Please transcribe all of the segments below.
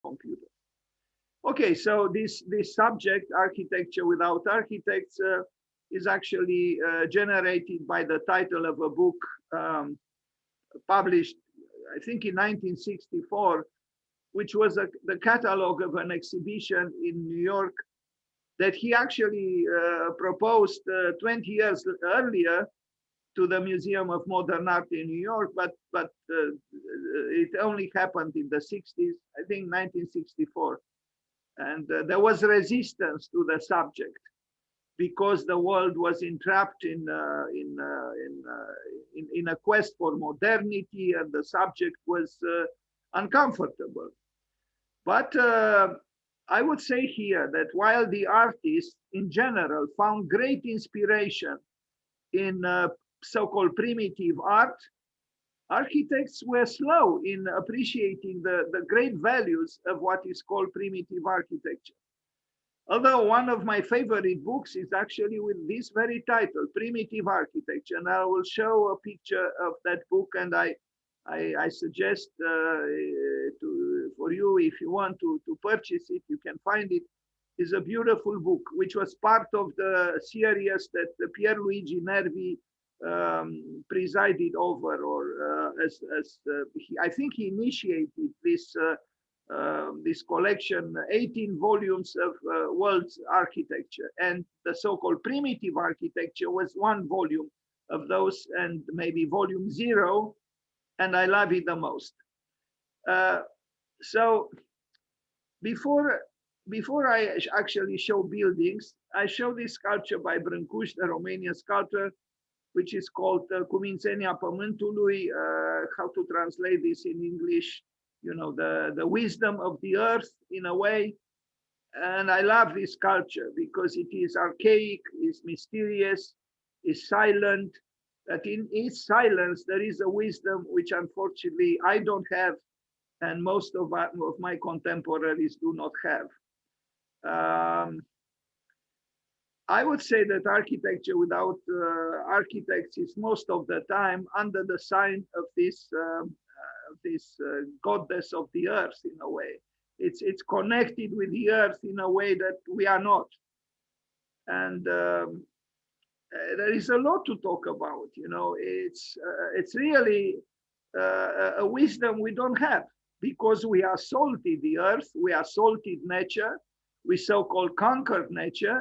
computer. Okay, so this subject, architecture without architects, is actually generated by the title of a book published, I think, in 1964, which was the catalog of an exhibition in New York that he actually proposed 20 years earlier to the Museum of Modern Art in New York, but it only happened in the 60s, I think 1964. And there was resistance to the subject because the world was entrapped in a quest for modernity, and the subject was uncomfortable. But I would say here that while the artists in general found great inspiration in so-called primitive art, architects were slow in appreciating the great values of what is called primitive architecture. Although one of my favorite books is actually with this very title, Primitive Architecture, and I will show a picture of that book, and I suggest for you, if you want to purchase it, you can find it. It's a beautiful book, which was part of the series that Pierluigi Nervi presided over, or I think he initiated this collection, 18 volumes of world's architecture, and the so-called primitive architecture was one volume of those, and maybe volume 0, and I love it the most. So before I actually show buildings, I show this sculpture by Brâncuș, the Romanian sculptor, which is called Cumințenia Pământului. How to translate this in English? You know, the wisdom of the earth, in a way. And I love this sculpture because it is archaic, is mysterious, is silent. That in its silence there is a wisdom which unfortunately I don't have, and most of my contemporaries do not have. I would say that architecture without architects is most of the time under the sign of this goddess of the earth, in a way. It's connected with the earth in a way that we are not. And there is a lot to talk about, you know. It's really a wisdom we don't have, because we assaulted the earth, we assaulted nature, we so-called conquered nature.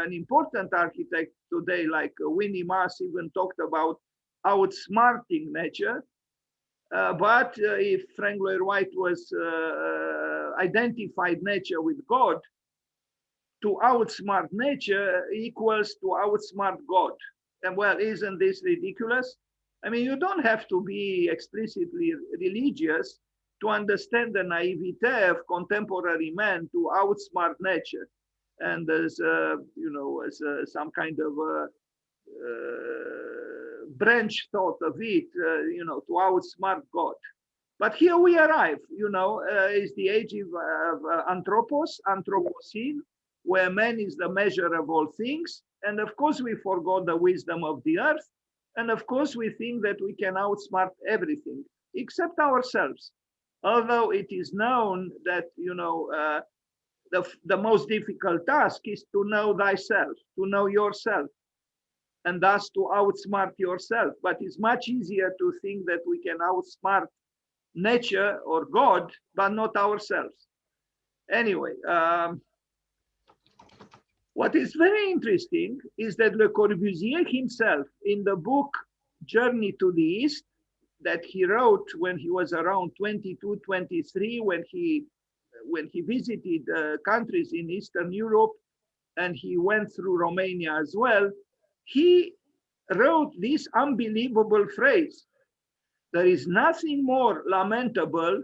An important architect today, like Winnie Maas, even talked about outsmarting nature. But if Frank Lloyd Wright was identified nature with God, to outsmart nature equals to outsmart God. And well, isn't this ridiculous? I mean, you don't have to be explicitly religious to understand the naivete of contemporary man to outsmart nature. And as you know, as some kind of branch thought of it, you know, to outsmart God. But here we arrive, you know, is the age of Anthropocene, where man is the measure of all things. And of course, we forgot the wisdom of the earth. And of course, we think that we can outsmart everything except ourselves. Although it is known that, you know, the most difficult task is to know thyself, to know yourself, and thus to outsmart yourself. But it's much easier to think that we can outsmart nature or God, but not ourselves. Anyway, what is very interesting is that Le Corbusier himself, in the book Journey to the East, that he wrote when he was around 22, 23, when he visited countries in Eastern Europe, and he went through Romania as well, he wrote this unbelievable phrase: there is nothing more lamentable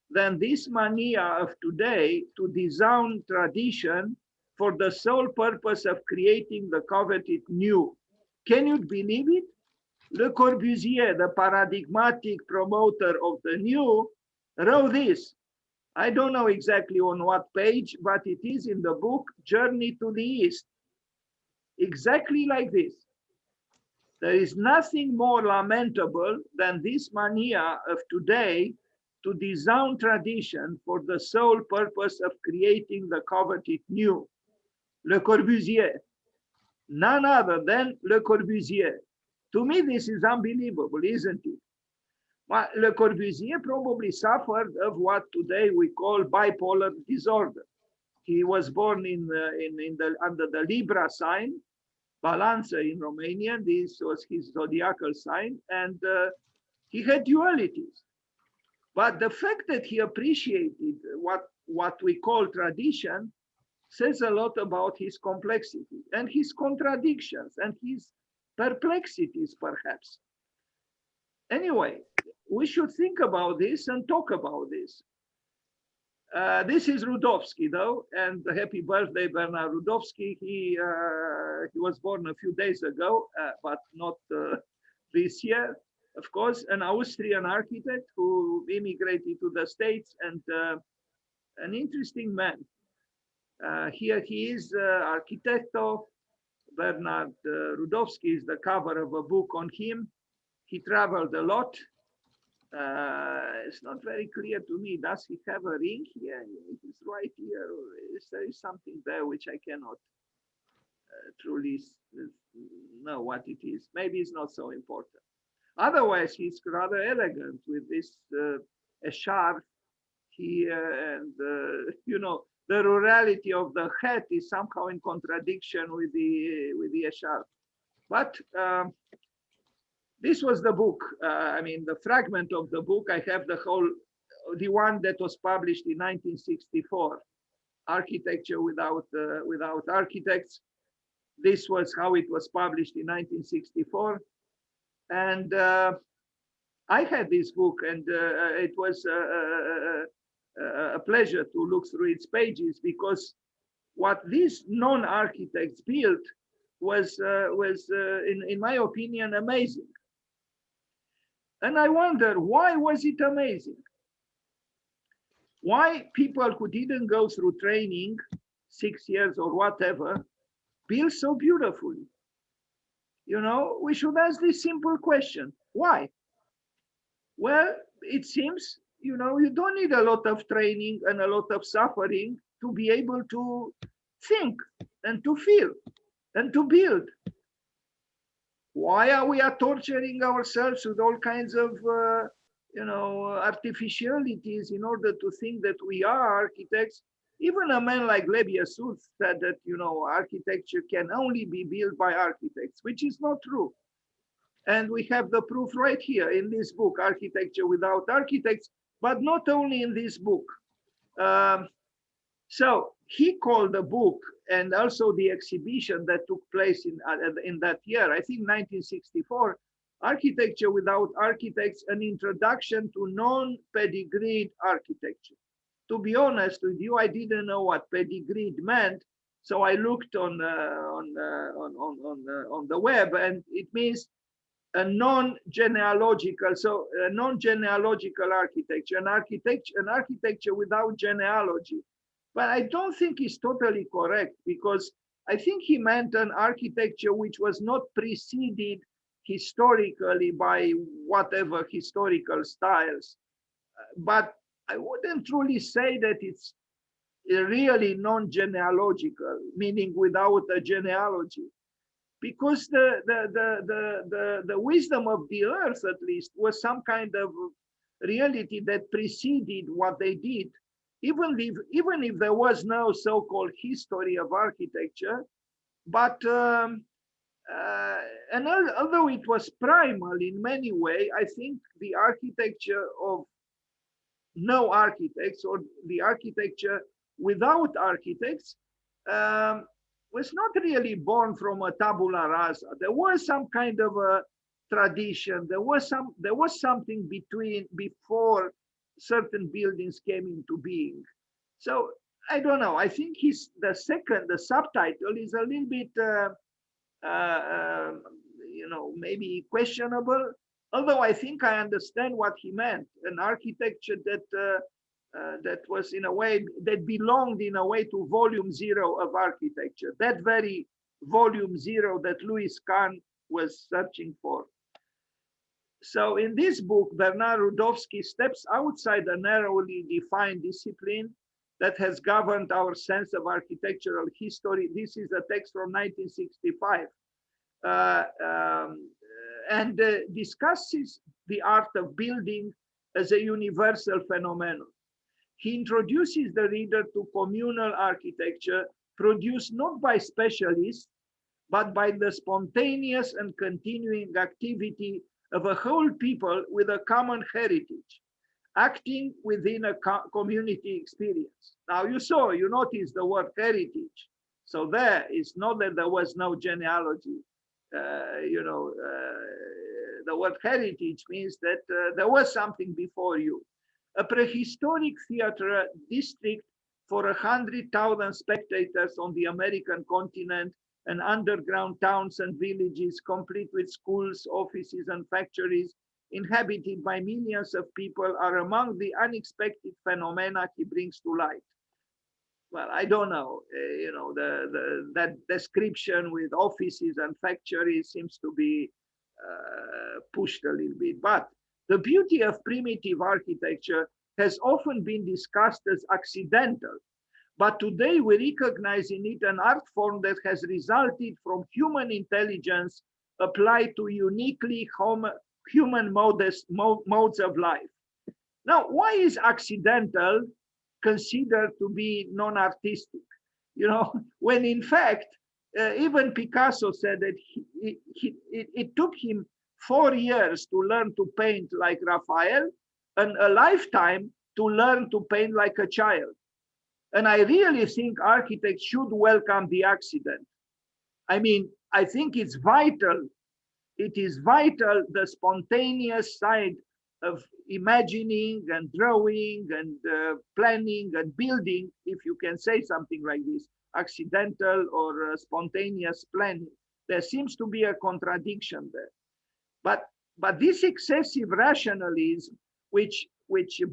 than this mania of today to disown tradition for the sole purpose of creating the coveted new. Can you believe it? Le Corbusier, the paradigmatic promoter of the new, wrote this. I don't know exactly on what page, but it is in the book Journey to the East. Exactly like this. There is nothing more lamentable than this mania of today to disown tradition for the sole purpose of creating the coveted new. Le Corbusier, none other than Le Corbusier. To me, this is unbelievable, isn't it? Well, Le Corbusier probably suffered of what today we call bipolar disorder. He was born under the Libra sign, Balanță in Romanian. This was his zodiacal sign, and he had dualities. But the fact that he appreciated what we call tradition says a lot about his complexity and his contradictions and his perplexities, perhaps. Anyway, we should think about this and talk about this. This is Rudowski, though, and happy birthday, Bernard Rudowski. He was born a few days ago, but not this year. Of course, an Austrian architect who immigrated to the States, and an interesting man. Here he is, Architetto. Bernard Rudowski is the cover of a book on him. He traveled a lot. It's not very clear to me. Does he have a ring here? It's right here. There is something there which I cannot truly know what it is. Maybe it's not so important. Otherwise, he's rather elegant with this echarpe here, and you know, the rurality of the hat is somehow in contradiction with the echarpe. But this was the book. I mean, the fragment of the book. I have the one that was published in 1964, Architecture Without Architects. This was how it was published in 1964. And I had this book, and it was a pleasure to look through its pages, because what these non-architects built was in my opinion, amazing. And I wonder, why was it amazing? Why people who didn't go through training, 6 years or whatever, build so beautifully? You know, we should ask this simple question. Why? Well, it seems, you know, you don't need a lot of training and a lot of suffering to be able to think and to feel and to build. Why are we torturing ourselves with all kinds of, you know, artificialities in order to think that we are architects? Even a man like Lebesgue said that, you know, architecture can only be built by architects, which is not true. And we have the proof right here in this book, Architecture Without Architects, but not only in this book. So he called the book, and also the exhibition that took place in that year, I think 1964, Architecture Without Architects, an introduction to non-pedigreed architecture. To be honest with you, I didn't know what pedigreed meant, so I looked on the web, and it means a non-genealogical, so a non-genealogical architecture, an architecture without genealogy. But I don't think it's totally correct, because I think he meant an architecture which was not preceded historically by whatever historical styles. But I wouldn't truly say that it's really non-genealogical, meaning without a genealogy, because the wisdom of the earth, at least, was some kind of reality that preceded what they did. Even if there was no so-called history of architecture, but and although it was primal in many ways, I think the architecture of no architects, or the architecture without architects, was not really born from a tabula rasa. There was some kind of a tradition. There was something before certain buildings came into being. So I don't know. I think the subtitle is a little bit, you know, maybe questionable. Although I think I understand what he meant, an architecture that was in a way, that belonged in a way to volume 0 of architecture, that very volume 0 that Louis Kahn was searching for. So in this book, Bernard Rudowski steps outside a narrowly defined discipline that has governed our sense of architectural history. This is a text from 1965. And discusses the art of building as a universal phenomenon. He introduces the reader to communal architecture produced not by specialists, but by the spontaneous and continuing activity of a whole people with a common heritage, acting within a community experience. Now you notice the word heritage. So there is not that there was no genealogy. The word heritage means that there was something before you. A prehistoric theater district for 100,000 spectators on the American continent, and underground towns and villages complete with schools, offices, and factories inhabited by millions of people are among the unexpected phenomena he brings to light. Well, I don't know, that description with offices and factories seems to be pushed a little bit. But the beauty of primitive architecture has often been discussed as accidental. But today we recognize in it an art form that has resulted from human intelligence applied to uniquely human modes of life. Now, why is accidental considered to be non-artistic? When in fact, even Picasso said that it took him 4 years to learn to paint like Raphael and a lifetime to learn to paint like a child. And I really think architects should welcome the accident. I mean, I think it's vital. It is vital, the spontaneous side of imagining and drawing and planning and building, if you can say something like this, accidental or spontaneous planning. There seems to be a contradiction there. But this excessive rationalism, which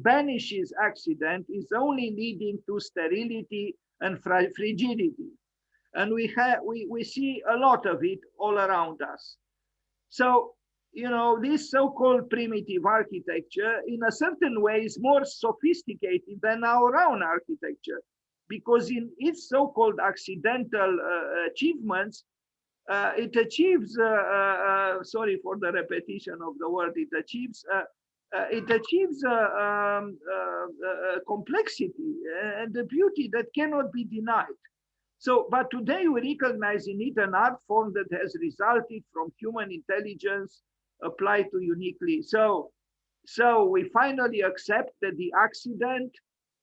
banishes accident, is only leading to sterility and frigidity. And we see a lot of it all around us. So, this so-called primitive architecture, in a certain way, is more sophisticated than our own architecture, because in its so-called accidental achievements, it achieves, sorry for the repetition of the word, it achieves complexity and the beauty that cannot be denied. So, but today we recognize in it an art form that has resulted from human intelligence applied to uniquely. So we finally accept that the accident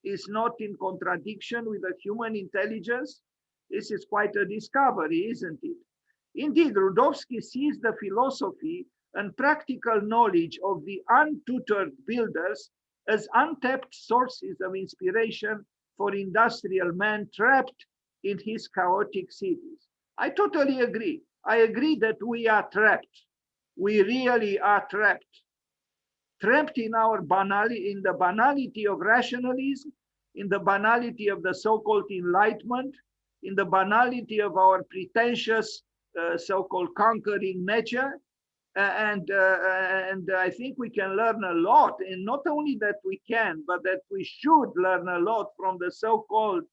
is not in contradiction with the human intelligence. This is quite a discovery, isn't it? Indeed, Rudowski sees the philosophy and practical knowledge of the untutored builders as untapped sources of inspiration for industrial man trapped in his chaotic cities. I totally agree. I agree that we are trapped. We really are trapped. Trapped in in the banality of rationalism, in the banality of the so-called enlightenment, in the banality of our pretentious so-called conquering nature. And I think we can learn a lot, and not only that we can, but that we should learn a lot from the so-called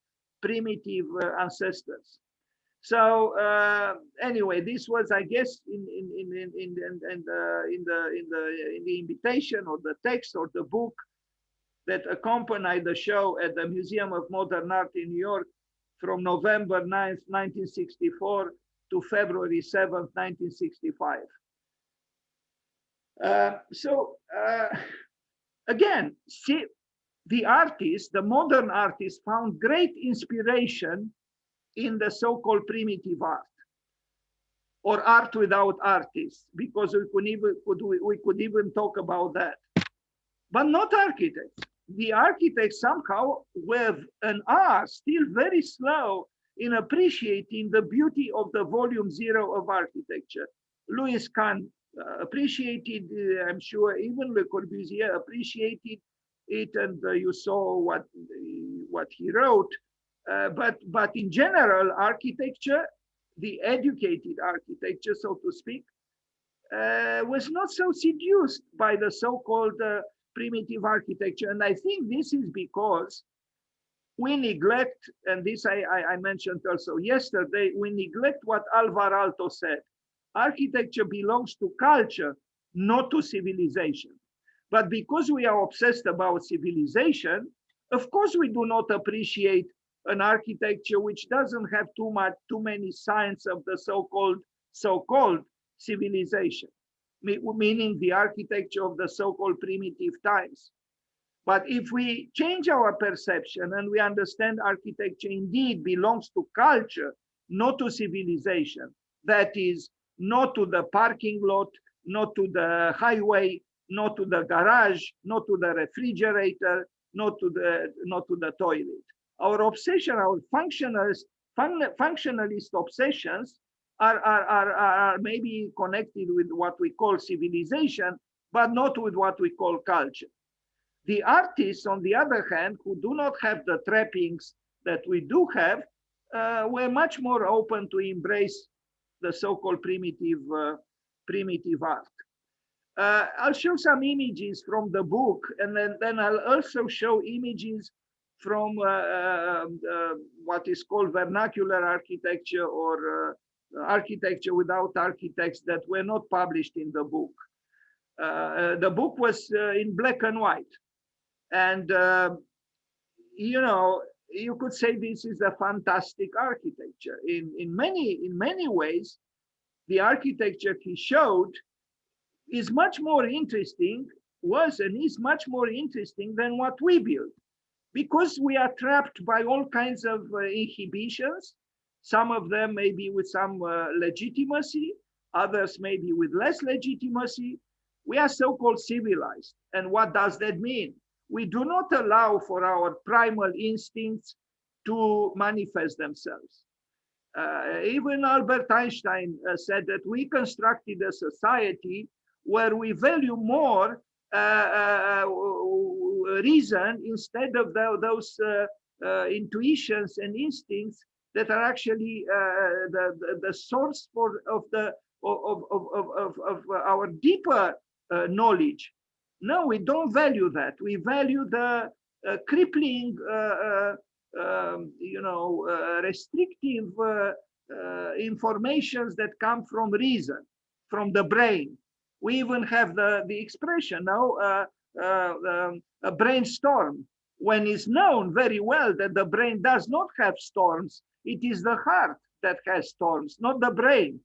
primitive ancestors. So anyway, this was, I guess, in the invitation or the text or the book that accompanied the show at the Museum of Modern Art in New York from November 9th, 1964 to February 7th, 1965. Again, see, the artist, the modern artist, found great inspiration in the so-called primitive art, or art without artists, because we could even talk about that. But not architects. The architects somehow were and are still very slow in appreciating the beauty of the volume 0 of architecture. Louis Kahn appreciated, I'm sure even Le Corbusier appreciated it, and you saw what he wrote. But in general, architecture, the educated architecture, so to speak, was not so seduced by the so-called primitive architecture. And I think this is because we neglect, and this I mentioned also yesterday, we neglect what Alvar Aalto said. Architecture belongs to culture, not to civilization. But because we are obsessed about civilization, of course we do not appreciate an architecture which doesn't have too many signs of the so-called civilization, meaning the architecture of the so-called primitive times. But if we change our perception and we understand architecture indeed belongs to culture, not to civilization, that is, not to the parking lot, not to the highway, not to the garage, not to the refrigerator, not to the toilet. Our obsession, our functionalist obsessions are maybe connected with what we call civilization, but not with what we call culture. The artists, on the other hand, who do not have the trappings that we do have, were much more open to embrace the so-called primitive art. I'll show some images from the book, and then I'll also show images from what is called vernacular architecture, or architecture without architects, that were not published in the book. The book was in black and white. And, you could say this is a fantastic architecture. In many ways, the architecture he showed is much more interesting, is much more interesting than what we build, because we are trapped by all kinds of inhibitions. Some of them maybe with some legitimacy, others maybe with less legitimacy. We are so-called civilized. And what does that mean? We do not allow for our primal instincts to manifest themselves. Even Albert Einstein said that we constructed a society where we value more reason instead of those intuitions and instincts that are actually the source of our deeper knowledge. No, we don't value that. We value the crippling, restrictive informations that come from reason, from the brain. We even have the expression now, a brainstorm, when it's known very well that the brain does not have storms. It is the heart that has storms, not the brain.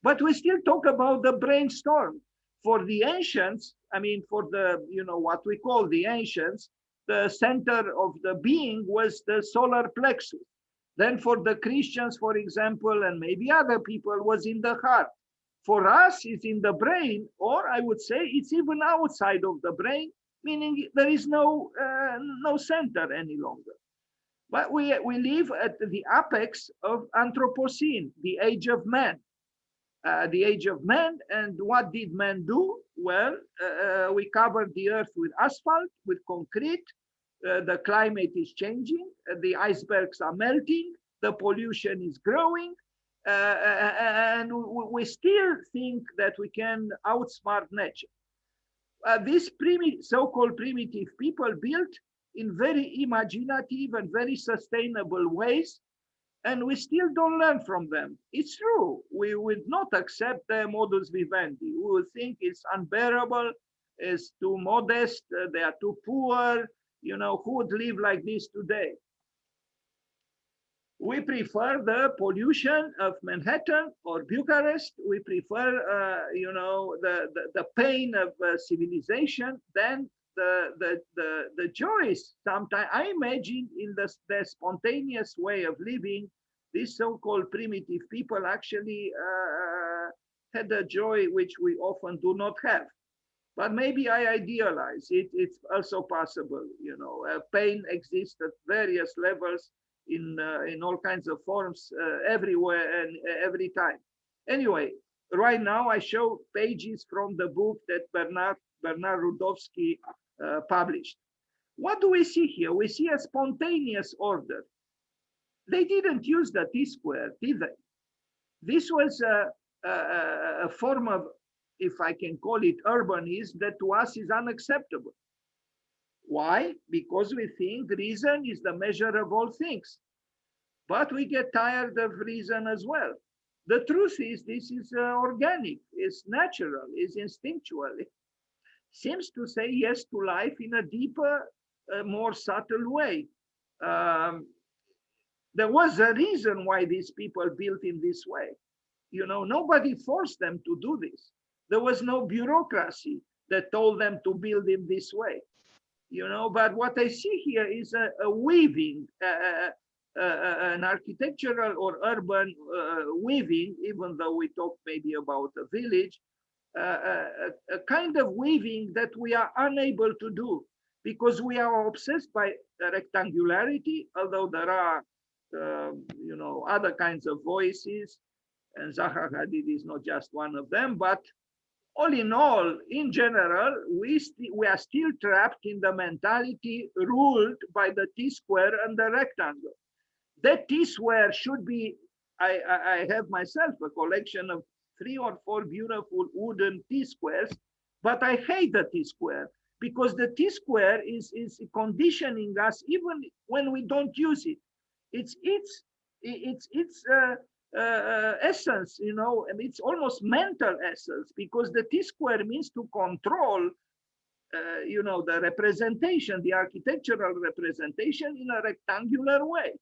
But we still talk about the brainstorm. For the ancients, for the, what we call the ancients, the center of the being was the solar plexus. Then for the Christians, for example, and maybe other people, was in the heart. For us, it's in the brain, or I would say it's even outside of the brain, meaning there is no center any longer. But we live at the apex of Anthropocene, the age of man. The age of man, and what did man do? Well, we covered the earth with asphalt, with concrete. The climate is changing. The icebergs are melting. The pollution is growing. And we still think that we can outsmart nature. These so-called primitive people built in very imaginative and very sustainable ways, and we still don't learn from them. It's true. We would not accept their modus vivendi. We would think it's unbearable, it's too modest, they are too poor. Who would live like this today? We prefer the pollution of Manhattan or Bucharest. We prefer, the pain of civilization than the joys. Sometimes I imagine in the spontaneous way of living, these so-called primitive people actually had a joy which we often do not have. But maybe I idealize it. It's also possible. Pain exists at various levels in all kinds of forms everywhere and every time. Anyway, right now I show pages from the book that Bernard Rudowski published. What do we see here? We see a spontaneous order. They didn't use the T-square, did they? This was a form of if I can call it urbanism, that to us is unacceptable. Why? Because we think reason is the measure of all things. But we get tired of reason as well. The truth is, this is organic, it's natural, it's instinctual. It seems to say yes to life in a deeper, more subtle way. Um, there was a reason why these people built in this way. You know, nobody forced them to do this. There was no bureaucracy that told them to build in this way. You know, but what I see here is a weaving, an architectural or urban weaving, even though we talk maybe about a village, a kind of weaving that we are unable to do because we are obsessed by rectangularity, although there are, you know, other kinds of voices, and Zaha Hadid is not just one of them, but all in all, in general, we are still trapped in the mentality ruled by the T-square and the rectangle. That T-square should be, I have myself a collection of 3 or 4 beautiful wooden T-squares, but I hate the T-square because the T-square is conditioning us even when we don't use it. It's essence, you know, and it's almost mental essence because the T-square means to control, you know, the representation, the architectural representation in a rectangular way.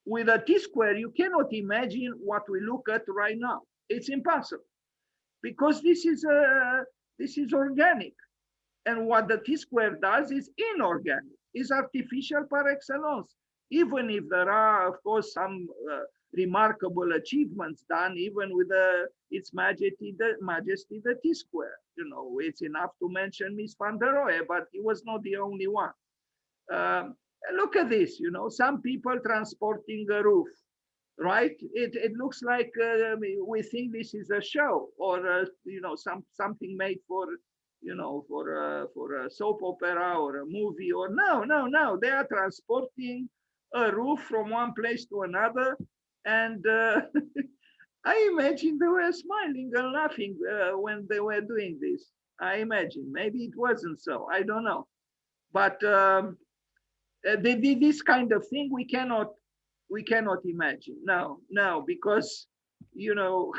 With a T-square, you cannot imagine what we look at right now. It's impossible because this is organic. And what the T-square does is inorganic, is artificial par excellence. Even if there are, of course, some remarkable achievements done, even with its majesty, the T-square. You know, it's enough to mention Mies van der Rohe, but he was not the only one. Look at this, you know, some people transporting a roof, right? It looks like we think this is a show or, you know, something made for, you know, for a soap opera or a movie or no, they are transporting a roof from one place to another. And I imagine they were smiling and laughing when they were doing this. I imagine, maybe it wasn't so, I don't know. But this kind of thing we cannot imagine. No, because, you know,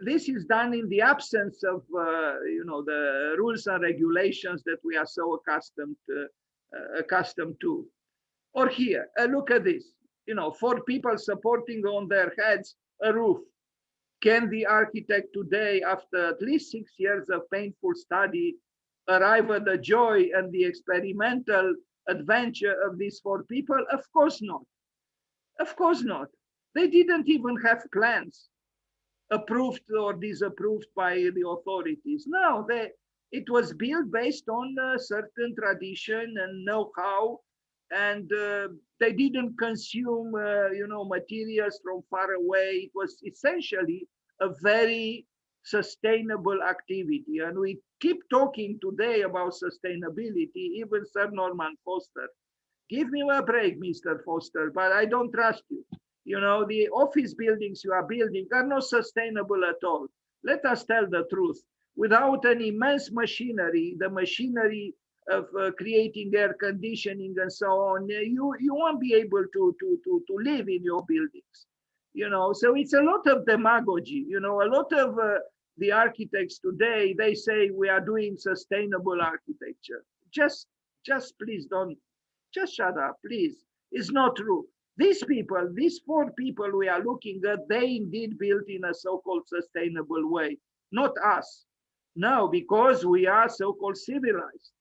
this is done in the absence of, you know, the rules and regulations that we are so accustomed to. Or here, look at this, you know, 4 people supporting on their heads a roof. Can the architect today, after at least 6 years of painful study, arrive at the joy and the experimental adventure of these 4 people? Of course not. Of course not. They didn't even have plans approved or disapproved by the authorities. No, it was built based on a certain tradition and know-how, and they didn't consume, you know, materials from far away. It was essentially a very sustainable activity, and we keep talking today about sustainability. Even Sir Norman Foster, give me a break, Mr. Foster, but I don't trust you. You know, the office buildings you are building are not sustainable at all. Let us tell the truth. Without an immense machinery, the machinery of creating air conditioning and so on, you won't be able to live in your buildings. You know, so it's a lot of demagogy. You know, a lot of the architects today, they say we are doing sustainable architecture. Just please don't, just shut up, please. It's not true. These people, these 4 people we are looking at, they indeed built in a so-called sustainable way, not us. No, because we are so-called civilized,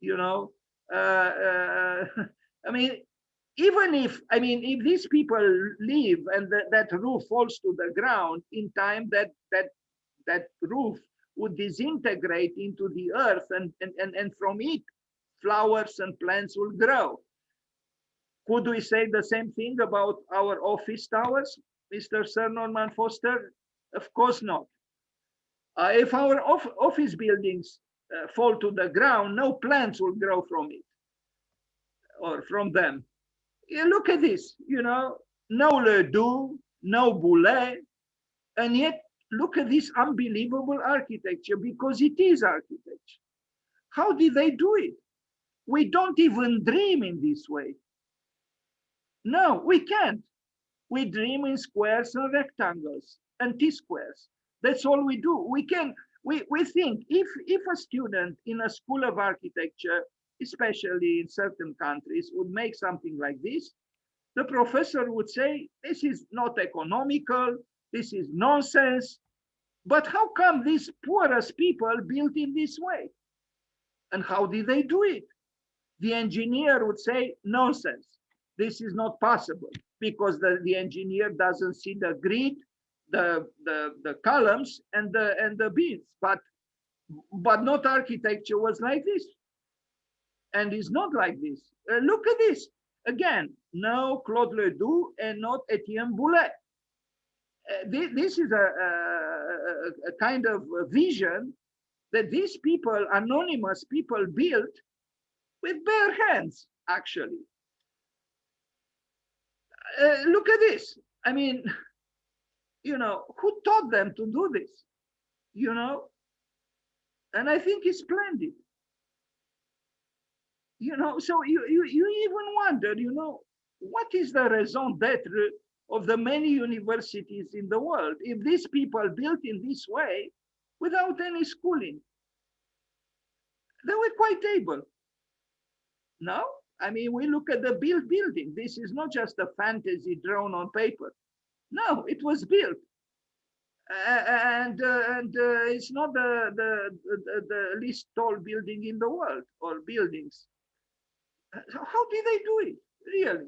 you know. I mean, even if, I mean, if these people leave and that roof falls to the ground, in time that roof would disintegrate into the earth, and from it, flowers and plants will grow. Could we say the same thing about our office towers, Mr. Sir Norman Foster? Of course not. If our office buildings fall to the ground, no plants will grow from it or from them. You look at this, you know, no Ledoux, no Boulet, and yet look at this unbelievable architecture, because it is architecture. How did they do it? We don't even dream in this way. No, we can't. We dream in squares and rectangles and T-squares. That's all we do. We think if a student in a school of architecture, especially in certain countries, would make something like this, the professor would say, this is not economical, this is nonsense. But how come these poorest people built in this way? And how did they do it? The engineer would say, nonsense. This is not possible, because the engineer doesn't see the grid, the columns and the beams. But not architecture was like this. And it's not like this. Look at this. Again, no Claude Ledoux and not Etienne Boulet. This is a kind of vision that these people, anonymous people, built with bare hands, actually. Look at this. I mean, you know, who taught them to do this? You know, and I think it's splendid. You know, so you even wonder, you know, what is the raison d'etre of the many universities in the world if these people built in this way without any schooling? They were quite able. No? I mean, we look at the building. This is not just a fantasy drawn on paper. No, it was built. And it's not the least tall building in the world, or buildings. How did they do it, really?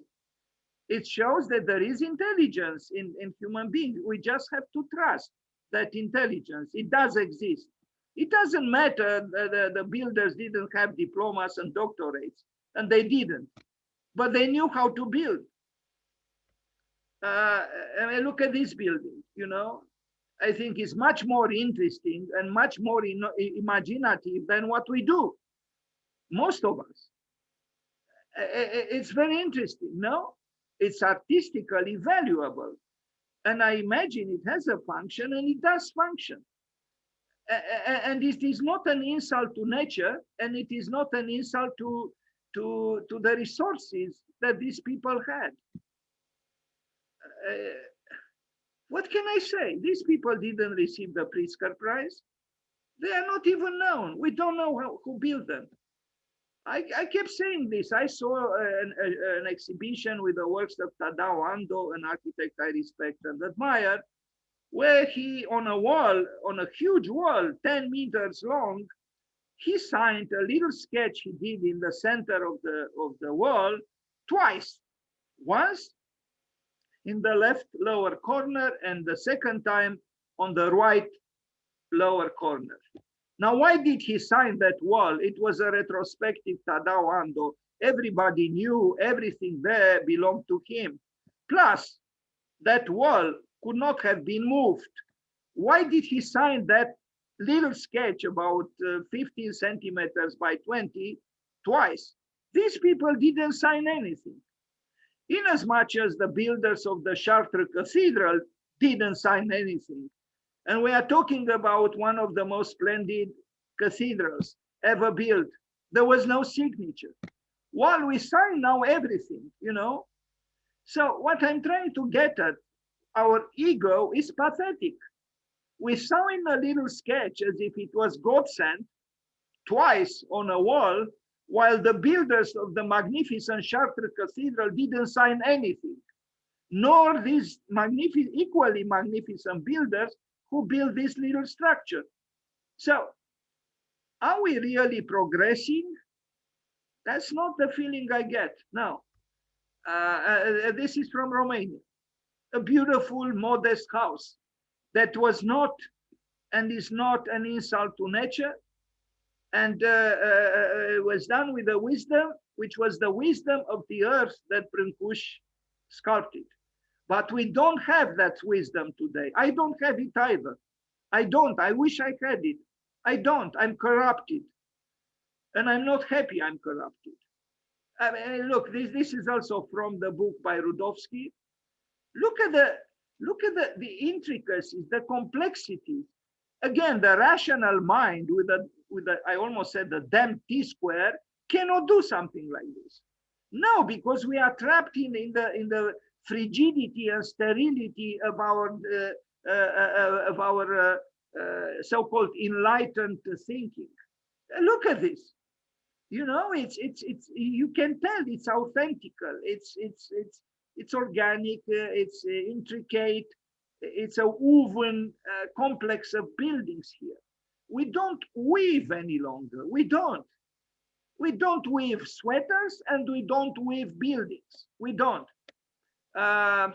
It shows that there is intelligence in human beings. We just have to trust that intelligence. It does exist. It doesn't matter the builders didn't have diplomas and doctorates, and they didn't, but they knew how to build. I mean, look at this building, you know. I think it's much more interesting and much more imaginative than what we do, most of us. It's very interesting, no? It's artistically valuable. And I imagine it has a function, and it does function. And it is not an insult to nature, and it is not an insult to the resources that these people had. What can I say? These people didn't receive the Pritzker Prize. They are not even known. We don't know who built them. I kept saying this. I saw an exhibition with the works of Tadao Ando, an architect I respect and admire, where he, on a wall, on a huge wall, 10 meters long, he signed a little sketch he did in the center of the wall twice. Once in the left lower corner, and the second time on the right lower corner. Now, why did he sign that wall? It was a retrospective Tadao Ando. Everybody knew everything there belonged to him. Plus, that wall could not have been moved. Why did he sign that little sketch about 15 centimeters by 20 twice? These people didn't sign anything. Inasmuch as the builders of the Chartres Cathedral didn't sign anything. And we are talking about one of the most splendid cathedrals ever built. There was no signature. While we sign now everything, you know. So what I'm trying to get at, our ego is pathetic. We sign a little sketch as if it was God sent twice on a wall, while the builders of the magnificent Chartres Cathedral didn't sign anything, nor these equally magnificent builders who built this little structure. So, are we really progressing? That's not the feeling I get. No. This is from Romania. A beautiful, modest house that was not and is not an insult to nature, and it was done with a wisdom, which was the wisdom of the earth that Brâncuș sculpted. But we don't have that wisdom today. I don't have it either. I don't. I wish I had it. I don't. I'm corrupted. And I'm not happy I'm corrupted. I mean, look, this is also from the book by Rudowski. Look Look at the intricacies, the complexities. Again, the rational mind with a, I almost said the damn T-square cannot do something like this. No, because we are trapped in the frigidity and sterility of our so-called enlightened thinking. Look at this. You know, it's you can tell it's authentical. It's organic. It's intricate. It's a woven complex of buildings here. We don't weave any longer. We don't. We don't weave sweaters and we don't weave buildings. We don't. Uh,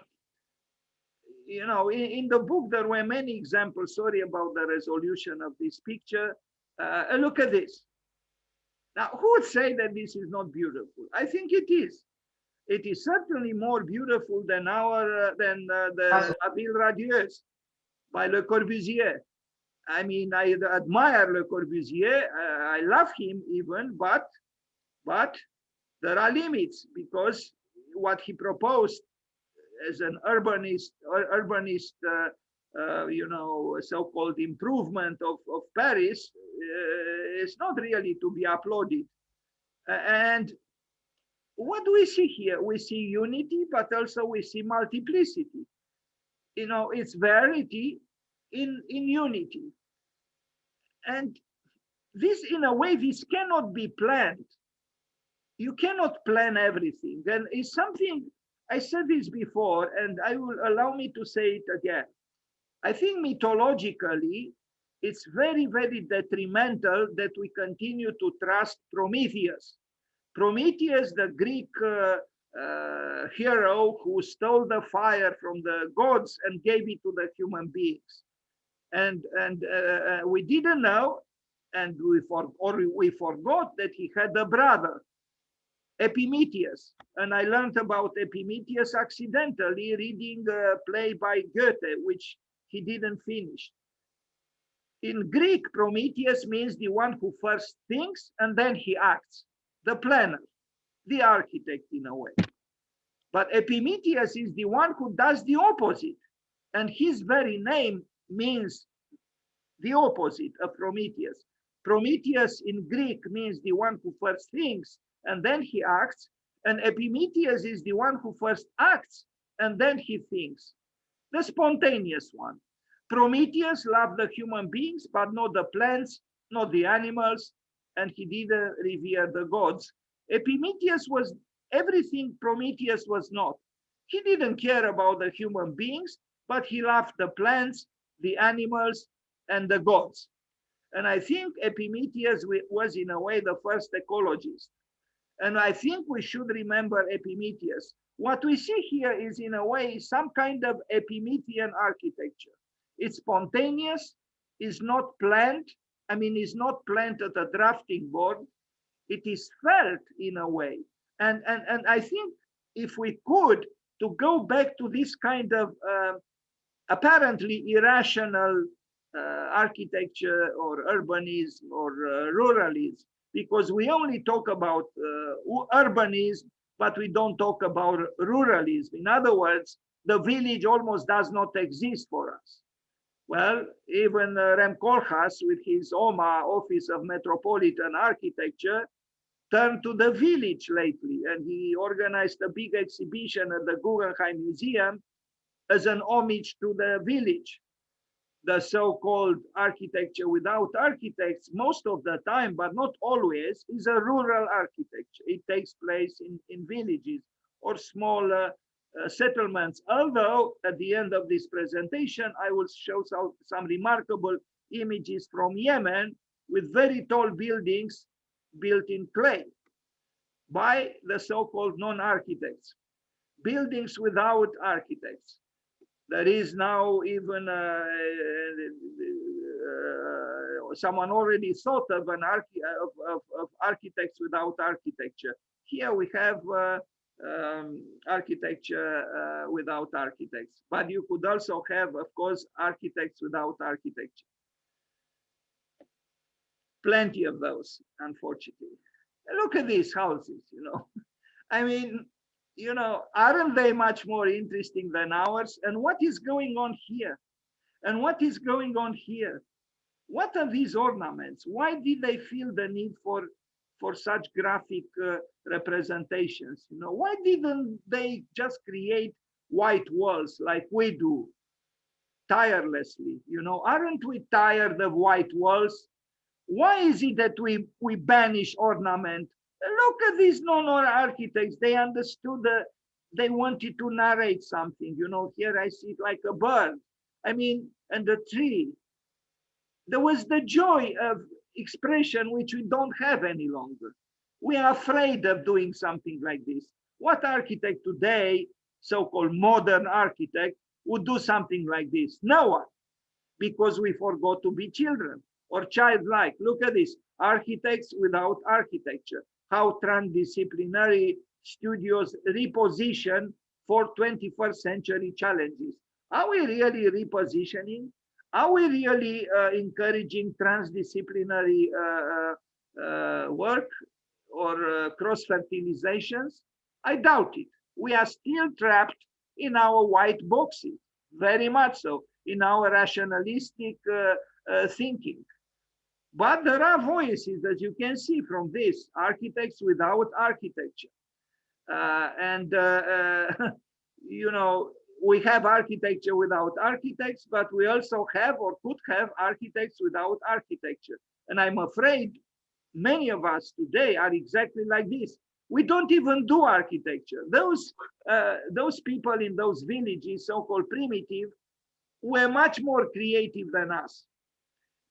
you know, in the book, there were many examples. Sorry about the resolution of this picture. Look at this. Now, who would say that this is not beautiful? I think it is. It is certainly more beautiful than the La Ville Radieuse by Le Corbusier. I mean, I admire Le Corbusier. I love him even, but there are limits, because what he proposed as an urbanist you know, so-called improvement of Paris is not really to be applauded. And what do we see here? We see unity, but also we see multiplicity. You know, it's variety in unity. And this, in a way, this cannot be planned. You cannot plan everything. And it's something, I said this before, and I will allow me to say it again. I think mythologically, it's very, very detrimental that we continue to trust Prometheus. Prometheus, the Greek hero who stole the fire from the gods and gave it to the human beings. And we didn't know, and we forgot that he had a brother, Epimetheus. And I learned about Epimetheus accidentally reading a play by Goethe, which he didn't finish. In Greek, Prometheus means the one who first thinks and then he acts, the planner, the architect in a way. But Epimetheus is the one who does the opposite. And his very name means the opposite of Prometheus. Prometheus in Greek means the one who first thinks and then he acts. And Epimetheus is the one who first acts and then he thinks, the spontaneous one. Prometheus loved the human beings, but not the plants, not the animals, and he didn't revere the gods. Epimetheus was everything Prometheus was not. He didn't care about the human beings, but he loved the plants, the animals, and the gods. And I think Epimetheus was in a way the first ecologist. And I think we should remember Epimetheus. What we see here is in a way some kind of Epimethean architecture. It's spontaneous, is not planned. I mean, it's not planned at a drafting board. It is felt in a way. And I think if we could, to go back to this kind of apparently irrational architecture or urbanism or ruralism, because we only talk about urbanism, but we don't talk about ruralism. In other words, the village almost does not exist for us. Well, even Rem Koolhaas with his OMA, Office of Metropolitan Architecture, turned to the village lately, and he organized a big exhibition at the Guggenheim Museum as an homage to the village. The so-called architecture without architects, most of the time, but not always, is a rural architecture. It takes place in villages or small settlements. Although at the end of this presentation, I will show some remarkable images from Yemen with very tall buildings built in clay by the so-called non-architects. Buildings without architects. There is now even someone already thought of of architects without architecture. Here we have architecture without architects, but you could also have, of course, architects without architecture. Plenty of those, unfortunately. Look at these houses, you know. I mean, you know, aren't they much more interesting than ours? And what is going on here? And what is going on here? What are these ornaments? Why did they feel the need for such graphic representations? You know, why didn't they just create white walls like we do tirelessly? You know, aren't we tired of white walls? Why is it that we banish ornament? Look at these non-architects. They understood that they wanted to narrate something. You know, here I see it like a bird. I mean, and the tree. There was the joy of expression, which we don't have any longer. We are afraid of doing something like this. What architect today, so-called modern architect, would do something like this? No one, because we forgot to be children or childlike. Look at this, architects without architecture, how transdisciplinary studios reposition for 21st century challenges. Are we really repositioning? Are we really encouraging transdisciplinary work or cross-fertilizations? I doubt it. We are still trapped in our white boxes, very much so, in our rationalistic thinking. But there are voices, as you can see from this, architects without architecture. You know, we have architecture without architects, but we also have or could have architects without architecture. And I'm afraid many of us today are exactly like this. We don't even do architecture. Those people in those villages, so-called primitive, were much more creative than us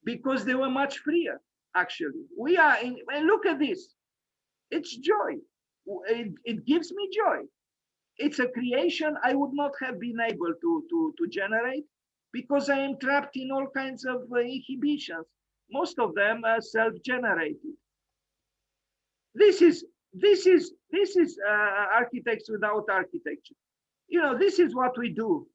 because they were much freer, actually. We are in, and look at this. It's joy. It gives me joy. It's a creation I would not have been able to generate because I am trapped in all kinds of inhibitions. Most of them are self-generated. This is architects without architecture. You know, this is what we do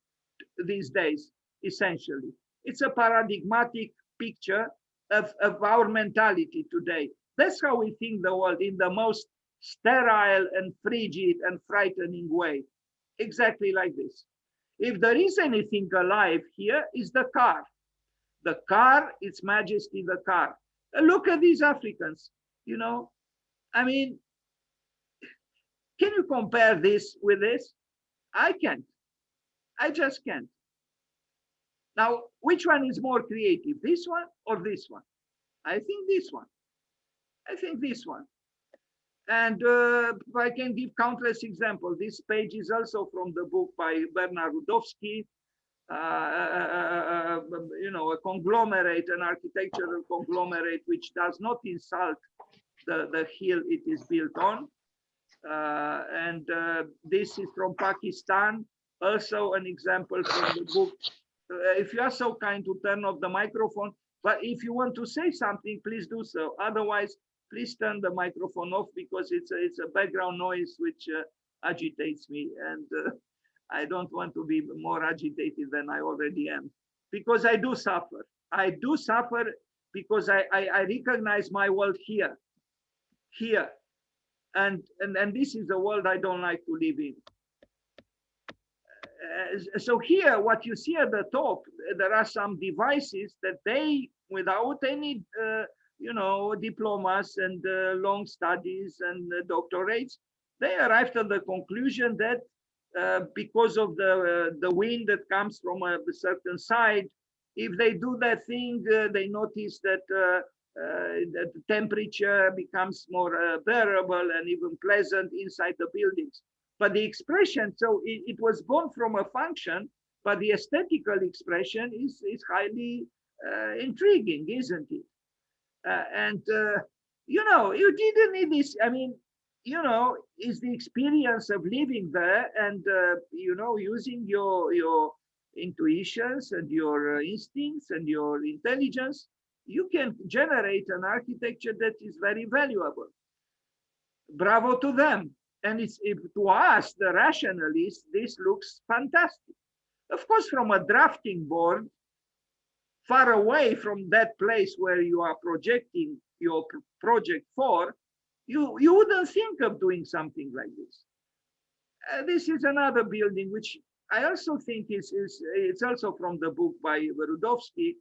these days, essentially. It's a paradigmatic picture of our mentality today. That's how we think the world, in the most sterile and frigid and frightening way. Exactly like this. If there is anything alive here, is the car. The car, Its Majesty, the car. Look at these Africans, you know. I mean, can you compare this with this? I can't. I just can't. Now, which one is more creative, this one or this one? I think this one. I think this one. And I can give countless examples. This page is also from the book by Bernard Rudowski, you know, a conglomerate, an architectural conglomerate, which does not insult the hill it is built on. This is from Pakistan, also an example from the book. If you are so kind to turn off the microphone, but if you want to say something, please do so. Otherwise, please turn the microphone off because it's a background noise which agitates me, and I don't want to be more agitated than I already am, because I do suffer. I do suffer because I recognize my world here, and this is the world I don't like to live in. So here, what you see at the top, there are some devices that they, without any you know, diplomas and long studies and doctorates, they arrived at the conclusion that because of the wind that comes from a certain side, if they do that thing, they notice that the temperature becomes more bearable and even pleasant inside the buildings. But the expression, so it was born from a function, but the aesthetical expression is highly intriguing, isn't it? You know, you didn't need this. I mean, you know, is the experience of living there and, you know, using your intuitions and your instincts and your intelligence, you can generate an architecture that is very valuable. Bravo to them. And to us, the rationalists, this looks fantastic. Of course, from a drafting board, far away from that place where you are projecting your project for, you wouldn't think of doing something like this. This is another building which I also think is it's also from the book by Rudowski.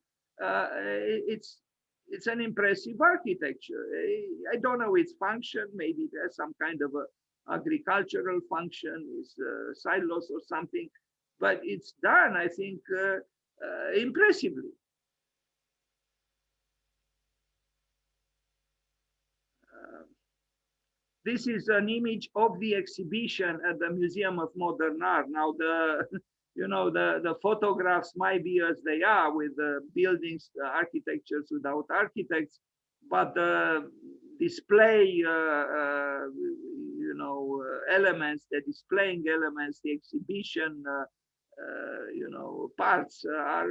It's an impressive architecture. I don't know its function. Maybe there's some kind of a agricultural function, is silos or something, but it's done, I think, impressively. This is an image of the exhibition at the Museum of Modern Art. Now, the photographs might be as they are, with the buildings, the architectures without architects, but the display, elements, the displaying elements, the exhibition, parts are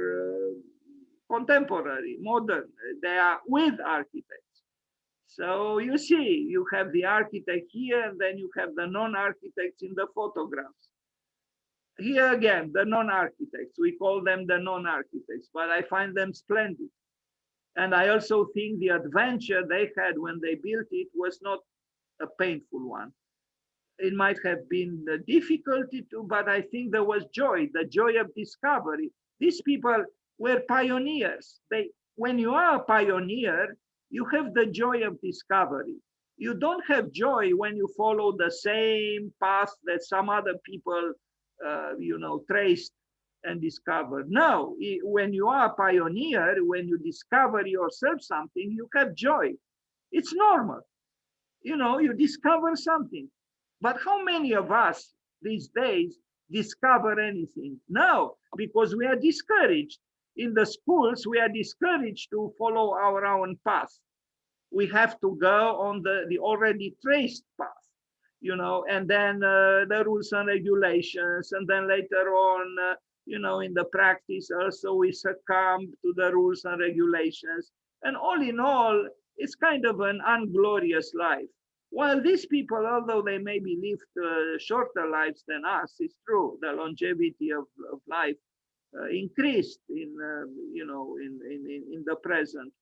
contemporary, modern. They are with architects. So you see, you have the architect here, and then you have the non-architects in the photographs. Here again, the non-architects, we call them the non-architects, but I find them splendid. And I also think the adventure they had when they built it was not a painful one. It might have been a difficulty too, but I think there was joy, the joy of discovery. These people were pioneers. When you are a pioneer, you have the joy of discovery. You don't have joy when you follow the same path that some other people, traced and discovered. No, when you are a pioneer, when you discover yourself something, you have joy. It's normal. You discover something. But how many of us these days discover anything? No, because we are discouraged. In the schools, we are discouraged to follow our own path. We have to go on the already traced path, and then the rules and regulations, and then later on, in the practice also we succumb to the rules and regulations. And all in all, it's kind of an unglorious life. While these people, although they maybe lived shorter lives than us, it's true, the longevity of life increased in the present.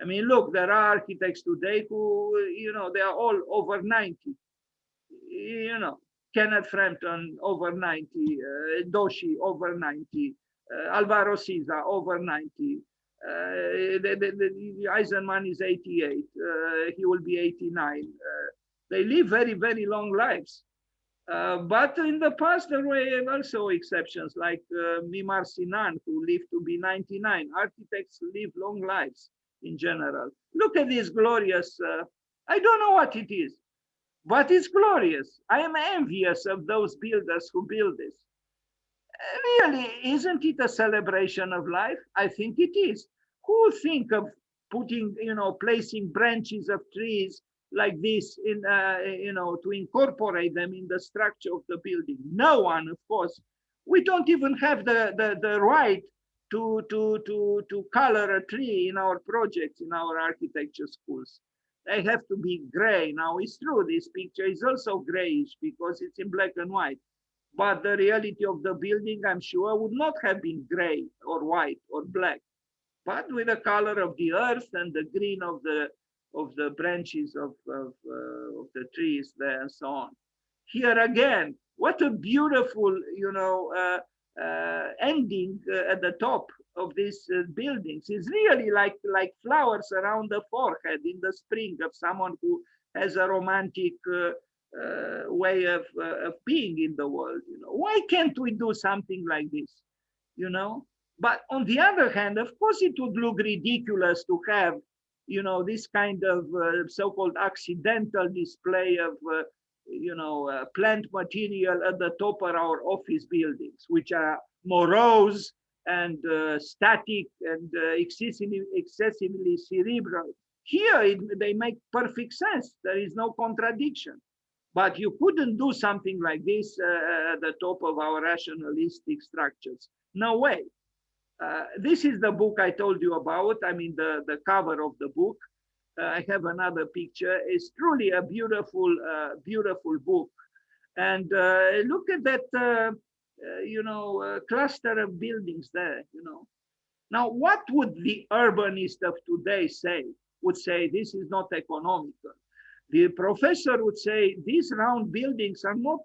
I mean, look, there are architects today who, they are all over 90. Kenneth Frampton over 90, Doshi over 90, Alvaro Siza over 90. The Eisenman is 88. He will be 89. They live very, very long lives. But in the past, there were also exceptions, like Mimar Sinan, who lived to be 99. Architects live long lives in general. Look at this glorious, I don't know what it is, but it's glorious. I am envious of those builders who build this. Really, isn't it a celebration of life? I think it is. Who think of putting, placing branches of trees like this in, to incorporate them in the structure of the building? No one, of course. We don't even have the right to color a tree in our projects, in our architecture schools. They have to be gray. Now, it's true, this picture is also grayish because it's in black and white. But the reality of the building, I'm sure, would not have been gray or white or black, but with the color of the earth and the green of the branches of the trees there and so on. Here again, what a beautiful, ending at the top of these buildings. It's really like flowers around the forehead in the spring of someone who has a romantic way of being in the world. Why can't we do something like this? But on the other hand, of course, it would look ridiculous to have, this kind of so-called accidental display of, plant material at the top of our office buildings, which are morose and static and excessively cerebral. Here, they make perfect sense. There is no contradiction. But you couldn't do something like this at the top of our rationalistic structures. No way. This is the book I told you about. I mean, the cover of the book. I have another picture. It's truly a beautiful, beautiful book. And look at that, cluster of buildings there, Now, what would the urbanist of today say? Would say this is not economical. The professor would say these round buildings are not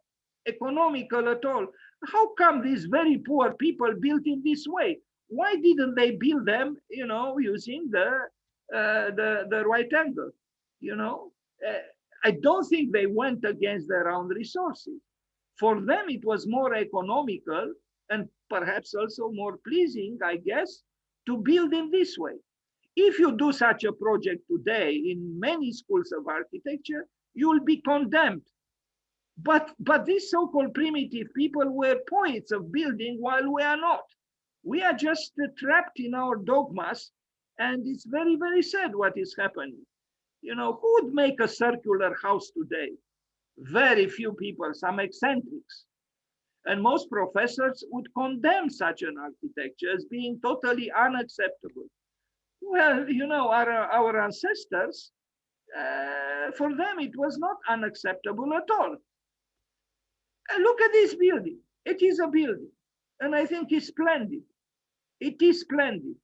economical at all. How come these very poor people built in this way? Why didn't they build them, using the right angle? You know, uh, I don't think they went against their own resources. For them, it was more economical and perhaps also more pleasing, I guess, to build in this way. If you do such a project today in many schools of architecture, you will be condemned. But these so-called primitive people were poets of building while we are not. We are just trapped in our dogmas, and it's very, very sad what is happening. Who would make a circular house today? Very few people, some eccentrics. And most professors would condemn such an architecture as being totally unacceptable. Well, our ancestors, for them, it was not unacceptable at all. And look at this building. It is a building. And I think it's splendid. It is splendid.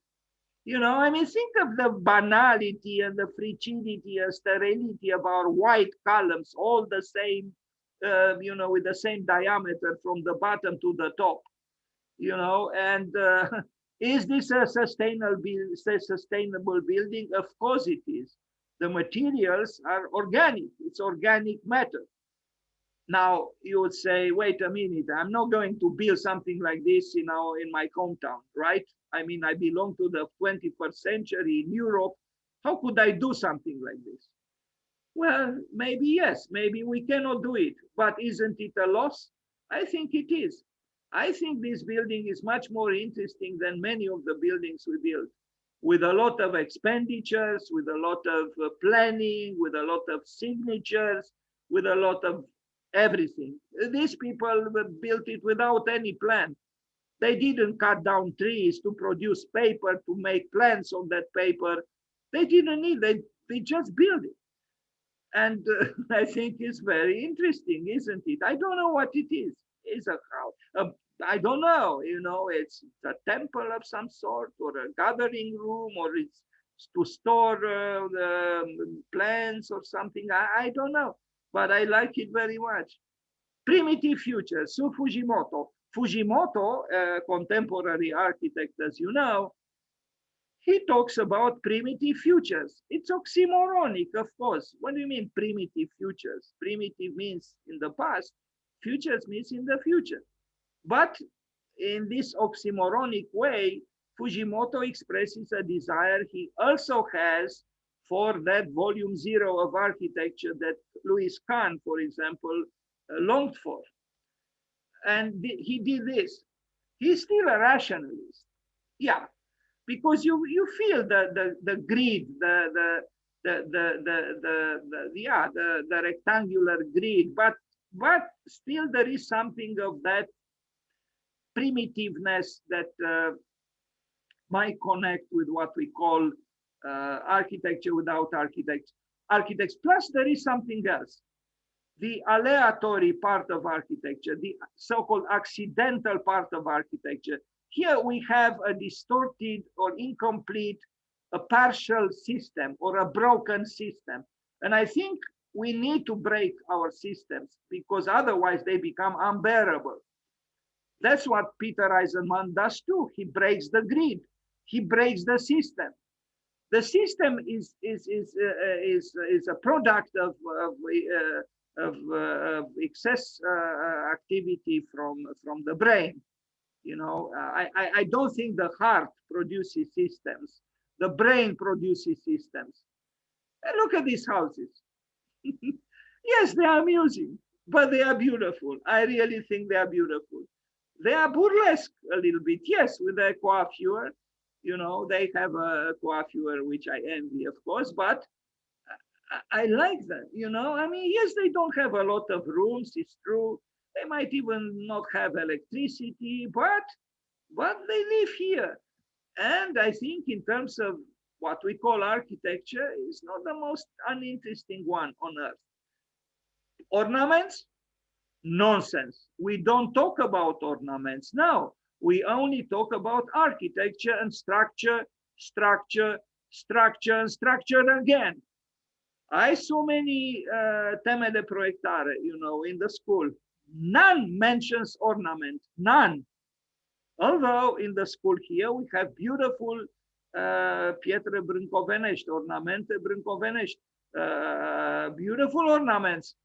Think of the banality and the frigidity and sterility of our white columns, all the same, with the same diameter from the bottom to the top, and is this a sustainable building? Of course it is. The materials are organic. It's organic matter. Now you would say, wait a minute, I'm not going to build something like this in my hometown, right? I mean, I belong to the 21st century in Europe. How could I do something like this? Well, maybe yes, maybe we cannot do it, but isn't it a loss? I think it is. I think this building is much more interesting than many of the buildings we built, with a lot of expenditures, with a lot of planning, with a lot of signatures, with a lot of everything. These people built it without any plan. They didn't cut down trees to produce paper, to make plans on that paper. They didn't need, they just built it. And I think it's very interesting, isn't it? I don't know what it is. It's a house. I don't know, it's a temple of some sort, or a gathering room, or it's to store the plants or something. I don't know, but I like it very much. Primitive future, Su Fujimoto. Fujimoto, contemporary architect, as you know, he talks about primitive futures. It's oxymoronic, of course. What do you mean primitive futures? Primitive means in the past, futures means in the future. But in this oxymoronic way, Fujimoto expresses a desire he also has for that volume 0 of architecture that Louis Kahn, for example, longed for. And he did this. He's still a rationalist. Yeah, because you feel the greed, the rectangular greed, but still there is something of that primitiveness that might connect with what we call architecture without architects. Plus, there is something else. The aleatory part of architecture, the so-called accidental part of architecture. Here we have a distorted or incomplete, a partial system or a broken system. And I think we need to break our systems because otherwise they become unbearable. That's what Peter Eisenman does too. He breaks the grid. He breaks the system. The system is a product of excess activity from the brain. I don't think the heart produces systems. The brain produces systems. And look at these houses. Yes, they are amusing, but they are beautiful. I really think they are beautiful. They are burlesque a little bit, yes, with their coiffure. They have a coiffure which I envy, of course, but I like that. Yes, they don't have a lot of rooms, it's true. They might even not have electricity, but they live here. And I think in terms of what we call architecture, is not the most uninteresting one on earth. Ornaments? Nonsense. We don't talk about ornaments now. We only talk about architecture and structure, structure, structure, and structure again. I saw many teme de proiectare, in the school. None mentions ornament, none. Although in the school here we have beautiful pietre brâncovenești, ornamente brâncovenești, beautiful ornaments,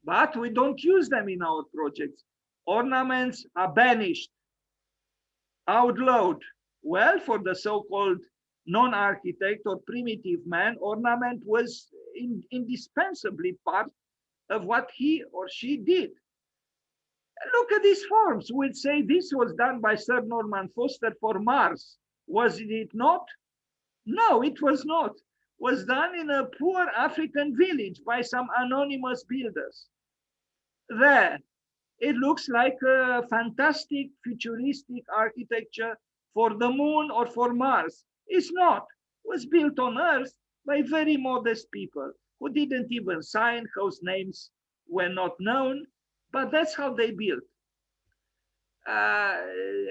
but we don't use them in our projects. Ornaments are banished, outlawed. Well, for the so-called non-architect or primitive man, ornament was indispensably part of what he or she did. Look at these forms. We'd say this was done by Sir Norman Foster for Mars. Was it not? No, it was not. It was done in a poor African village by some anonymous builders. There, it looks like a fantastic futuristic architecture for the moon or for Mars. It's not. It was built on Earth by very modest people who didn't even sign, whose names were not known. But that's how they built.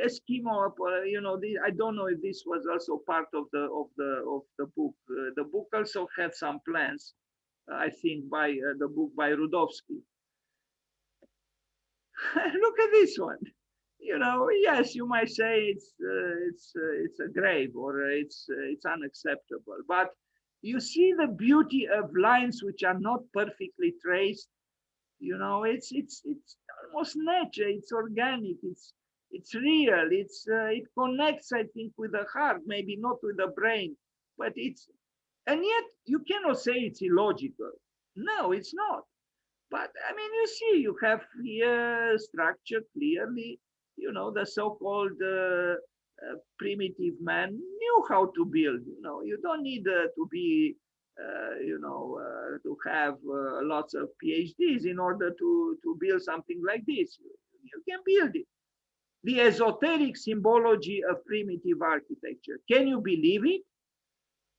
Eskimo, I don't know if this was also part of the book. The book also had some plans, I think, by the book by Rudowski. Look at this one. Yes, you might say it's a grave or it's unacceptable, but you see the beauty of lines which are not perfectly traced. It's almost nature. It's organic. It's real. It connects, I think, with the heart. Maybe not with the brain, but and yet you cannot say it's illogical. No, it's not. But I mean, you see, you have here structure clearly. The so-called primitive man knew how to build. You don't need to be to have lots of PhDs in order to build something like this. You can build it. The esoteric symbology of primitive architecture. Can you believe it?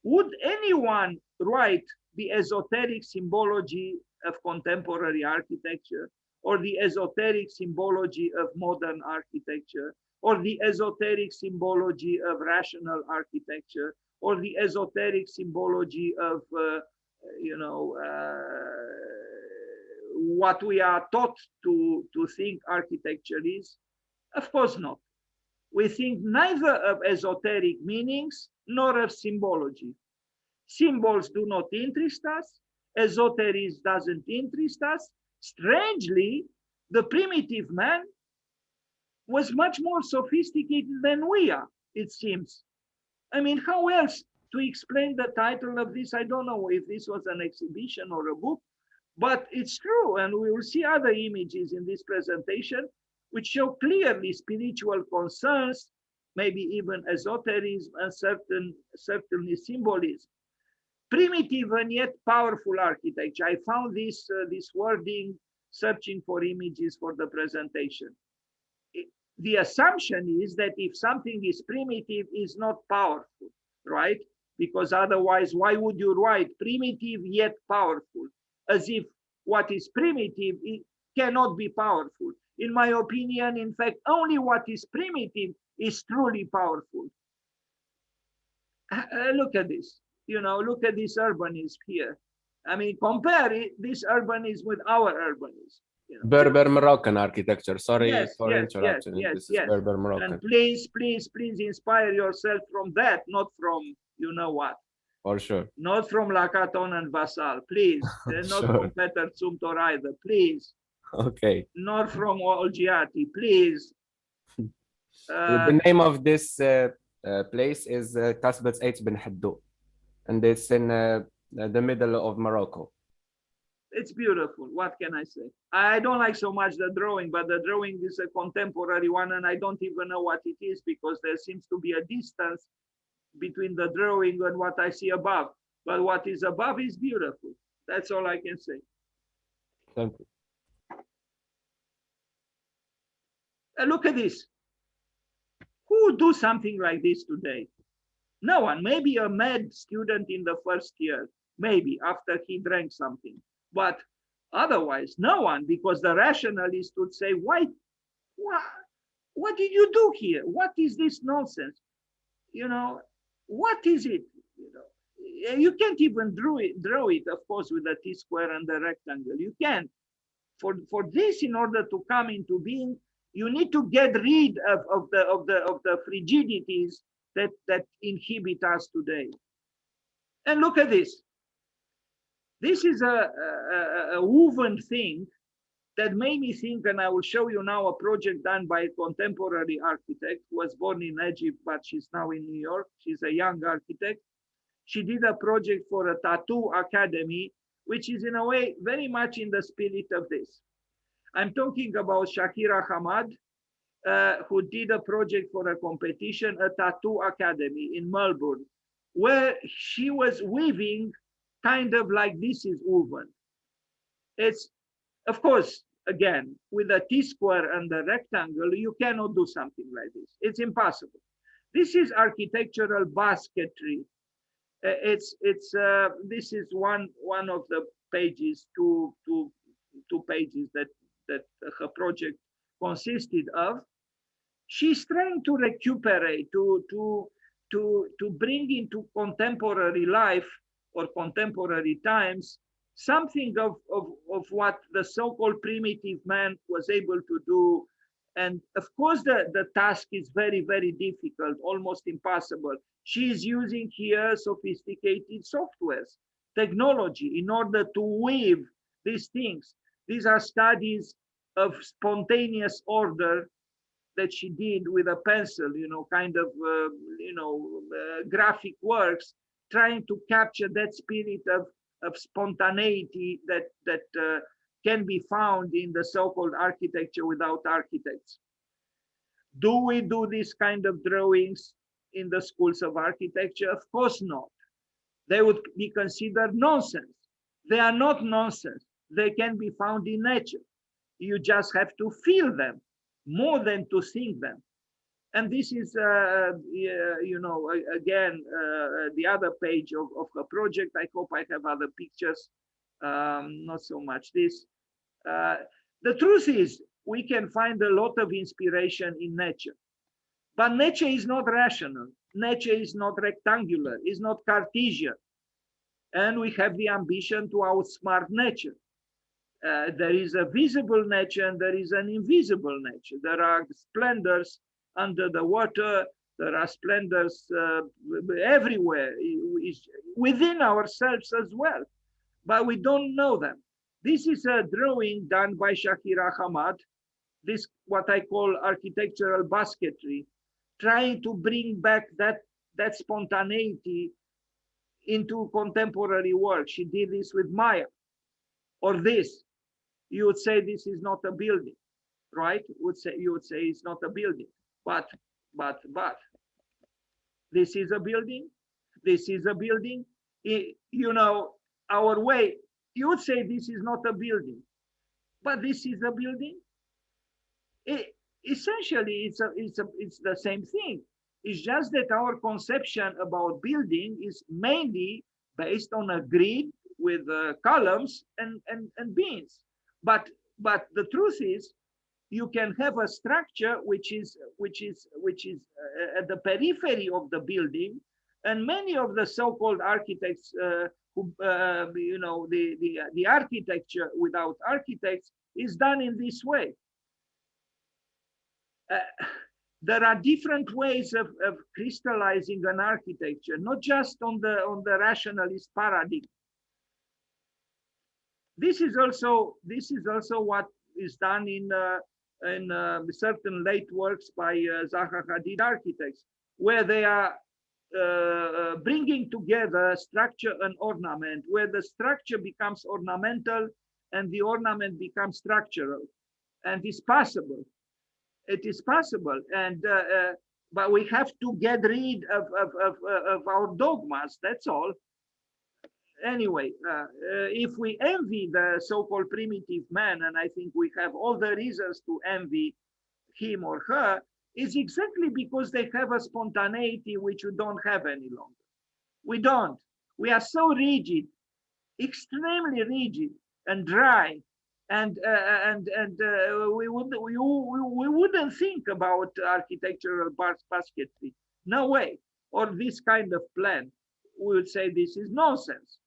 Would anyone write the esoteric symbology of contemporary architecture, or the esoteric symbology of modern architecture, or the esoteric symbology of rational architecture, or the esoteric symbology of what we are taught to think architecture is? Of course not. We think neither of esoteric meanings nor of symbology. Symbols do not interest us. Esotericism doesn't interest us. Strangely, the primitive man was much more sophisticated than we are, it seems. I mean, how else to explain the title of this? I don't know if this was an exhibition or a book, but it's true. And we will see other images in this presentation which show clearly spiritual concerns, maybe even esotericism and certainly symbolism. Primitive and yet powerful architecture. I found this wording searching for images for the presentation. The assumption is that if something is primitive, it's not powerful, right? Because otherwise, why would you write primitive yet powerful? As if what is primitive cannot be powerful. In my opinion, in fact, only what is primitive is truly powerful. Look at this. Look at this urbanism here. I mean, compare this urbanism with our urbanism. Berber Moroccan architecture. Sorry for interrupting. Yes, this is Berber Moroccan. And please inspire yourself from that, not from what. For sure. Not from Lacaton and Vassal, please. Not from Peter Zumthor either, please. Okay. Not from Olgiati, please. The name of this place is Kasbet H bin Haddou, and it's in the middle of Morocco. It's beautiful. What can I say? I don't like so much the drawing, but the drawing is a contemporary one, and I don't even know what it is because there seems to be a distance between the drawing and what I see above. But what is above is beautiful. That's all I can say. Thank you. Look at this. Who would do something like this today? No one. Maybe a mad student in the first year, maybe after he drank something. But otherwise, no one, because the rationalist would say, what did you do here? What is this nonsense? What is it? You can't even draw it, of course, with the T-square and the rectangle. You can't. for this, in order to come into being, you need to get rid of the frigidities that inhibit us today. And look at this. This is a woven thing that made me think, and I will show you now a project done by a contemporary architect who was born in Egypt, but she's now in New York. She's a young architect. She did a project for a tattoo academy, which is in a way very much in the spirit of this. I'm talking about Shakira Hamad, who did a project for a competition, a tattoo academy in Melbourne, where she was weaving kind of like this is woven. It's, of course, again, with a T-square and a rectangle, you cannot do something like this. It's impossible. This is architectural basketry. This is one of the pages, two pages that her project consisted of. She's trying to recuperate, to bring into contemporary life or contemporary times something of what the so-called primitive man was able to do. And of course, the task is very, very difficult, almost impossible. She is using here sophisticated softwares, technology, in order to weave these things. These are studies of spontaneous order that she did with a pencil, kind of, graphic works, trying to capture that spirit of spontaneity that can be found in the so-called architecture without architects. Do we do this kind of drawings in the schools of architecture? Of course not. They would be considered nonsense. They are not nonsense. They can be found in nature. You just have to feel them more than to think them. And this is, again, the other page of the project. I hope I have other pictures, not so much this. The truth is, we can find a lot of inspiration in nature. But nature is not rational. Nature is not rectangular, is not Cartesian. And we have the ambition to outsmart nature. There is a visible nature and there is an invisible nature. There are splendors under the water. There are splendors everywhere, within ourselves as well. But we don't know them. This is a drawing done by Shakira Hamad, this what I call architectural basketry, trying to bring back that spontaneity into contemporary work. She did this with Maya. Or this, you would say this is not a building, right? You would say it's not a building, but this is a building. This is a building. Our way, you would say this is not a building, but this is a building. Essentially, it's the same thing. It's just that our conception about building is mainly based on a grid with columns and beams. But the truth is, you can have a structure which is at the periphery of the building, and many of the so-called architects the architecture without architects is done in this way. There are different ways of crystallizing an architecture, not just on the rationalist paradigm. This is also what is done in certain late works by Zaha Hadid architects, where they are bringing together structure and ornament, where the structure becomes ornamental and the ornament becomes structural, and it's possible. It is possible, and but we have to get rid of our dogmas. That's all. Anyway, if we envy the so-called primitive man, and I think we have all the reasons to envy him or her, it's exactly because they have a spontaneity which we don't have any longer. We don't. We are so rigid, extremely rigid and dry, and we wouldn't think about architectural basketry. No way. Or this kind of plan. We would say this is nonsense.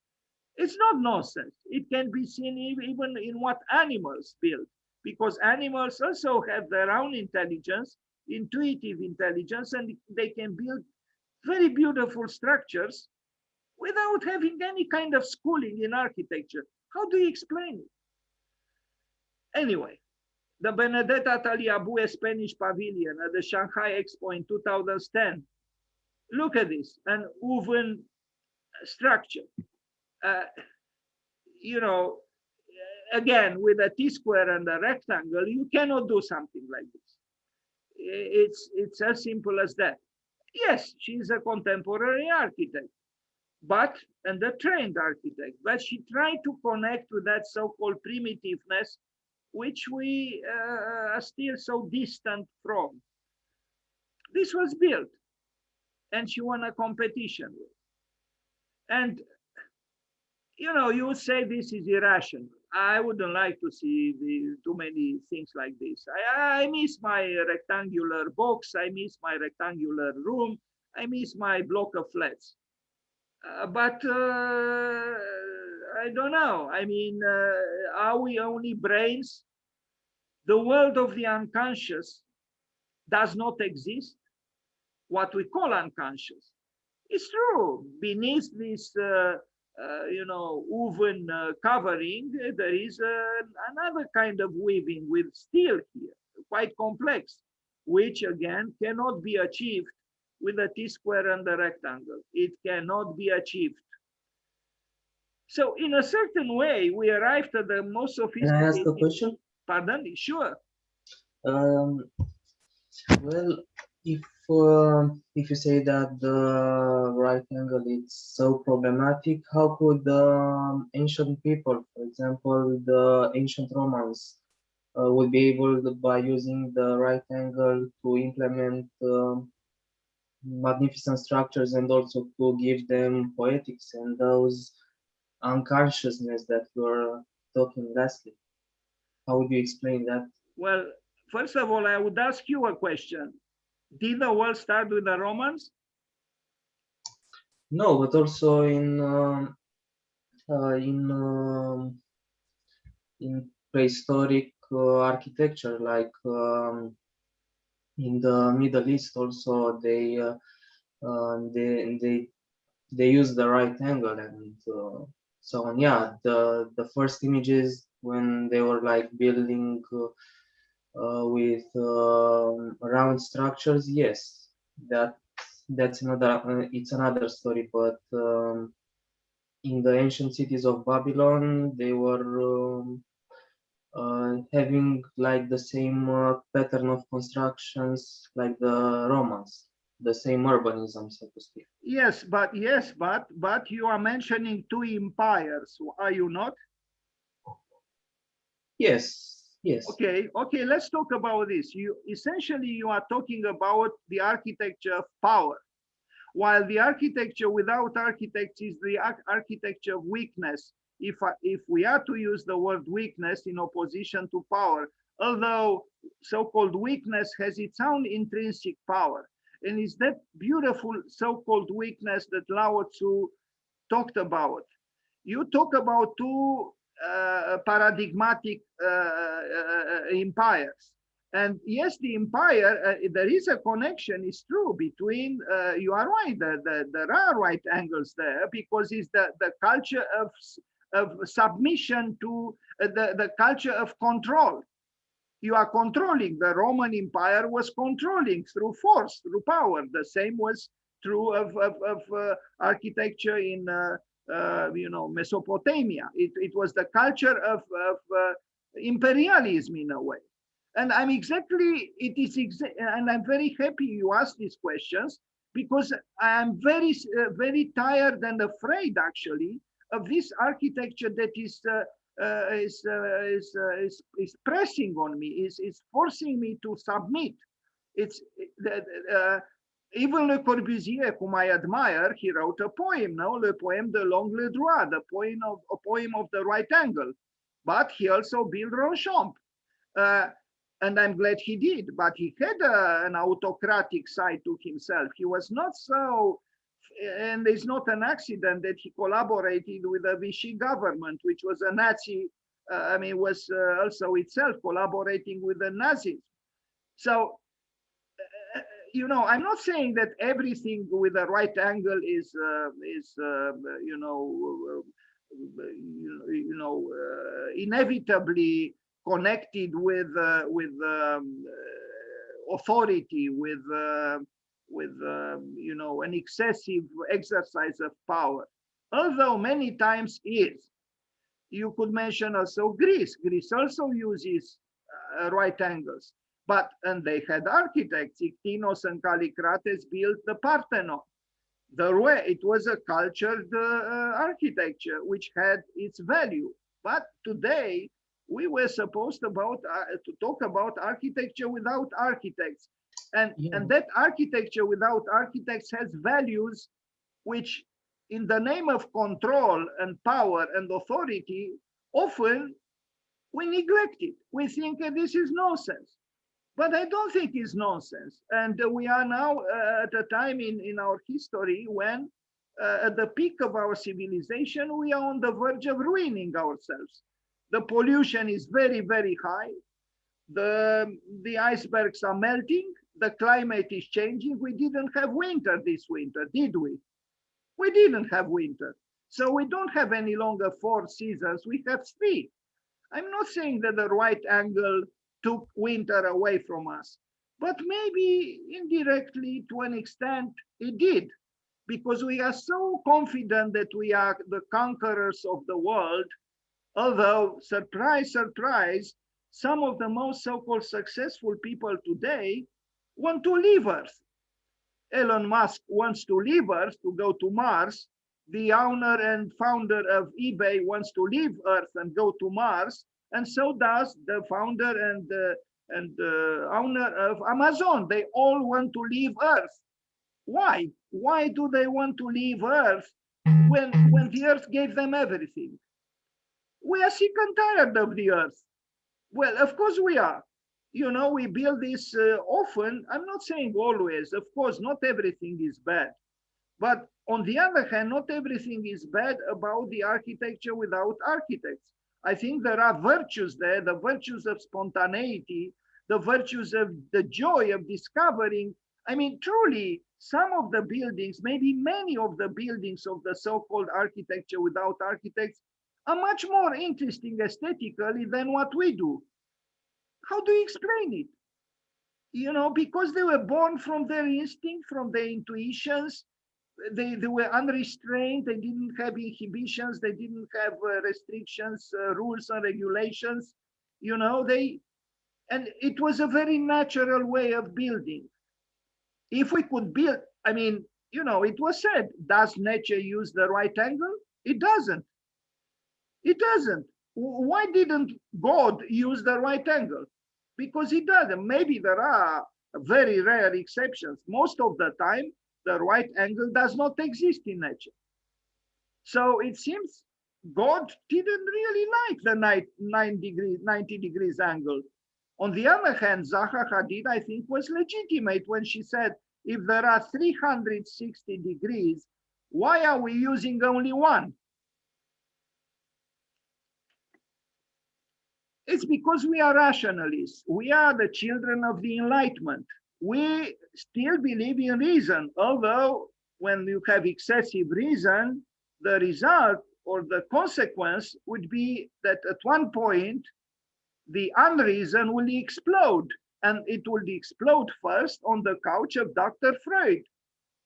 It's not nonsense. It can be seen even in what animals build, because animals also have their own intelligence, intuitive intelligence, and they can build very beautiful structures without having any kind of schooling in architecture. How do you explain it? Anyway, the Benedetta Taliabue Spanish Pavilion at the Shanghai Expo in 2010. Look at this, an woven structure. Uh, you know, again, with a T-square and a rectangle, you cannot do something like this. It's as simple as that. Yes, she's a contemporary architect, and a trained architect, but she tried to connect with that so-called primitiveness, which we are still so distant from. This was built, and she won a competition. And you would say this is irrational. I wouldn't like to see too many things like this. I miss my rectangular box. I miss my rectangular room. I miss my block of flats. But I don't know. I mean, are we only brains? The world of the unconscious does not exist. What we call unconscious. It's true. Beneath this woven covering, there is another kind of weaving with steel here, quite complex, which again cannot be achieved with a T-square and a rectangle. It cannot be achieved. So in a certain way, we arrived at the most sophisticated... Can I ask a question? Pardon? Sure. Well, if you say that the right angle is so problematic, how could ancient people, for example, the ancient Romans, would be able to, by using the right angle to implement magnificent structures and also to give them poetics and those unconsciousness that you were talking lastly? How would you explain that? Well, first of all, I would ask you a question. Did the world start with the Romans? No, but also in prehistoric architecture, like in the Middle East, also they use the right angle and so on. Yeah, the first images when they were like building with round structures, yes, that's another it's another story. But in the ancient cities of Babylon, they were having like the same pattern of constructions like the Romans, the same urbanism, so to speak. Yes, but you are mentioning two empires, are you not? Yes. Okay, let's talk about this. You are talking about the architecture of power, while the architecture without architects is the architecture of weakness. If we are to use the word weakness in opposition to power, although so-called weakness has its own intrinsic power, and it's that beautiful so-called weakness that Lao Tzu talked about. You talk about two paradigmatic empires. And yes, the empire, there is a connection, it's true, between, you are right, there are right angles there, because it's the culture of submission to the culture of control. You are controlling. The Roman Empire was controlling through force, through power. The same was true of architecture in Mesopotamia. It was the culture of imperialism in a way. And I'm very happy you asked these questions, because I'm very tired and afraid actually of this architecture that is pressing on me, is forcing me to submit. It's even Le Corbusier, whom I admire, he wrote a poem, Le Poème de l'angle droit, a poem of the right angle. But he also built Ronchamp. And I'm glad he did, but he had an autocratic side to himself. He was not so and it's not an accident that he collaborated with the Vichy government, which was a Nazi, was also itself collaborating with the Nazis. So, I'm not saying that everything with a right angle is inevitably connected with authority, with an excessive exercise of power, although many times is. You could mention also Greece. Greece also uses right angles, and they had architects. Iktinos and Kallikrates built the Parthenon. It was a cultured architecture which had its value. But today we were supposed to talk about architecture without architects. And that architecture without architects has values which, in the name of control and power and authority, often we neglect it. We think that this is nonsense. But I don't think it's nonsense. And we are now at a time in our history when, at the peak of our civilization, we are on the verge of ruining ourselves. The pollution is very, very high. The icebergs are melting. The climate is changing. We didn't have winter this winter, did we? We didn't have winter. So we don't have any longer 4 seasons. We have 3. I'm not saying that the right angle took winter away from us, but maybe indirectly, to an extent, it did, because we are so confident that we are the conquerors of the world, although, surprise, surprise, some of the most so-called successful people today want to leave Earth. Elon Musk wants to leave Earth, to go to Mars. The owner and founder of eBay wants to leave Earth and go to Mars. And so does the founder and owner of Amazon. They all want to leave Earth. Why? Why do they want to leave Earth when the Earth gave them everything? We are sick and tired of the Earth. Well, of course we are. We build this often. I'm not saying always. Of course, not everything is bad. But on the other hand, not everything is bad about the architecture without architects. I think there are virtues there, the virtues of spontaneity, the virtues of the joy of discovering. I mean, truly, some of the buildings, maybe many of the buildings of the so-called architecture without architects are much more interesting aesthetically than what we do. How do you explain it? Because they were born from their instinct, from their intuitions. They were unrestrained. They didn't have inhibitions. They didn't have restrictions, rules and regulations. And it was a very natural way of building. If we could build, it was said, does nature use the right angle? It doesn't. It doesn't. Why didn't God use the right angle? Because it doesn't. Maybe there are very rare exceptions. Most of the time, the right angle does not exist in nature. So it seems God didn't really like the 90 degrees angle. On the other hand, Zaha Hadid, I think, was legitimate when she said, if there are 360 degrees, why are we using only one? It's because we are rationalists. We are the children of the Enlightenment. We still believe in reason, although when you have excessive reason, the result or the consequence would be that at one point, the unreason will explode, and it will explode first on the couch of Dr. Freud.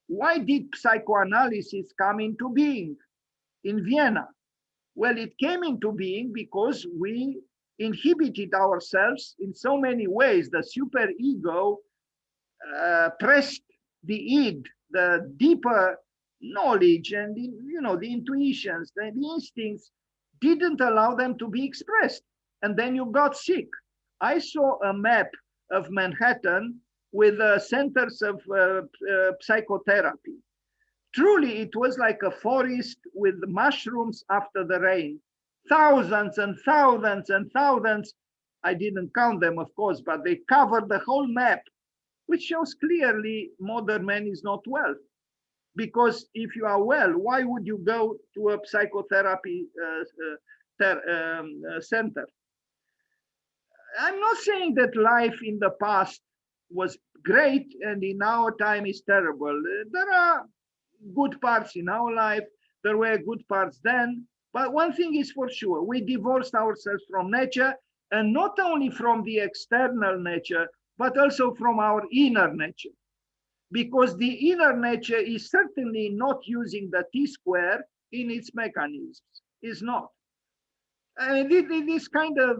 Why did psychoanalysis come into being in Vienna? Well, it came into being because we inhibited ourselves in so many ways. The superego pressed the id, the deeper knowledge and the intuitions, the instincts didn't allow them to be expressed. And then you got sick. I saw a map of Manhattan with centers of psychotherapy. Truly, it was like a forest with mushrooms after the rain. Thousands and thousands and thousands. I didn't count them, of course, but they covered the whole map, which shows clearly modern man is not well. Because if you are well, why would you go to a psychotherapy center? I'm not saying that life in the past was great and in our time is terrible. There are good parts in our life. There were good parts then. But one thing is for sure, we divorced ourselves from nature, and not only from the external nature, but also from our inner nature. Because the inner nature is certainly not using the T-square in its mechanisms, is not. I mean, this kind of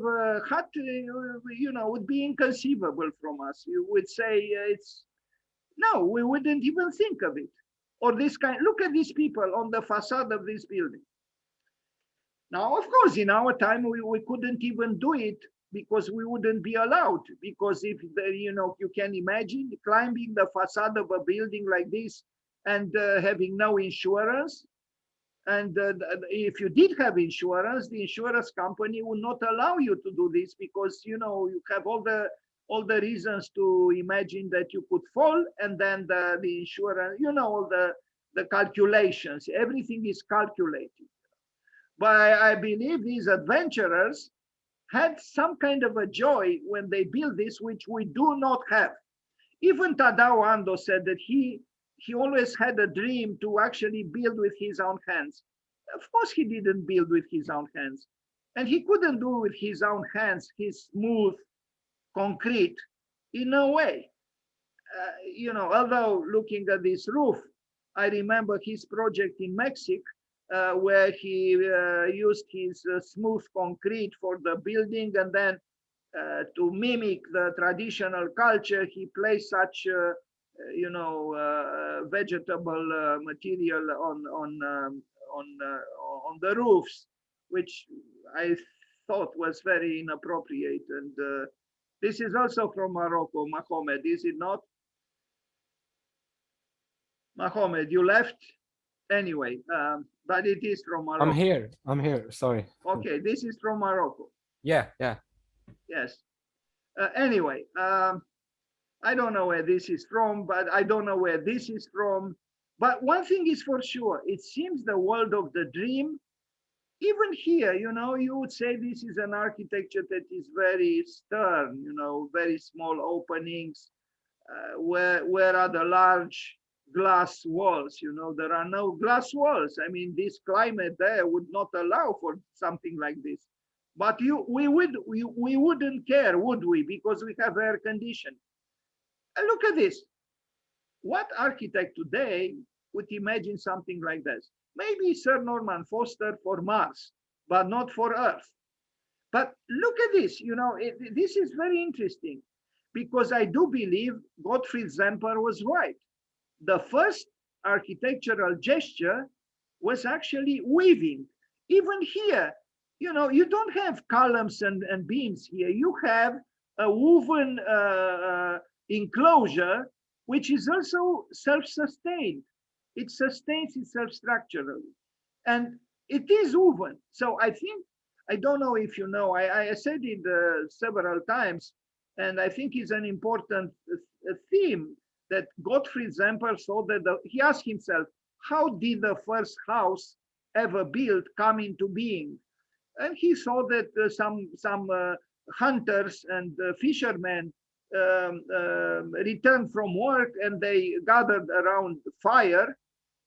would be inconceivable from us. You would say it's no, we wouldn't even think of it. Or this kind. Look at these people on the facade of this building. Now, of course, in our time we couldn't even do it because we wouldn't be allowed. Because if you can imagine climbing the facade of a building like this and having no insurance. And if you did have insurance, the insurance company would not allow you to do this because you have all the reasons to imagine that you could fall, and then the insurance, all the calculations, everything is calculated. But I believe these adventurers had some kind of a joy when they built this, which we do not have. Even Tadao Ando said that he always had a dream to actually build with his own hands. Of course, he didn't build with his own hands. And he couldn't do with his own hands his smooth concrete in no way. Although looking at this roof, I remember his project in Mexico, where he used his smooth concrete for the building, and then to mimic the traditional culture, he placed such vegetable material on the roofs, which I thought was very inappropriate. And this is also from Morocco, Mohammed, is it not? Mohammed, you left? Anyway, but it is from Morocco. I'm here, sorry. Okay, this is from Morocco. Yeah. Yes. Anyway, I don't know where this is from, but I don't know where this is from. But one thing is for sure, it seems the world of the dream, even here, you would say this is an architecture that is very stern, very small openings. Where are the large glass walls? There are no glass walls. I mean, this climate there would not allow for something like this. But we wouldn't care, would we? Because we have air conditioning. And look at this. What architect today would imagine something like this? Maybe Sir Norman Foster for Mars, but not for Earth. But look at this. This is very interesting, because I do believe Gottfried Zemper was right. The first architectural gesture was actually weaving. Even here, you don't have columns and beams here. You have a woven enclosure, which is also self-sustained. It sustains itself structurally. And it is woven. So I don't know if you know, I said it several times, and I think it's an important theme that Gottfried Zemper saw that he asked himself, how did the first house ever built come into being? And he saw that some hunters and fishermen returned from work, and they gathered around fire,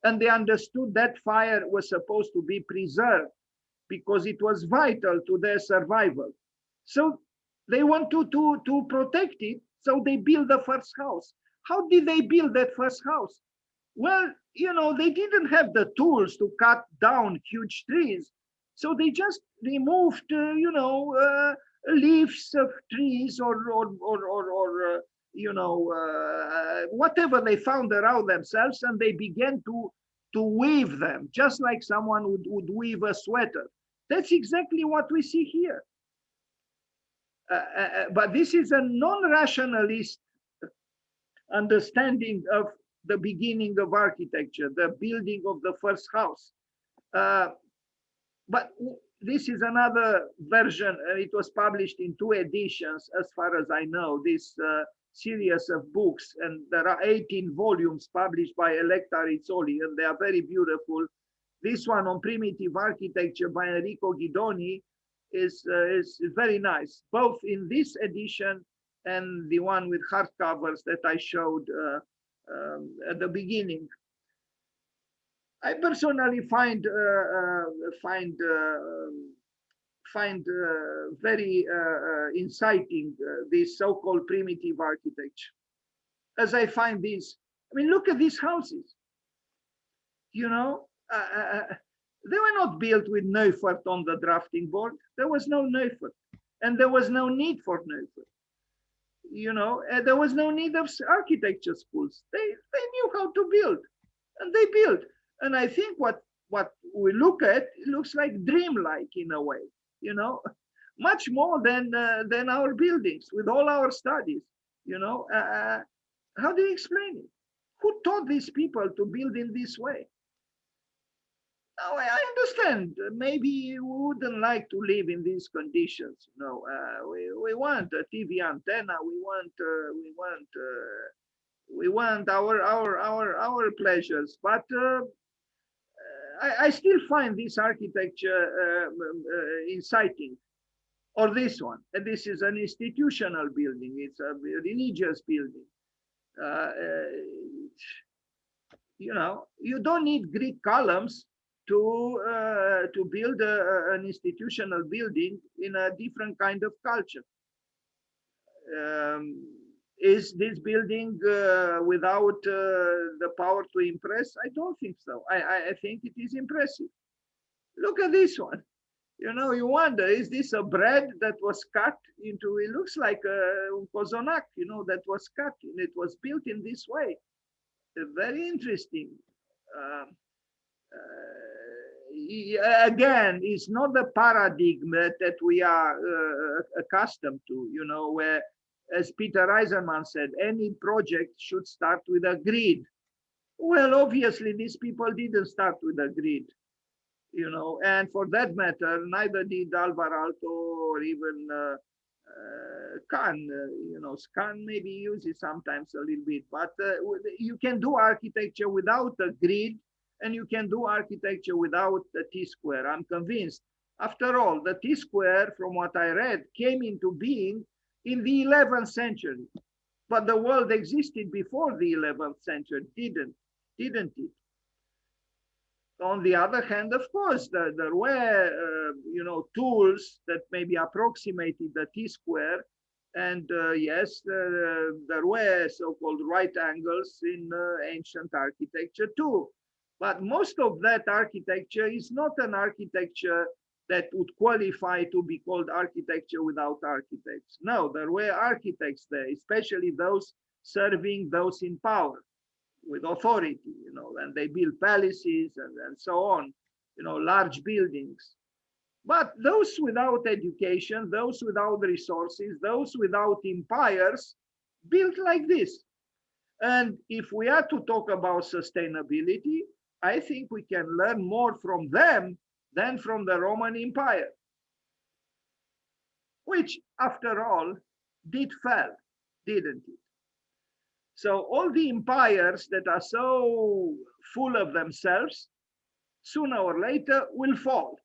and they understood that fire was supposed to be preserved because it was vital to their survival. So they want to protect it, so they build the first house. How did they build that first house? Well, they didn't have the tools to cut down huge trees, so they just removed, leaves of trees or whatever they found around themselves, and they began to weave them, just like someone would weave a sweater. That's exactly what we see here. But this is a non-rationalist understanding of the beginning of architecture, the building of the first house. But this is another version. It was published in 2 editions, as far as I know, this series of books, and there are 18 volumes published by Electa Rizzoli, and they are very beautiful. This one on primitive architecture by Enrico Guidoni is very nice, both in this edition and the one with hardcovers that I showed at the beginning. I personally find very inciting this so-called primitive architecture. As I find this, I mean, look at these houses. You know, they were not built with Neufert on the drafting board. There was no Neufert, and there was no need for Neufert. You know, there was no need of architecture schools. They knew how to build, and they built. And I think what we look at, it looks like dreamlike in a way, you know, much more than our buildings with all our studies, you know. How do you explain it? Who taught these people to build in this way? Now, I understand, maybe we wouldn't like to live in these conditions. You know, we want a TV antenna, we want our pleasures, but I still find this architecture inciting, or this one. And this is an institutional building. It's a religious building. You know, you don't need Greek columns to build an institutional building in a different kind of culture. Is this building without the power to impress? I don't think so. I think it is impressive. Look at this one. You know, you wonder, is this a bread that was cut into, it looks like a kozonak, you know, that was cut and it was built in this way. Very interesting. Again, it's not the paradigm that we are accustomed to, you know, where, as Peter Eisenman said, any project should start with a grid. Well, obviously, these people didn't start with a grid, you know, and for that matter, neither did Alvar Aalto or even Kahn. You know, Kahn maybe uses sometimes a little bit, but you can do architecture without a grid, and you can do architecture without the T-square. I'm convinced. After all, the T-square, from what I read, came into being in the 11th century, but the world existed before the 11th century, didn't it? On the other hand, of course, there were, you know, tools that maybe approximated the T-square, and yes, there were so-called right angles in ancient architecture too. But most of that architecture is not an architecture that would qualify to be called architecture without architects. No, there were architects there, especially those serving those in power with authority, you know, and they built palaces and so on, you know, large buildings. But those without education, those without resources, those without empires, built like this. And if we are to talk about sustainability, I think we can learn more from them than from the Roman Empire, which, after all, did fall, didn't it? So all the empires that are so full of themselves, sooner or later will fall.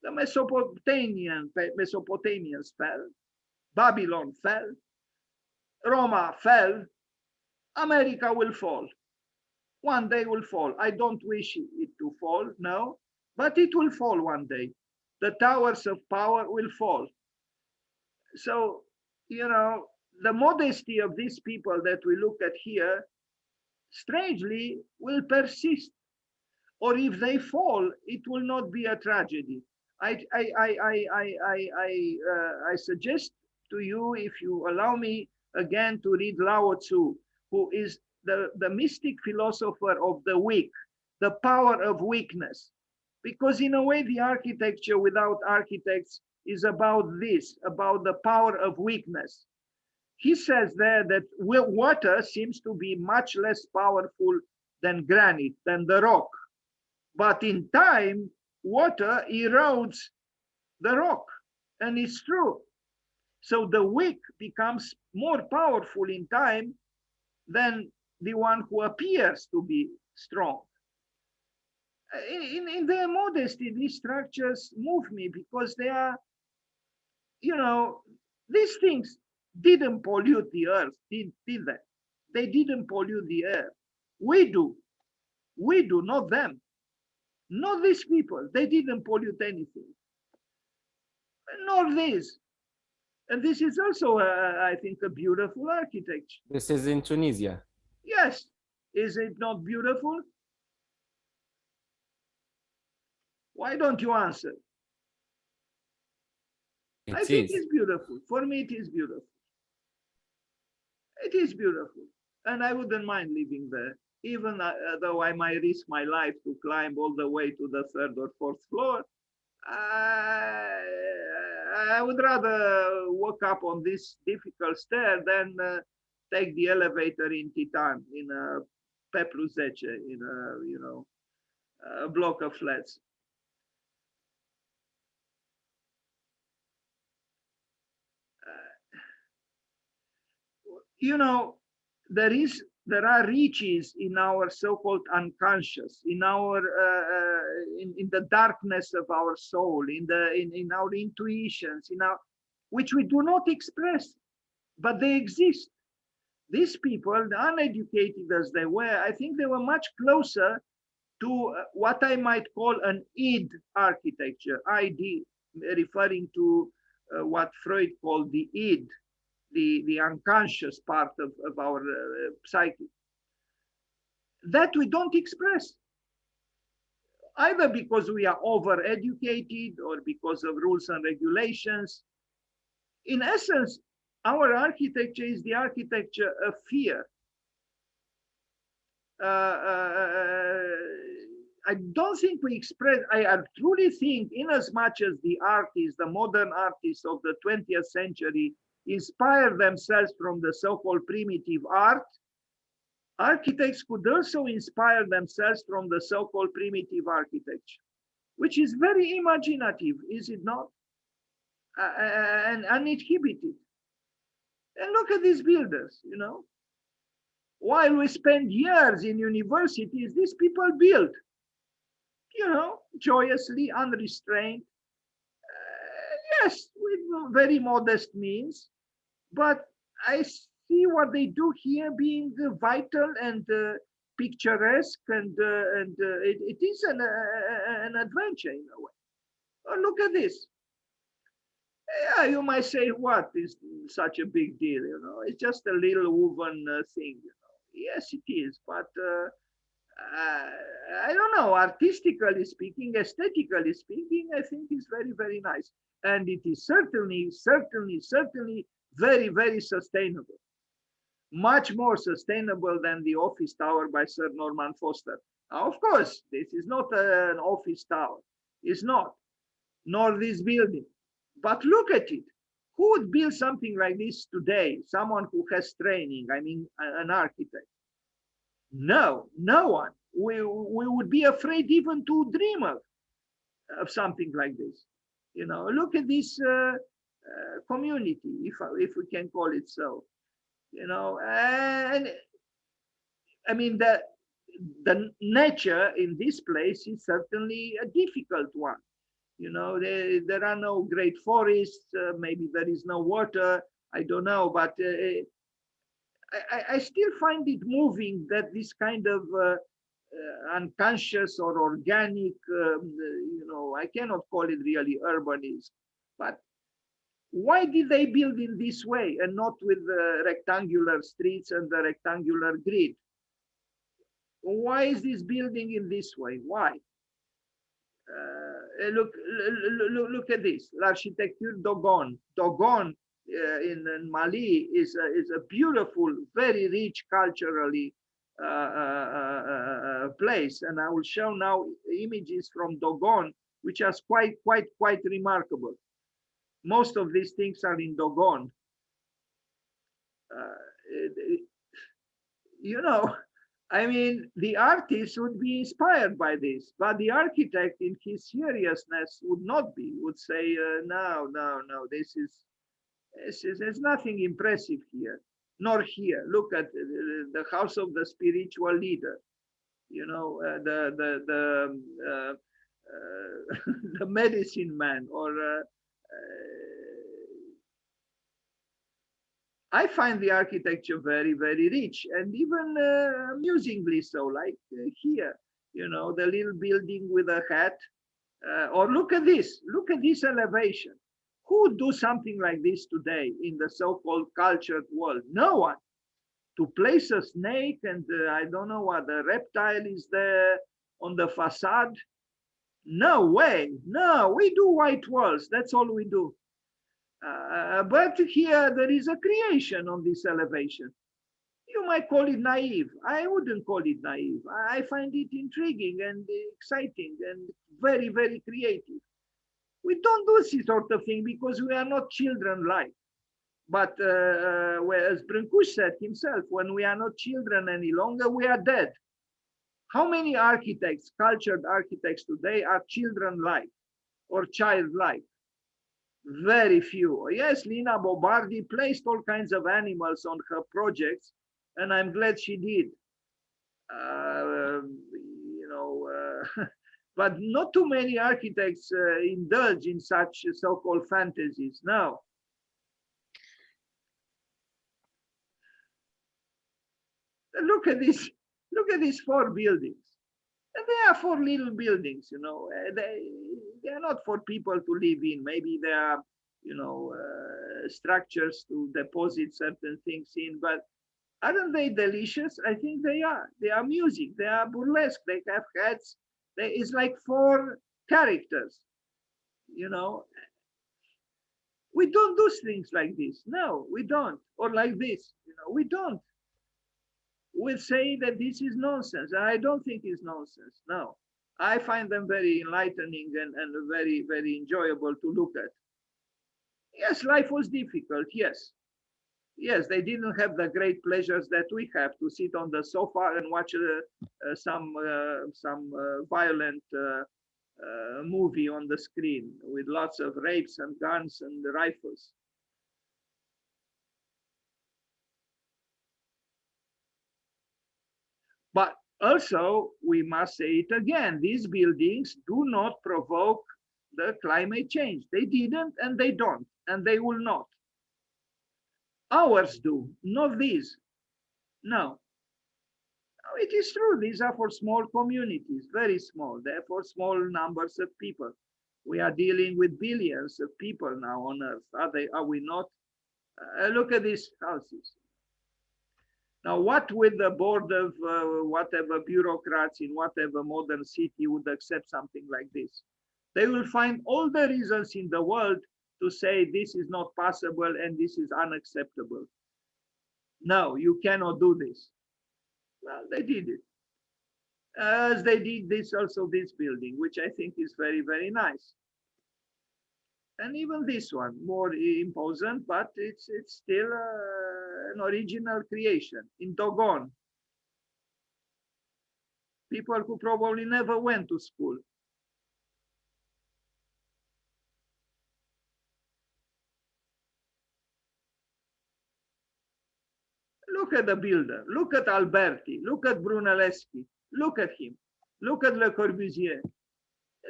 The Mesopotamians fell, Babylon fell, Roma fell, America will fall. One day will fall. I don't wish it to fall, no, but it will fall one day. The towers of power will fall. So, you know, the modesty of these people that we look at here, strangely, will persist. Or if they fall, it will not be a tragedy. I suggest to you, if you allow me again, to read Lao Tzu, who is the mystic philosopher of the weak, the power of weakness. Because in a way, the architecture without architects is about this, about the power of weakness. He says there that water seems to be much less powerful than granite, than the rock. But in time, water erodes the rock. And it's true. So the weak becomes more powerful in time than the one who appears to be strong. In their modesty, these structures move me because they are, you know, these things didn't pollute the earth, did they? They didn't pollute the air. We do. We do, not them. Not these people. They didn't pollute anything. Nor this. And this is also, I think, a beautiful architecture. This is in Tunisia. Yes. Is it not beautiful? Why don't you answer? I think it's beautiful. For me, it is beautiful. It is beautiful. And I wouldn't mind living there, even though I might risk my life to climb all the way to the third or fourth floor. I would rather walk up on this difficult stair than take the elevator in Titan, in a Pepluzeche, in a, you know, a block of flats. You know, there are reaches in our so-called unconscious, in our in the darkness of our soul, in our intuitions, which we do not express, but they exist. These people, uneducated as they were, I think they were much closer to what I might call an id architecture, ID, referring to what Freud called the id, the unconscious part of our psyche, that we don't express, either because we are over-educated or because of rules and regulations. In essence, our architecture is the architecture of fear. I don't think we express, I truly think, in as much as the artists, the modern artists of the 20th century, inspire themselves from the so-called primitive art, architects could also inspire themselves from the so-called primitive architecture, which is very imaginative, is it not? And uninhibited. And look at these builders, you know. While we spend years in universities, these people build, you know, joyously, unrestrained. Yes, with very modest means, but I see what they do here being vital and picturesque, and it is an adventure in a way. Oh, look at this. Yeah, you might say, what is such a big deal? You know, it's just a little woven thing. You know, yes, it is, but I don't know. Artistically speaking, aesthetically speaking, I think it's very, very nice, and it is certainly very, very sustainable. Much more sustainable than the office tower by Sir Norman Foster. Now, of course, this is not an office tower. It's not, nor this building. But look at it. Who would build something like this today? Someone who has training, I mean, an architect. No, no one. We would be afraid even to dream of something like this. You know, look at this community, if we can call it so. You know, and I mean, the nature in this place is certainly a difficult one. You know, there are no great forests, maybe there is no water, I don't know, but I still find it moving that this kind of unconscious or organic, you know, I cannot call it really urbanism, but why did they build in this way and not with the rectangular streets and the rectangular grid? Why is this building in this way? Why? Look at this, l'architecture Dogon. Dogon in Mali is a beautiful, very rich culturally place, and I will show now images from Dogon, which are quite remarkable. Most of these things are in Dogon. You know, I mean, the artist would be inspired by this, but the architect, in his seriousness, would not be. Would say, no, this is There's nothing impressive here, nor here. Look at the house of the spiritual leader. You know, the medicine man, or I find the architecture very, very rich, and even amusingly so, like here, you know, the little building with a hat. Or look at this elevation. Who would do something like this today in the so-called cultured world? No one. To place a snake and I don't know what, the reptile is there on the facade. No way. No, we do white walls. That's all we do. But here there is a creation on this elevation. You might call it naive. I wouldn't call it naive. I find it intriguing and exciting and very, very creative. We don't do this sort of thing because we are not children-like. But as Brâncuș said himself, when we are not children any longer, we are dead. How many architects, cultured architects today, are children-like or childlike? Very few. Yes, Lina Bobardi placed all kinds of animals on her projects, and I'm glad she did. You know, but not too many architects indulge in such so-called fantasies. No. Look at this. Look at these 4 buildings. And they are 4 little buildings, you know. They are not for people to live in. Maybe they are, you know, structures to deposit certain things in. But aren't they delicious? I think they are. They are music. They are burlesque. They have heads. It's like 4 characters, you know. We don't do things like this. No, we don't. Or like this, you know, we don't. We'll say that this is nonsense. I don't think it's nonsense. No, I find them very enlightening and very, very enjoyable to look at. Yes, life was difficult. Yes. Yes, they didn't have the great pleasures that we have to sit on the sofa and watch some violent movie on the screen with lots of rapes and guns and rifles. But also, we must say it again, these buildings do not provoke the climate change. They didn't, and they don't, and they will not. Ours do, not these. No. It is true, these are for small communities, very small. They're for small numbers of people. We are dealing with billions of people now on Earth. Are we not? Look at these houses. Now, what would the board of whatever bureaucrats in whatever modern city would accept something like this? They will find all the reasons in the world to say this is not possible and this is unacceptable. No, you cannot do this. Well, they did it. As they did this also, this building, which I think is very, very nice. And even this one, more imposant, but it's still an original creation in Dogon. People who probably never went to school. Look at the builder. Look at Alberti. Look at Brunelleschi. Look at him. Look at Le Corbusier.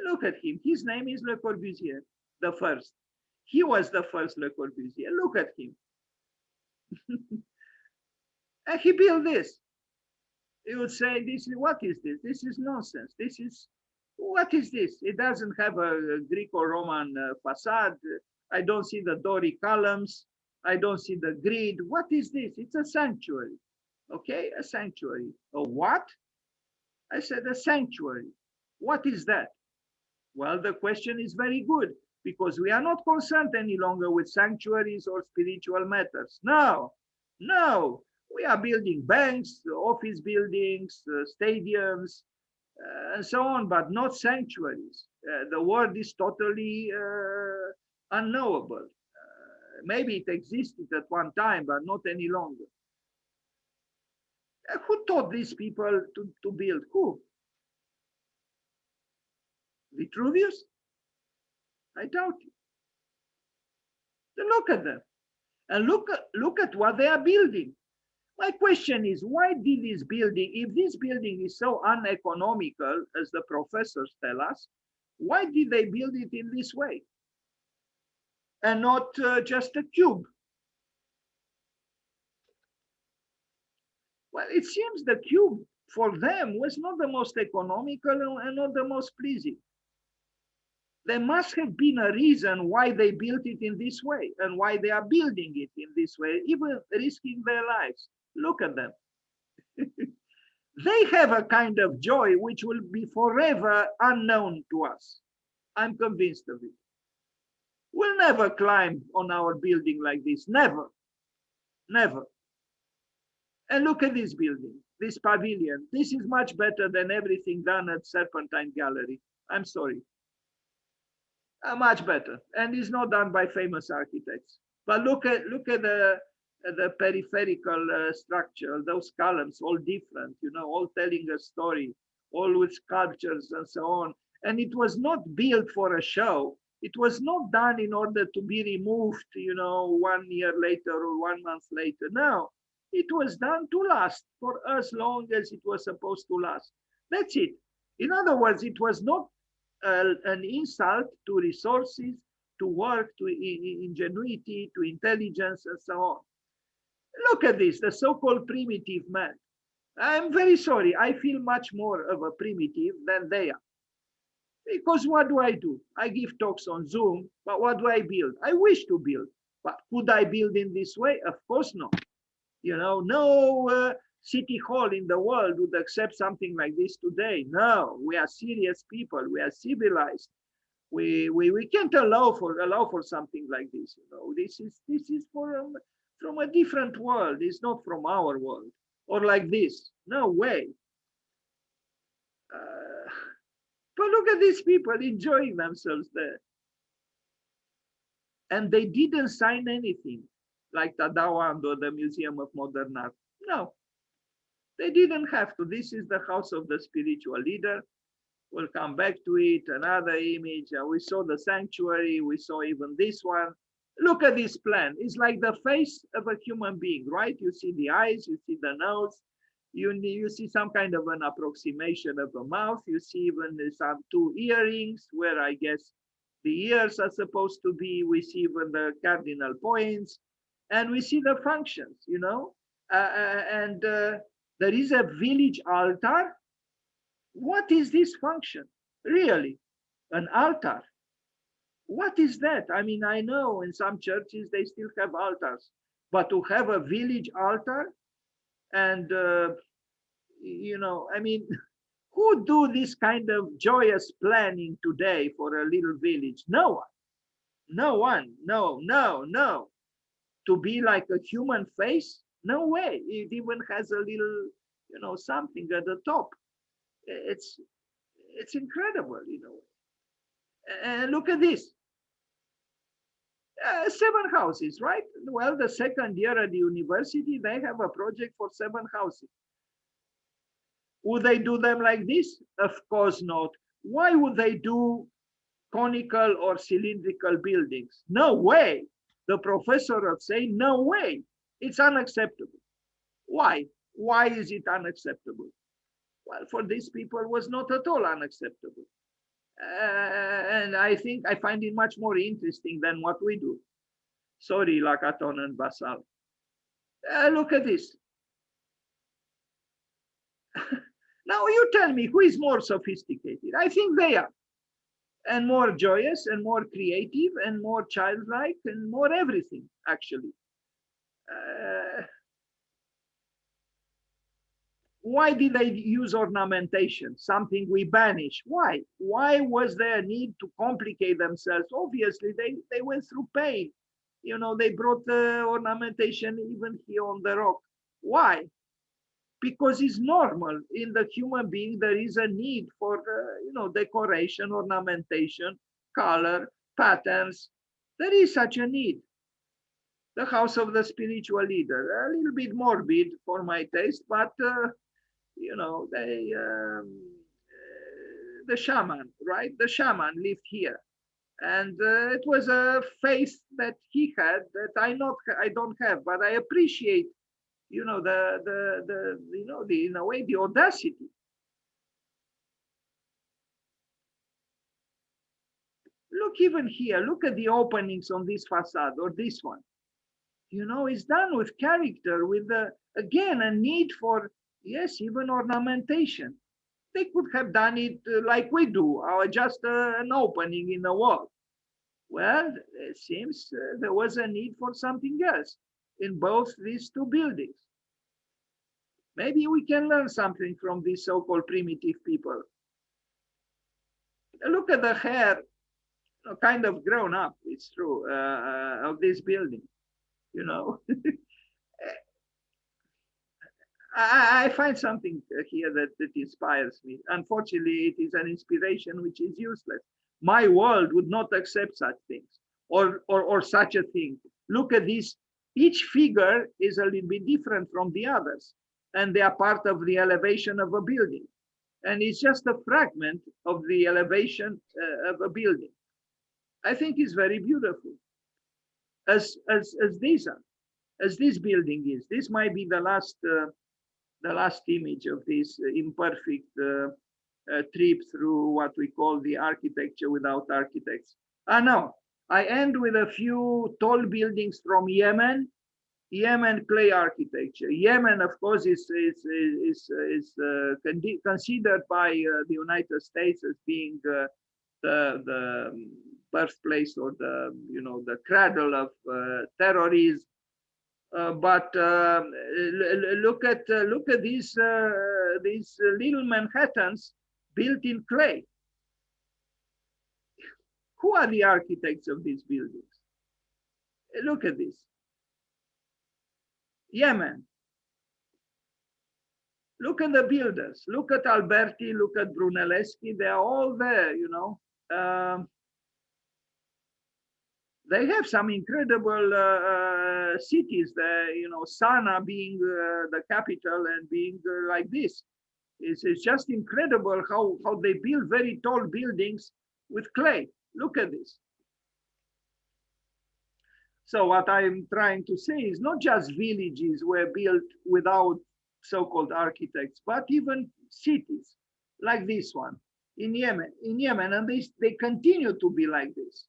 Look at him. His name is Le Corbusier, the first. He was the first Le Corbusier. Look at him. And he built this. He would say, "This is what is this? This is nonsense. This is what is this? It doesn't have a Greco-Roman facade. I don't see the Doric columns. I don't see the grid. What is this? It's a sanctuary. Okay, a sanctuary. A what? I said a sanctuary. What is that? Well, the question is very good because we are not concerned any longer with sanctuaries or spiritual matters. No, no. We are building banks, office buildings, stadiums, and so on, but not sanctuaries. The word is totally unknowable. Maybe it existed at one time, but not any longer. Who taught these people to build? Who? Vitruvius? I doubt it. Look at them. And look at what they are building. My question is, why did this building, if this building is so uneconomical, as the professors tell us, why did they build it in this way? And not just a cube? Well, it seems the cube for them was not the most economical and not the most pleasing. There must have been a reason why they built it in this way and why they are building it in this way, even risking their lives. Look at them. They have a kind of joy which will be forever unknown to us. I'm convinced of it. We'll never climb on our building like this. Never. Never. And look at this building, this pavilion. This is much better than everything done at Serpentine Gallery. I'm sorry. Much better. And it's not done by famous architects. But look at the peripheral structure, those columns, all different, you know, all telling a story, all with sculptures and so on. And it was not built for a show. It was not done in order to be removed, you know, 1 year later or 1 month later. No, it was done to last for as long as it was supposed to last. That's it. In other words, it was not an insult to resources, to work, to ingenuity, to intelligence, and so on. Look at this, the so-called primitive man. I'm very sorry, I feel much more of a primitive than they are. Because what do? I give talks on Zoom, but what do I build? I wish to build, but could I build in this way? Of course not. You know, no city hall in the world would accept something like this today. No, we are serious people. We are civilized. We can't allow for something like this. You know, this is from a different world. It's not from our world or like this. No way. But look at these people enjoying themselves there. And they didn't sign anything like Tadawand or the Museum of Modern Art. No, they didn't have to. This is the house of the spiritual leader. We'll come back to it, another image. We saw the sanctuary. We saw even this one. Look at this plan. It's like the face of a human being, right? You see the eyes, you see the nose, you see some kind of an approximation of a mouth. You see even some 2 earrings where I guess the ears are supposed to be. We see even the cardinal points. And we see the functions, you know, there is a village altar. What is this function? Really, an altar? What is that? I mean, I know in some churches they still have altars, but to have a village altar and, you know, I mean, who do this kind of joyous planning today for a little village? No one. No one. No, no, no. To be like a human face? No way. It even has a little, you know, something at the top. It's incredible, you know. And look at this. 7 houses, right? Well, the second year at the university, they have a project for 7 houses. Would they do them like this? Of course not. Why would they do conical or cylindrical buildings? No way. The professor would say, no way, it's unacceptable. Why? Why is it unacceptable? Well, for these people, it was not at all unacceptable. And I think I find it much more interesting than what we do. Sorry, Lacaton and Basal. Look at this. Now you tell me, who is more sophisticated? I think they are. And more joyous and more creative and more childlike and more everything, actually. Why did they use ornamentation? Something we banish. Why? Why was there a need to complicate themselves? Obviously, they went through pain. You know, they brought the ornamentation even here on the rock. Why? Because it's normal. In the human being, there is a need for, you know, decoration, ornamentation, color, patterns. There is such a need. The house of the spiritual leader, a little bit morbid for my taste, but, you know, the shaman, right? The shaman lived here. And it was a faith that he had that I don't have, but I appreciate, you know, in a way, the audacity. Look even here, look at the openings on this facade or this one. You know, it's done with character, with again, a need for, yes, even ornamentation. They could have done it like we do, or just an opening in the wall. Well, it seems there was a need for something else in both these two buildings. Maybe we can learn something from these so-called primitive people. Look at the hair, kind of grown up, it's true, of this building, you know. I find something here that inspires me. Unfortunately, it is an inspiration which is useless. My world would not accept such things or such a thing. Look at this. Each figure is a little bit different from the others, and they are part of the elevation of a building. And it's just a fragment of the elevation of a building. I think it's very beautiful, as these are, as this building is. This might be the last image of this imperfect trip through what we call the architecture without architects. No, I end with a few tall buildings from Yemen clay architecture. Yemen, of course, is considered by the United States as being the birthplace or the cradle of terrorism. But look at these little Manhattans built in clay. Who are the architects of these buildings? Look at this. Yemen. Look at the builders. Look at Alberti. Look at Brunelleschi. They are all there. You know. They have some incredible cities there, you know, Sana being the capital and being like this. It's just incredible how they build very tall buildings with clay. Look at this. So what I'm trying to say is not just villages were built without so-called architects, but even cities like this one in Yemen, and they continue to be like this.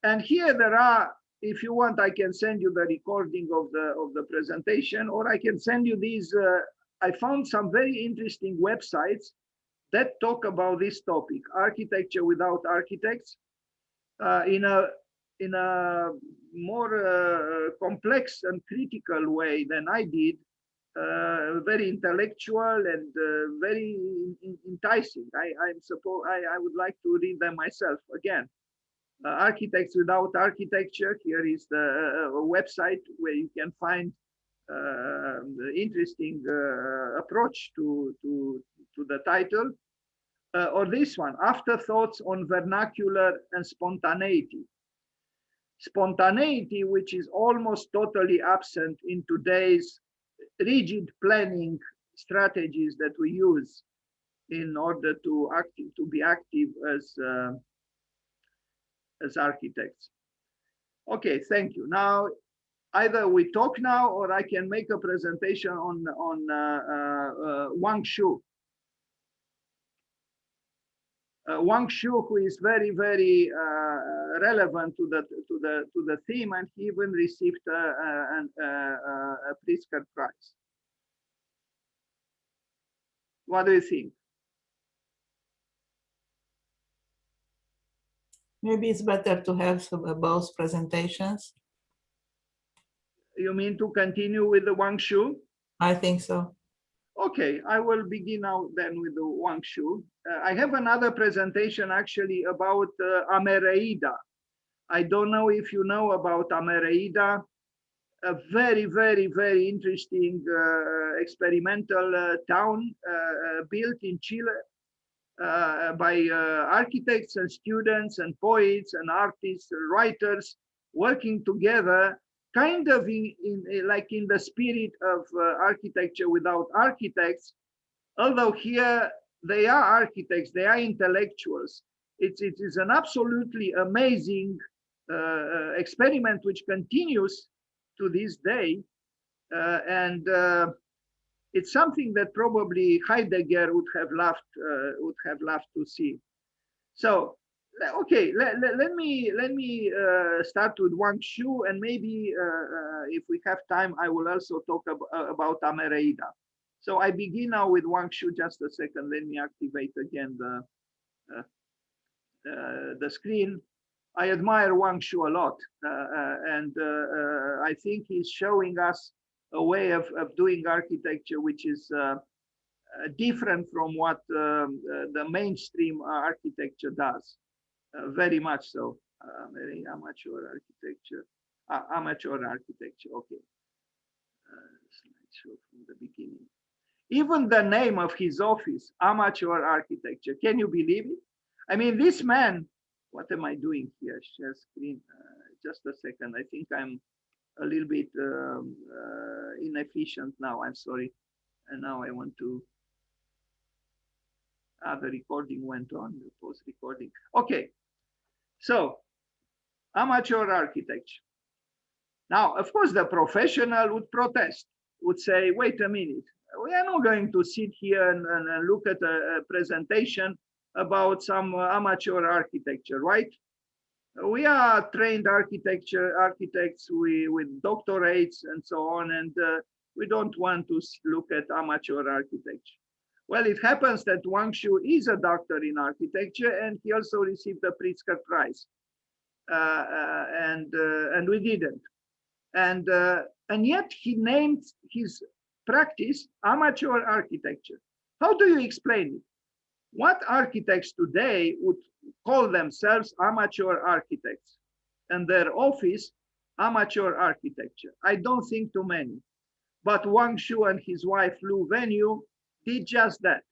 And here there are, if you want, I can send you the recording of the presentation, or I can send you these. I found some very interesting websites that talk about this topic, architecture without architects, in a more complex and critical way than I did, very intellectual and very enticing. I would like to read them myself again. Architects without architecture. Here is the website where you can find the interesting approach to the title, or this one, Afterthoughts on Vernacular and Spontaneity. Spontaneity, which is almost totally absent in today's rigid planning strategies that we use in order to be active as architects. Okay, thank you. Now, either we talk now, or I can make a presentation on Wang Shu. Wang Shu, who is very, very relevant to the theme, and he even received a Pritzker Prize. What do you think? Maybe it's better to have both presentations. You mean to continue with the Wang Shu? I think so. Okay, I will begin now then with the Wang Shu. I have another presentation actually about Amereida. I don't know if you know about Amereida, a very, very, very interesting experimental town built in Chile by architects and students and poets and artists and writers working together, kind of like in the spirit of architecture without architects, although here they are architects, they are intellectuals, it is an absolutely amazing experiment which continues to this day, and it's something that probably Heidegger would have loved to see. So, okay, let me start with Wang Shu, and maybe if we have time, I will also talk about Amereida. So I begin now with Wang Shu. Just a second. Let me activate again the screen. I admire Wang Shu a lot, and I think he's showing us a way of doing architecture which is different from what the mainstream architecture does. Very much so. Very amateur architecture. Amateur architecture. Okay. Slideshow from the beginning. Even the name of his office, Amateur Architecture. Can you believe it? I mean, this man. What am I doing here? Share screen. Just a second. I think I'm a little bit inefficient now. I'm sorry. And now I want to. The recording went on. The post recording. Okay. So, amateur architecture. Now, of course, the professional would protest. Would say, "Wait a minute. We are not going to sit here and look at a presentation about some amateur architecture, right? We are trained architects with doctorates and so on, and we don't want to look at amateur architecture." Well, it happens that Wang Shu is a doctor in architecture, and he also received the Pritzker Prize, and we didn't. And yet he named his practice amateur architecture. How do you explain it? What architects today would call themselves amateur architects, and their office amateur architecture? I don't think too many. But Wang Shu and his wife Lu Venue did just that.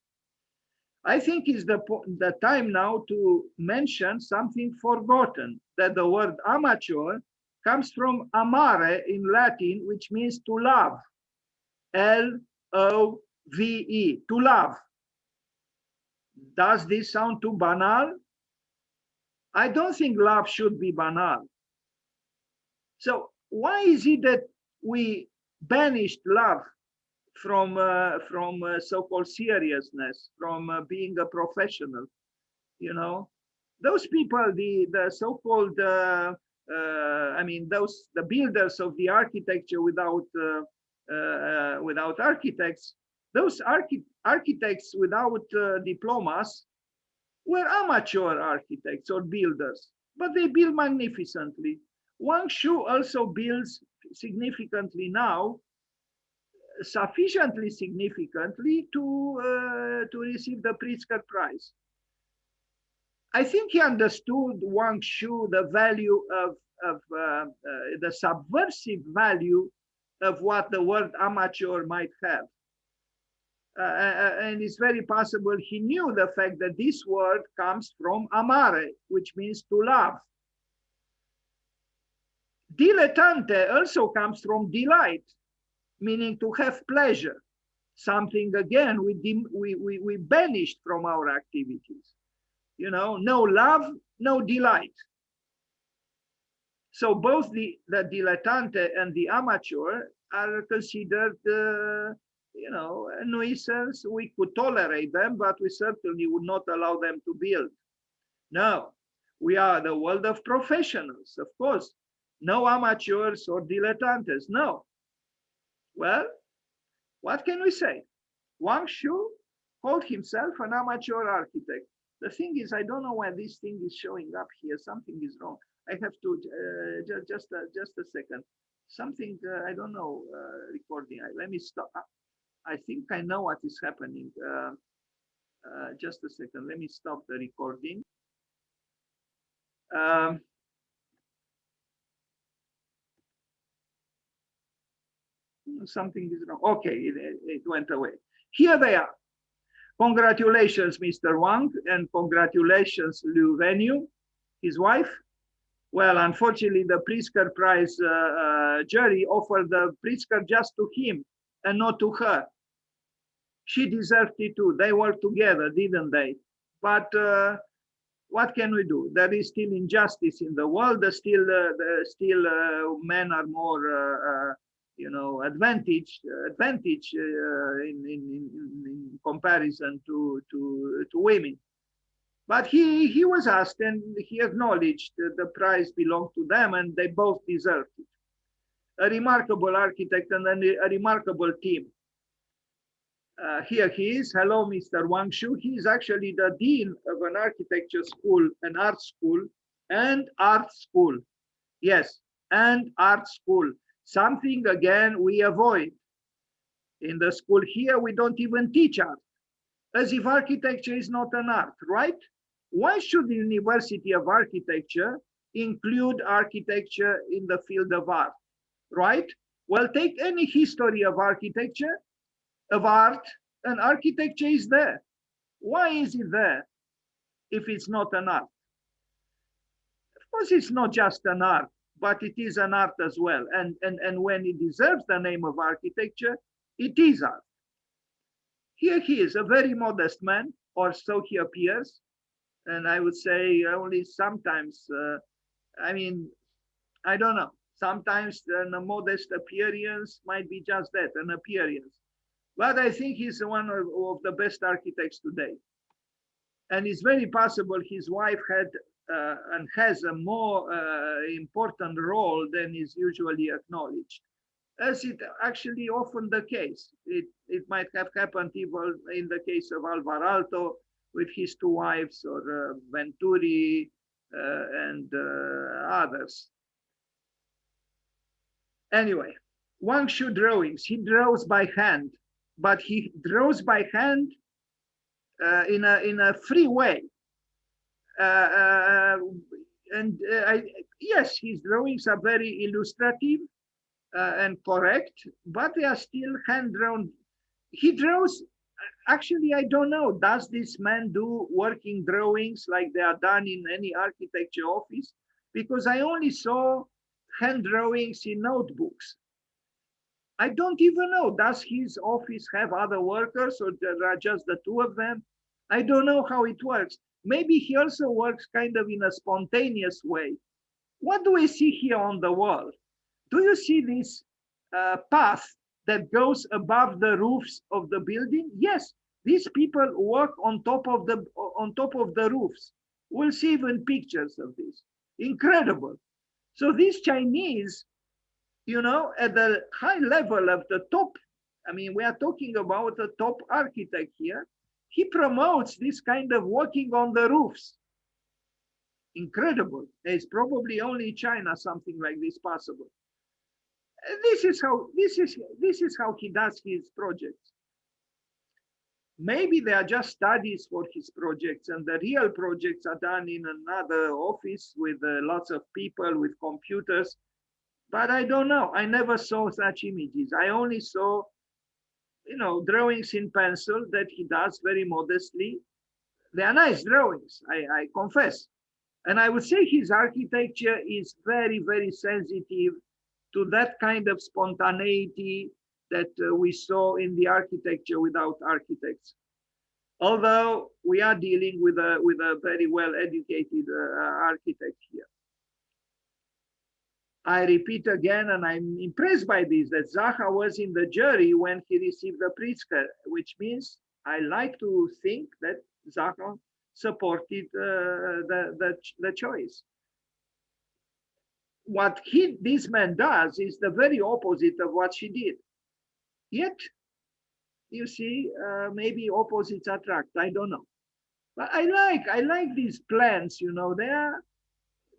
I think it's the time now to mention something forgotten, that the word amateur comes from amare in Latin, which means to love. L-O-V-E, to love. Does this sound too banal? I don't think love should be banal. So why is it that we banished love from so-called seriousness, from being a professional? You know, those people, the so-called, I mean, the builders of the architecture without architects, those architects without diplomas were amateur architects or builders, but they build magnificently. Wang Shu also builds significantly now, sufficiently significantly to receive the Pritzker Prize. I think he understood, Wang Shu, the value of the subversive value of what the word amateur might have. And it's very possible he knew the fact that this word comes from amare, which means to love. Dilettante also comes from delight, meaning to have pleasure. Something, again, we banished from our activities. You know, no love, no delight. So both the dilettante and the amateur are considered, you know, a nuisance. We could tolerate them, but we certainly would not allow them to build. No, we are the world of professionals, of course. No amateurs or dilettantes, no. Well, what can we say? Wang Shu called himself an amateur architect. The thing is, I don't know why this thing is showing up here. Something is wrong. I have to, just a second. Something, I don't know, recording. Let me stop. I think I know what is happening. Just a second. Let me stop the recording. Something is wrong. Okay, it went away. Here they are. Congratulations, Mr. Wang, and congratulations, Lu Venue, his wife. Well, unfortunately, the Pritzker Prize jury offered the Pritzker just to him and not to her. She deserved it too. They worked together, didn't they? But what can we do? There is still injustice in the world. Men are more, advantage in comparison to women. But he was asked, and he acknowledged that the prize belonged to them, and they both deserved it. A remarkable architect and a remarkable team. Here he is. Hello, Mr. Wang Shu. He is actually the dean of an architecture school, an art school, and art school. Yes, and art school. Something, again, we avoid. In the school here, we don't even teach art, as if architecture is not an art, right? Why should the University of Architecture include architecture in the field of art, right? Well, take any history of architecture, of art, and architecture is there. Why is it there if it's not an art? Of course, it's not just an art, but it is an art as well. And when it deserves the name of architecture, it is art. Here he is, a very modest man, or so he appears. And I would say only sometimes, I don't know. Sometimes a modest appearance might be just that, an appearance. But I think he's one of the best architects today. And it's very possible his wife had and has a more important role than is usually acknowledged, as it actually often the case. It might have happened even in the case of Alvar Aalto with his two wives, or Venturi and others. Anyway, Wang Shu drawings, he draws by hand, but he draws by hand in a free way. Yes, his drawings are very illustrative and correct, but they are still hand-drawn. He draws, actually, I don't know, does this man do working drawings like they are done in any architecture office? Because I only saw hand drawings in notebooks. I don't even know, does his office have other workers, or there are just the two of them? I don't know how it works. Maybe he also works kind of in a spontaneous way. What do we see here on the wall? Do you see this path that goes above the roofs of the building? Yes, these people work on top of the roofs. We'll see even pictures of this. Incredible. So these Chinese, at the high level of the top, we are talking about a top architect here. He promotes this kind of working on the roofs. Incredible. It's probably only in China something like this possible. This is how he does his projects. Maybe they are just studies for his projects, and the real projects are done in another office with lots of people with computers. But I don't know. I never saw such images. I only saw, drawings in pencil that he does very modestly. They are nice drawings, I confess. And I would say his architecture is very, very sensitive to that kind of spontaneity that we saw in the architecture without architects. Although we are dealing with a very well-educated architect here. I repeat again, and I'm impressed by this, that Zaha was in the jury when he received the Pritzker, which means I like to think that Zaha supported the choice. What this man does is the very opposite of what she did. Yet, you see, maybe opposites attract, I don't know. But I like these plans,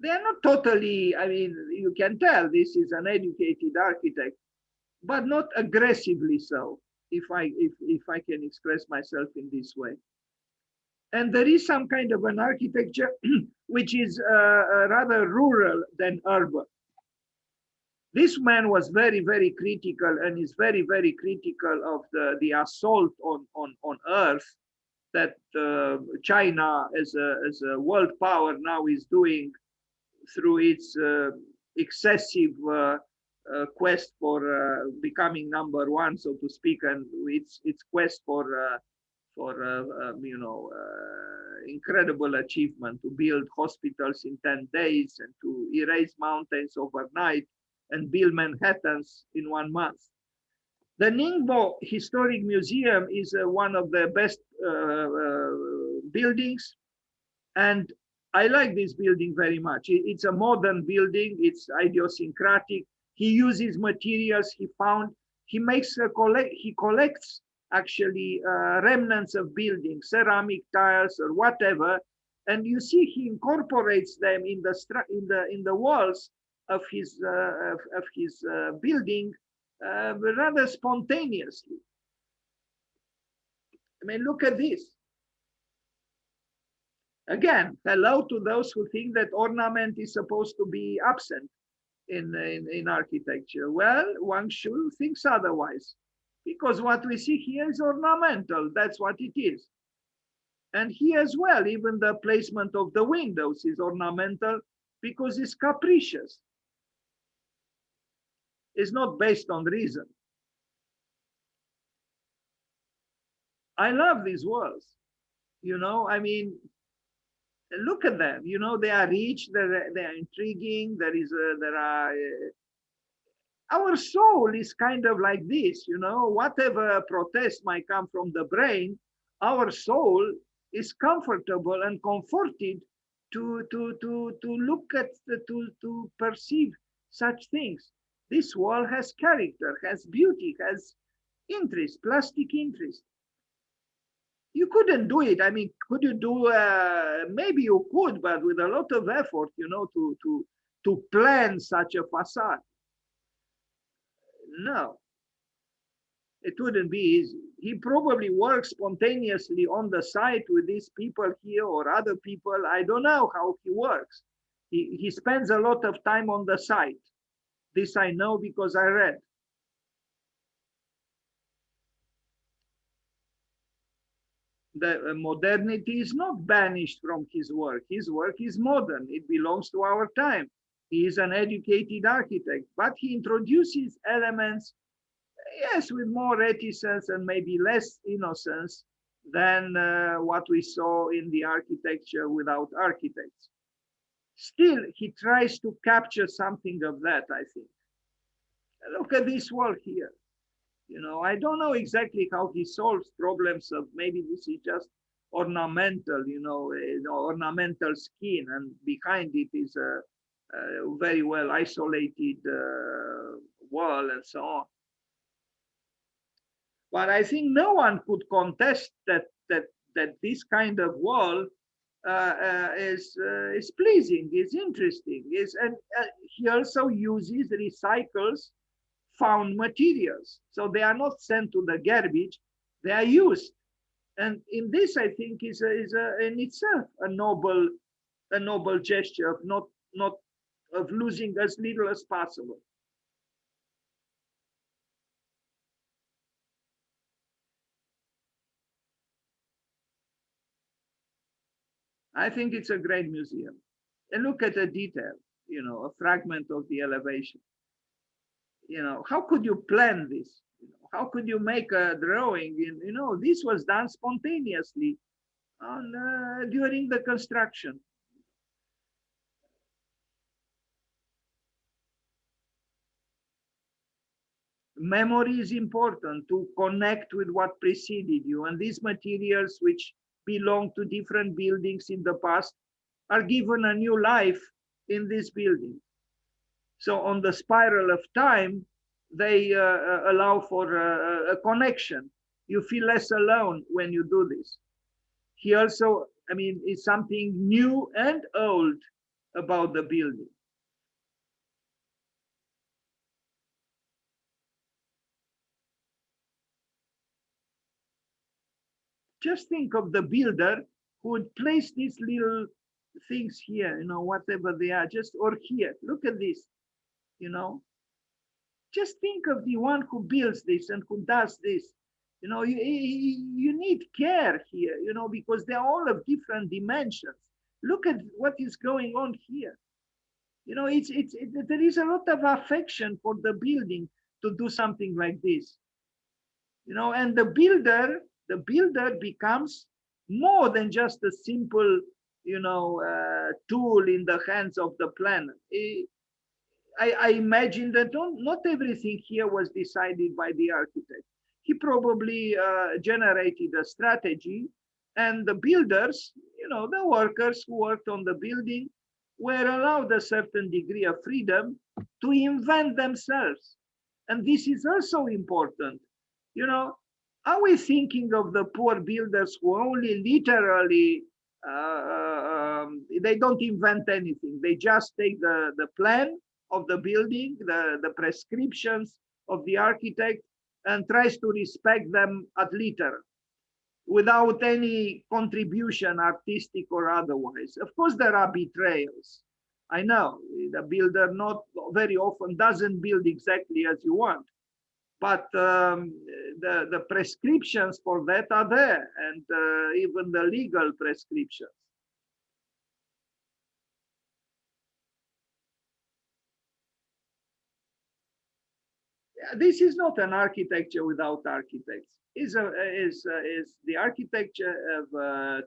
they are not totally, you can tell this is an educated architect, but not aggressively so, if I can express myself in this way. And there is some kind of an architecture which is rather rural than urban. This man was very, very critical, and is very, very critical of the assault on Earth that China as a world power now is doing through its excessive quest for becoming number one, so to speak, and its quest for incredible achievement to build hospitals in 10 days and to erase mountains overnight and build Manhattans in 1 month. The Ningbo Historic Museum is one of the best buildings, and I like this building very much. It's a modern building, it's idiosyncratic. He uses materials he found. He collects actually remnants of buildings, ceramic tiles or whatever, and you see he incorporates them in the walls of his building rather spontaneously. I mean, look at this. Again, hello to those who think that ornament is supposed to be absent in architecture. Well, Wang Shu thinks otherwise, because what we see here is ornamental. That's what it is. And here as well, even the placement of the windows is ornamental because it's capricious. It's not based on reason. I love these walls. I mean, look at them. They are rich. They are intriguing. Our soul is kind of like this. Whatever protest might come from the brain, our soul is comfortable and comforted to look at, to perceive such things. This wall has character, has beauty, has interest, plastic interest. You couldn't do it. I mean, could you do? Maybe you could, but with a lot of effort, to plan such a facade. No, it wouldn't be easy. He probably works spontaneously on the site with these people here or other people. I don't know how he works. He spends a lot of time on the site. This I know because I read. The modernity is not banished from his work. His work is modern. It belongs to our time. He is an educated architect, but he introduces elements, yes, with more reticence and maybe less innocence than what we saw in the architecture without architects. Still, he tries to capture something of that, I think. Look at this wall here. I don't know exactly how he solves problems of maybe this is just ornamental, ornamental skin, and behind it is a very well isolated wall and so on. But I think no one could contest that this kind of wall is pleasing, is interesting, and he also uses, recycles found materials. So they are not sent to the garbage, they are used. And in this, I think, is in itself a noble gesture of not of losing as little as possible. I think it's a great museum. And look at the detail, a fragment of the elevation. How could you plan this? How could you make a drawing? This was done spontaneously during the construction. Memory is important to connect with what preceded you, and these materials which belong to different buildings in the past are given a new life in this building. So on the spiral of time, they allow for a connection. You feel less alone when you do this. He also, is something new and old about the building. Just think of the builder who would place these little things here, whatever they are, or here. Look at this, Just think of the one who builds this and who does this. You need care here, because they're all of different dimensions. Look at what is going on here. There is a lot of affection for the building to do something like this. And the builder the builder becomes more than just a simple, tool in the hands of the planner. I imagine that not everything here was decided by the architect. He probably generated a strategy, and the builders, the workers who worked on the building, were allowed a certain degree of freedom to invent themselves. And this is also important. Are we thinking of the poor builders who only literally, they don't invent anything. They just take the plan of the building, the prescriptions of the architect, and tries to respect them ad literam, without any contribution, artistic or otherwise. Of course, there are betrayals. I know the builder not very often doesn't build exactly as you want, but the prescriptions for that are there, and even the legal prescriptions. This is not an architecture without architects. Is the architecture of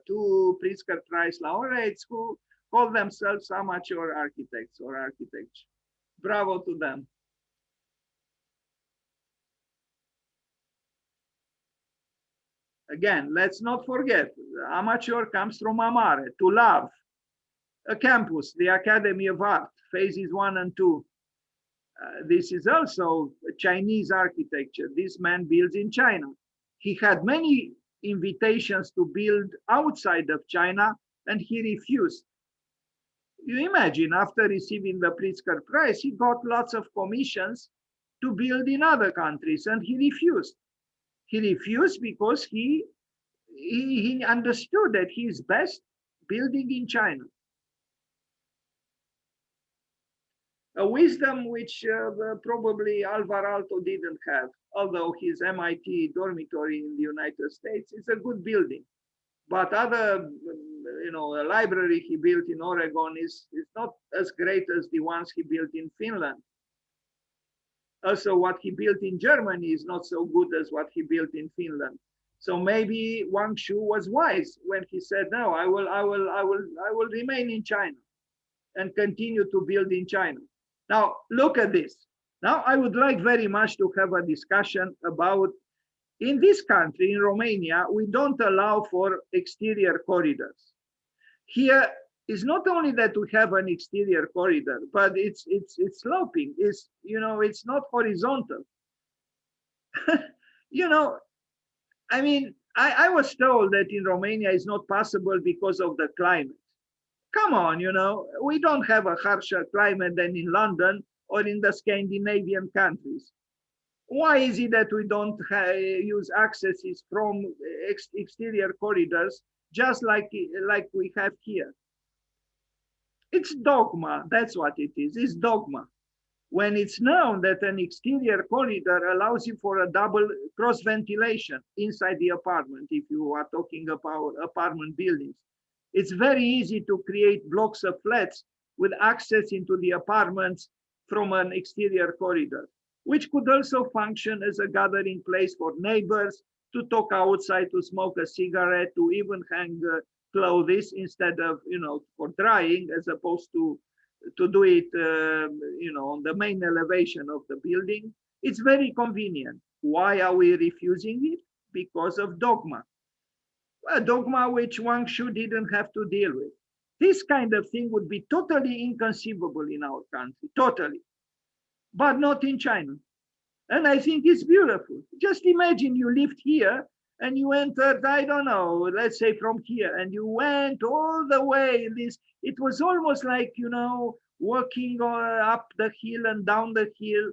two Pritzker Prize laureates who call themselves amateur architects or architects. Bravo to them. Again, let's not forget, amateur comes from amare, to love. A campus, the Academy of Art, phases 1 and 2. This is also Chinese architecture. This man builds in China. He had many invitations to build outside of China, and he refused. You imagine, after receiving the Pritzker Prize, he got lots of commissions to build in other countries, and he refused. He refused because he understood that he is best building in China. A wisdom which probably Alvar Aalto didn't have, although his MIT dormitory in the United States is a good building. But other, a library he built in Oregon is not as great as the ones he built in Finland. Also, what he built in Germany is not so good as what he built in Finland. So maybe Wang Shu was wise when he said, "No, I will remain in China and continue to build in China." Now, look at this. Now, I would like very much to have a discussion about, in this country, in Romania, we don't allow for exterior corridors. Here is not only that we have an exterior corridor, but it's sloping. It's not horizontal. I mean, I was told that in Romania it's not possible because of the climate. Come on, we don't have a harsher climate than in London or in the Scandinavian countries. Why is it that we don't use accesses from exterior corridors just like we have here? It's dogma. That's what it is. It's dogma. When it's known that an exterior corridor allows you for a double cross ventilation inside the apartment, if you are talking about apartment buildings, it's very easy to create blocks of flats with access into the apartments from an exterior corridor, which could also function as a gathering place for neighbors to talk outside, to smoke a cigarette, to even hang clothes instead of, for drying, as opposed to do it, on the main elevation of the building. It's very convenient. Why are we refusing it? Because of dogma. A dogma which Wang Shu didn't have to deal with. This kind of thing would be totally inconceivable in our country, totally, but not in China. And I think it's beautiful. Just imagine you lived here and you entered, I don't know, let's say from here, and you went all the way. It was almost like, walking up the hill and down the hill.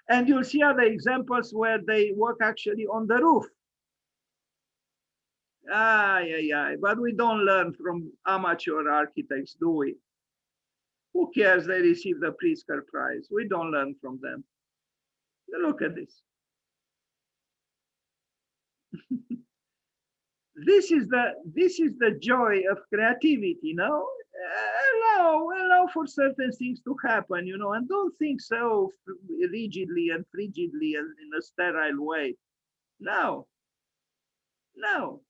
And you'll see other examples where they work actually on the roof. But we don't learn from amateur architects, do we? Who cares they receive the Pritzker Prize? We don't learn from them. Look at this. This is the joy of creativity, allow for certain things to happen, and don't think so rigidly and frigidly and in a sterile way. No, no.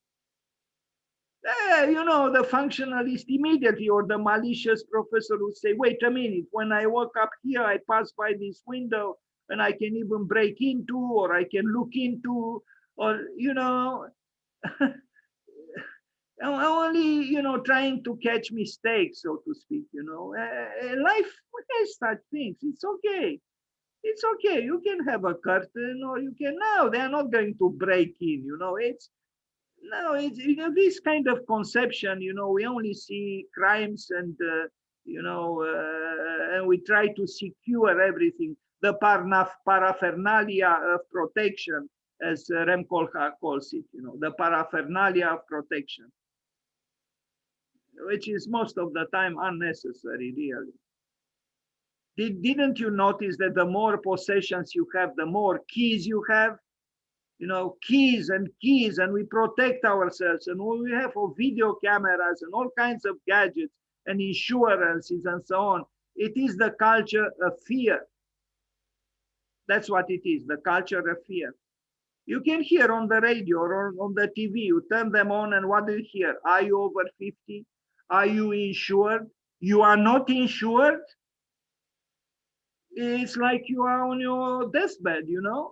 You know, the functionalist immediately, or the malicious professor would say, wait a minute, when I walk up here, I pass by this window and I can even break into, or I can look into, or, you know, only, you know, trying to catch mistakes, so to speak, you know. Life has such things. It's okay. It's okay. You can have a curtain, or you can, no, they're not going to break in, you know. It's, no, it's, you know, this kind of conception, you know, we only see crimes and, you know, and we try to secure everything, the paraphernalia of protection, as Rem Koolhaas calls it, you know, the paraphernalia of protection, which is most of the time unnecessary, really. Didn't you notice that the more possessions you have, the more keys you have? You know, keys, and we protect ourselves, and we have video cameras and all kinds of gadgets and insurances and so on. It is the culture of fear. That's what it is, the culture of fear. You can hear on the radio or on the TV, you turn them on, and what do you hear? Are you over 50? Are you insured? You are not insured? It's like you are on your deathbed, you know?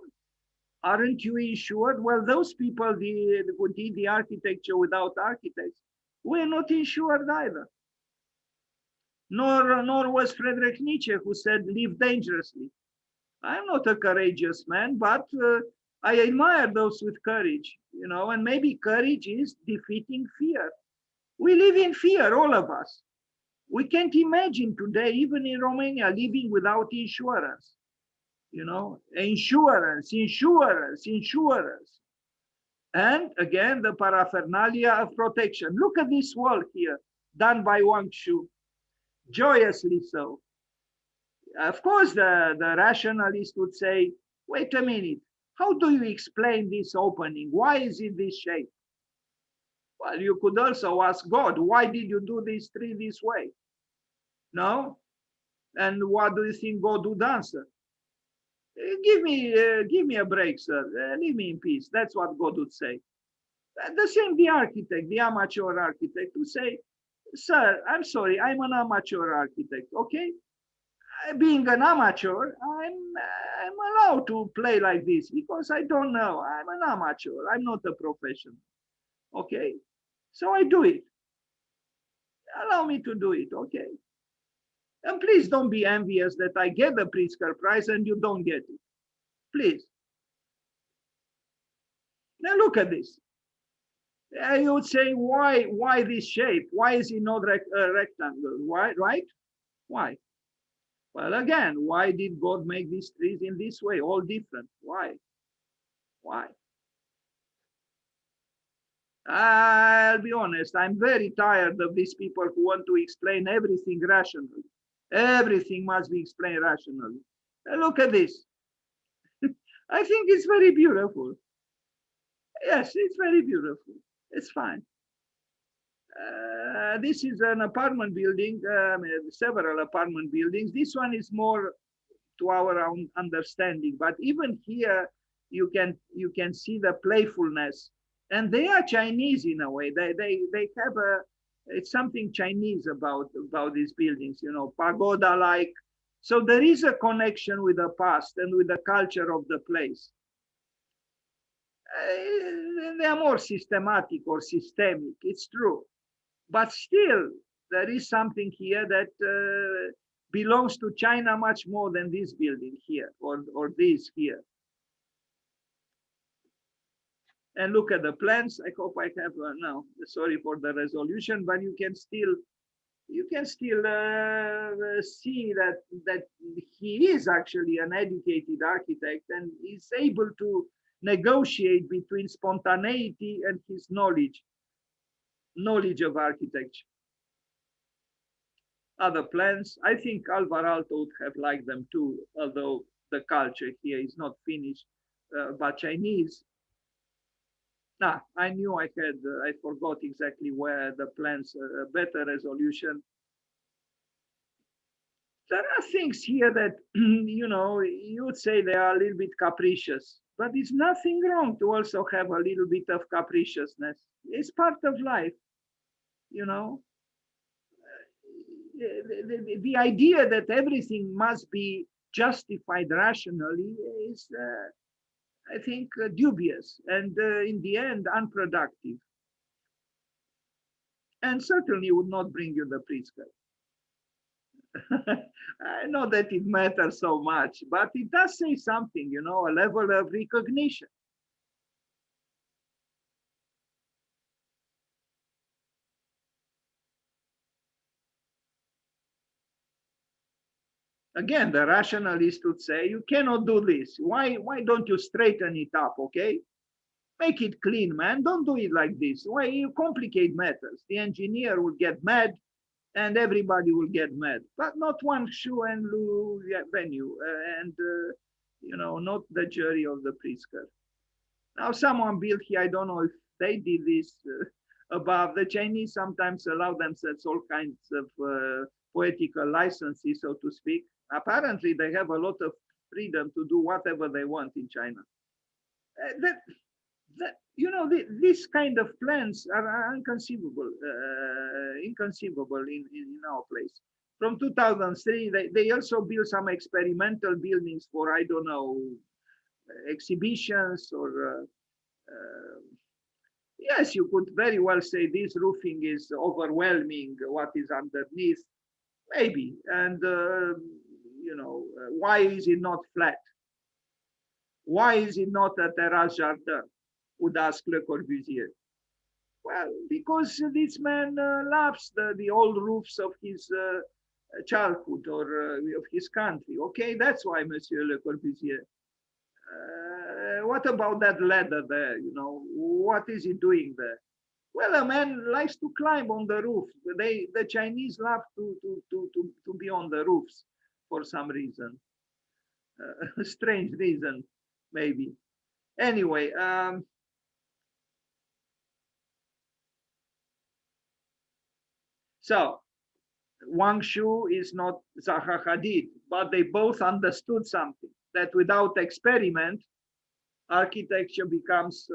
Aren't you insured? Well, those people who did the architecture without architects were not insured either. Nor was Friedrich Nietzsche, who said, live dangerously. I'm not a courageous man, but I admire those with courage, you know, and maybe courage is defeating fear. We live in fear, all of us. We can't imagine today, even in Romania, living without insurance. You know, insurance. And again, the paraphernalia of protection. Look at this wall here, done by Wang Shu, joyously so. Of course, the rationalist would say, wait a minute, how do you explain this opening? Why is it this shape? Well, you could also ask God, why did you do this tree this way? No? And what do you think God would answer? Give me a break, sir. Leave me in peace. That's what God would say. The same, the architect, the amateur architect, would say, sir, I'm sorry, I'm an amateur architect, okay? Being an amateur, I'm allowed to play like this because I don't know. I'm an amateur. I'm not a professional, okay? So I do it. Allow me to do it, okay? And please don't be envious that I get the Pritzker Prize and you don't get it. Please. Now look at this. You would say, why this shape? Why is it not a rectangle? Why, right? Why? Well, again, why did God make these trees in this way, all different? Why? Why? I'll be honest, I'm very tired of these people who want to explain everything rationally. Everything must be explained rationally. Look at this. I think it's very beautiful. Yes, it's very beautiful. It's fine. This is an apartment building, several apartment buildings. This one is more to our own understanding, but even here you can see the playfulness, and they are Chinese in a way. They have it's something Chinese about these buildings, you know, pagoda like. So there is a connection with the past and with the culture of the place. They are more systematic or systemic, it's true. But still, there is something here that belongs to China much more than this building here or this here. And look at the plans. I hope I have no. Sorry for the resolution, but you can still see that he is actually an educated architect and is able to negotiate between spontaneity and his knowledge of architecture. Other plans, I think Alvarado would have liked them too, although the culture here is not Finnish, but Chinese. Nah, I knew I forgot exactly where the plans, better resolution. There are things here that, you know, you would say they are a little bit capricious, but it's nothing wrong to also have a little bit of capriciousness. It's part of life, you know. The idea that everything must be justified rationally is, I think, dubious and in the end unproductive, and certainly would not bring you the priesthood. I know that it matters so much, but it does say something, you know, a level of recognition. Again, the rationalist would say, you cannot do this. Why don't you straighten it up, okay? Make it clean, man. Don't do it like this. Why you complicate matters? The engineer will get mad and everybody will get mad, but not Wangshu and Lu venue and, you know, not the jury of the Pritzker. Now, someone built here, I don't know if they did this above. The Chinese sometimes allow themselves all kinds of poetical licenses, so to speak. Apparently, they have a lot of freedom to do whatever they want in China. You know, this kind of plans are inconceivable in our place. From 2003, they also built some experimental buildings for, I don't know, exhibitions or, yes, you could very well say this roofing is overwhelming what is underneath, maybe. And, you know, why is it not flat? Why is it not a terrace jardin? Would ask Le Corbusier. Well, because this man loves the old roofs of his childhood or of his country. Okay, that's why, Monsieur Le Corbusier. What about that ladder there? You know, what is he doing there? Well, a man likes to climb on the roof. The Chinese love to be on the roofs for some reason, strange reason, maybe. Anyway, so Wang Shu is not Zaha Hadid, but they both understood something, that without experiment, architecture becomes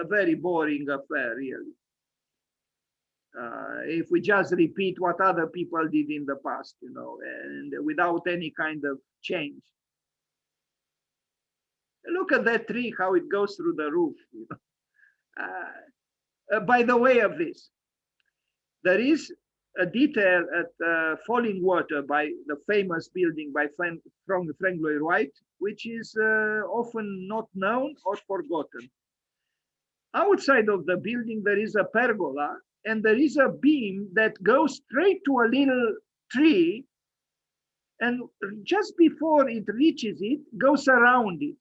a very boring affair, really. If we just repeat what other people did in the past, you know, and without any kind of change. Look at that tree, how it goes through the roof. You know? By the way of this, there is a detail at Falling Water by the famous building by Frank Lloyd Wright, which is often not known or forgotten. Outside of the building, there is a pergola, and there is a beam that goes straight to a little tree, and just before it reaches it, goes around it.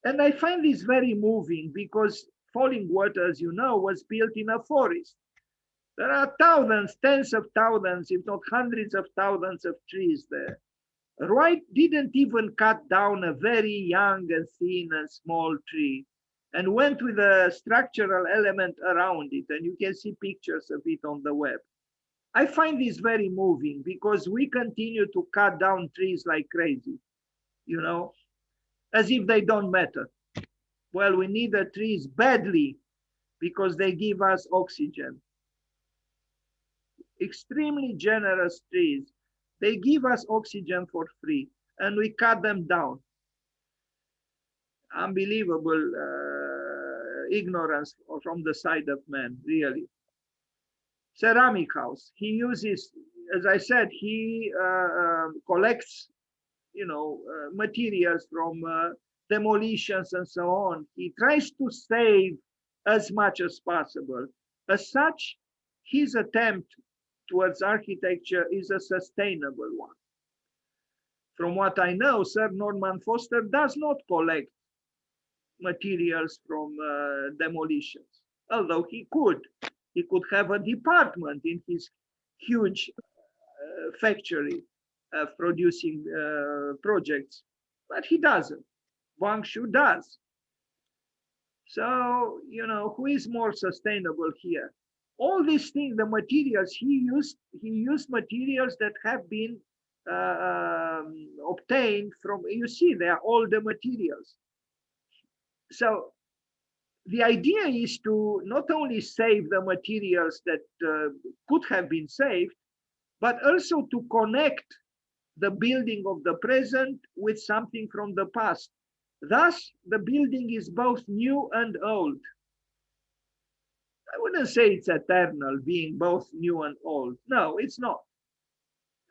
And I find this very moving because Falling Water, as you know, was built in a forest. There are thousands, tens of thousands, if not hundreds of thousands of trees there. Wright didn't even cut down a very young and thin and small tree and went with a structural element around it. And you can see pictures of it on the web. I find this very moving because we continue to cut down trees like crazy, you know, as if they don't matter. Well, we need the trees badly because they give us oxygen. Extremely generous trees. They give us oxygen for free and we cut them down. Unbelievable ignorance from the side of man, really. Ceramic house. He uses, as I said, he collects, you know, materials from demolitions and so on. He tries to save as much as possible. As such, his attempt towards architecture is a sustainable one. From what I know, Sir Norman Foster does not collect materials from demolitions, although he could. He could have a department in his huge factory of producing projects, but he doesn't. Wang Shu does. So, you know, who is more sustainable here? All these things, the materials he used materials that have been obtained from, you see, they are all the materials. So the idea is to not only save the materials that could have been saved, but also to connect the building of the present with something from the past. Thus, the building is both new and old. I wouldn't say it's eternal, being both new and old. No, it's not.